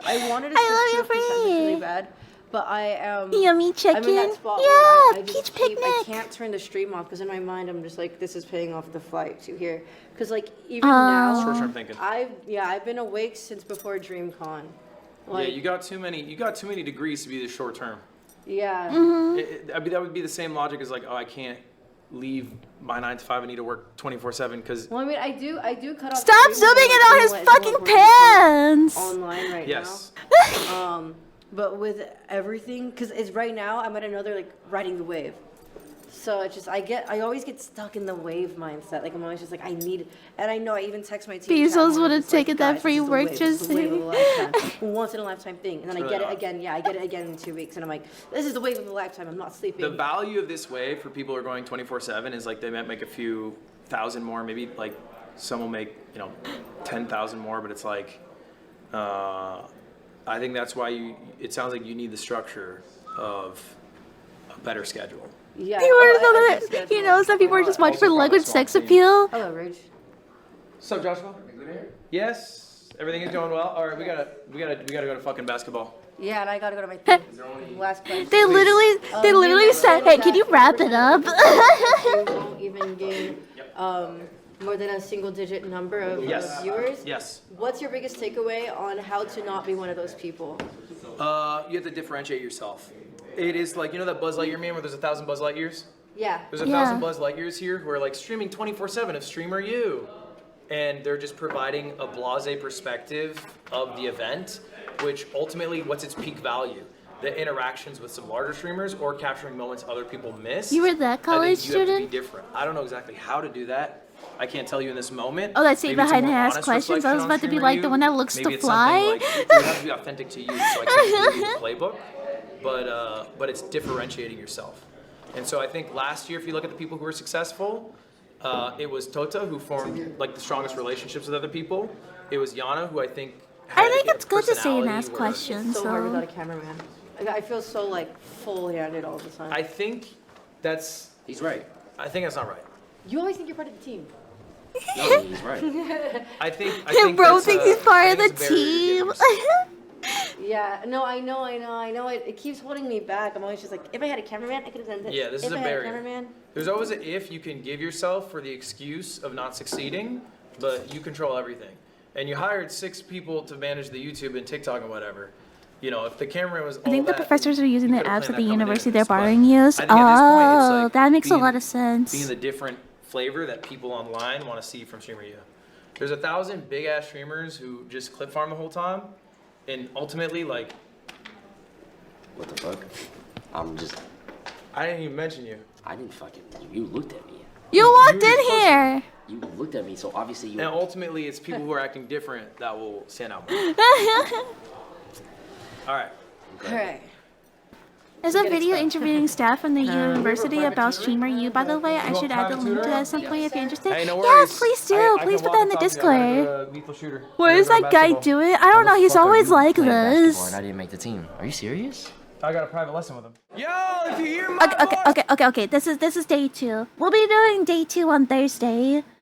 I wanted to switch to a percentage really bad, but Yummy chicken. I'm in that spot Yeah, where I peach picnic. I picnic. can't turn the stream off because in my mind I'm just like, this is paying off the flight to here. Because like even now, Short-term thinking. I've been awake since before DreamCon. Like, Yeah, you got too many degrees to be this short term. Yeah. I mean, that would be the same logic as like, oh, I can't leave my 9 to 5. I need to work 24/7 because. Well, I mean, I do cut off. Stop zooming in on his fucking pants. Online right Yes. now. But with everything, because it's right now, I'm at another like riding the wave. So it's just I always get stuck in the wave mindset. Like I'm always just like I need, and I know I even text my team. Bezos would have taken that free work just the wave of a saying. lifetime, once in a lifetime thing, and then It's I really get it hard. again. Yeah, I get it again in 2 weeks, and I'm like, this is the wave of a lifetime. I'm not sleeping. The value of this wave for people who are going 24/7 is like they might make a few thousand more, maybe like some will make 10,000 more, but it's like I think that's why it sounds like you need the structure of a better schedule. Yeah. He knows that people are just watching for language sex appeal. Hello, Rich. What's up, Joshua? Yes, everything is going well. All right, we gotta go to fucking basketball. Yeah, and I gotta go to my thing. Last question. They literally said, "Hey, can you wrap it up?" You won't even gain more than a single-digit number of viewers. Yes. What's your biggest takeaway on how to not be one of those people? You have to differentiate yourself. It is like, you know that Buzz Lightyear meme where there's 1,000 Buzz Lightyears? Yeah. There's 1,000 Buzz Lightyears here who are like streaming 24/7 of Streamer You. And they're just providing a blasé perspective of the event, which ultimately, what's its peak value? The interactions with some larger streamers or capturing moments other people miss. You were that college student? You have to be different. I don't know exactly how to do that. I can't tell you in this moment. Oh, that's Maybe it's a behind more ask honest questions. I was reflection about on to be Streamer like You. the one that looks Maybe to it's fly. something like, it would have to be authentic to you, so I can't give you the playbook. But it's differentiating yourself. And so I think last year, if you look at the people who were successful, it was Tota who formed like the strongest relationships with other people. It was Yana who I think it's good to say and ask questions. So hard without a cameraman. I feel so like full-handed all the time. I think that's... He's right. I think that's not right. You always think you're part of the team. No, he's right. I think bro that's, thinks he's part of the it's a barrier to team. Yeah, no, I know. It keeps holding me back. I'm always just like, if I had a cameraman, I could have done this. Yeah, this if is a I barrier. Had a cameraman, There's always an if you can give yourself for the excuse of not succeeding, but you control everything. And you hired 6 people to manage the YouTube and TikTok and whatever. You know, if the camera was I think the professors are using their apps at the university they're but borrowing use. I think at this point, it's Oh, like that makes a being- lot of sense. Being the different flavor that people online want to see from Streamer U. There's 1,000 big ass streamers who just clip farm the whole time, and ultimately like. What the fuck? I'm just. I didn't even mention you. I didn't fucking. You looked at me. You walked in here. You looked at me, so obviously you. And ultimately, it's people who are acting different that will stand out more. All right. Alright. There's a video interviewing staff from the university about Streamer U, by the way. I should add the link to that at some point if you're interested. Hey, no Yes, worries. please do. I Please can put that in the walk and talk to you. I'm Discord. gonna go to Lethal Shooter. What is that guy doing? I don't know. He's always like Playing basketball this. and I didn't make the team. Are you serious? I got a private lesson with him. Yo, if you hear my Okay. This is day 2. We'll be doing day 2 on Thursday.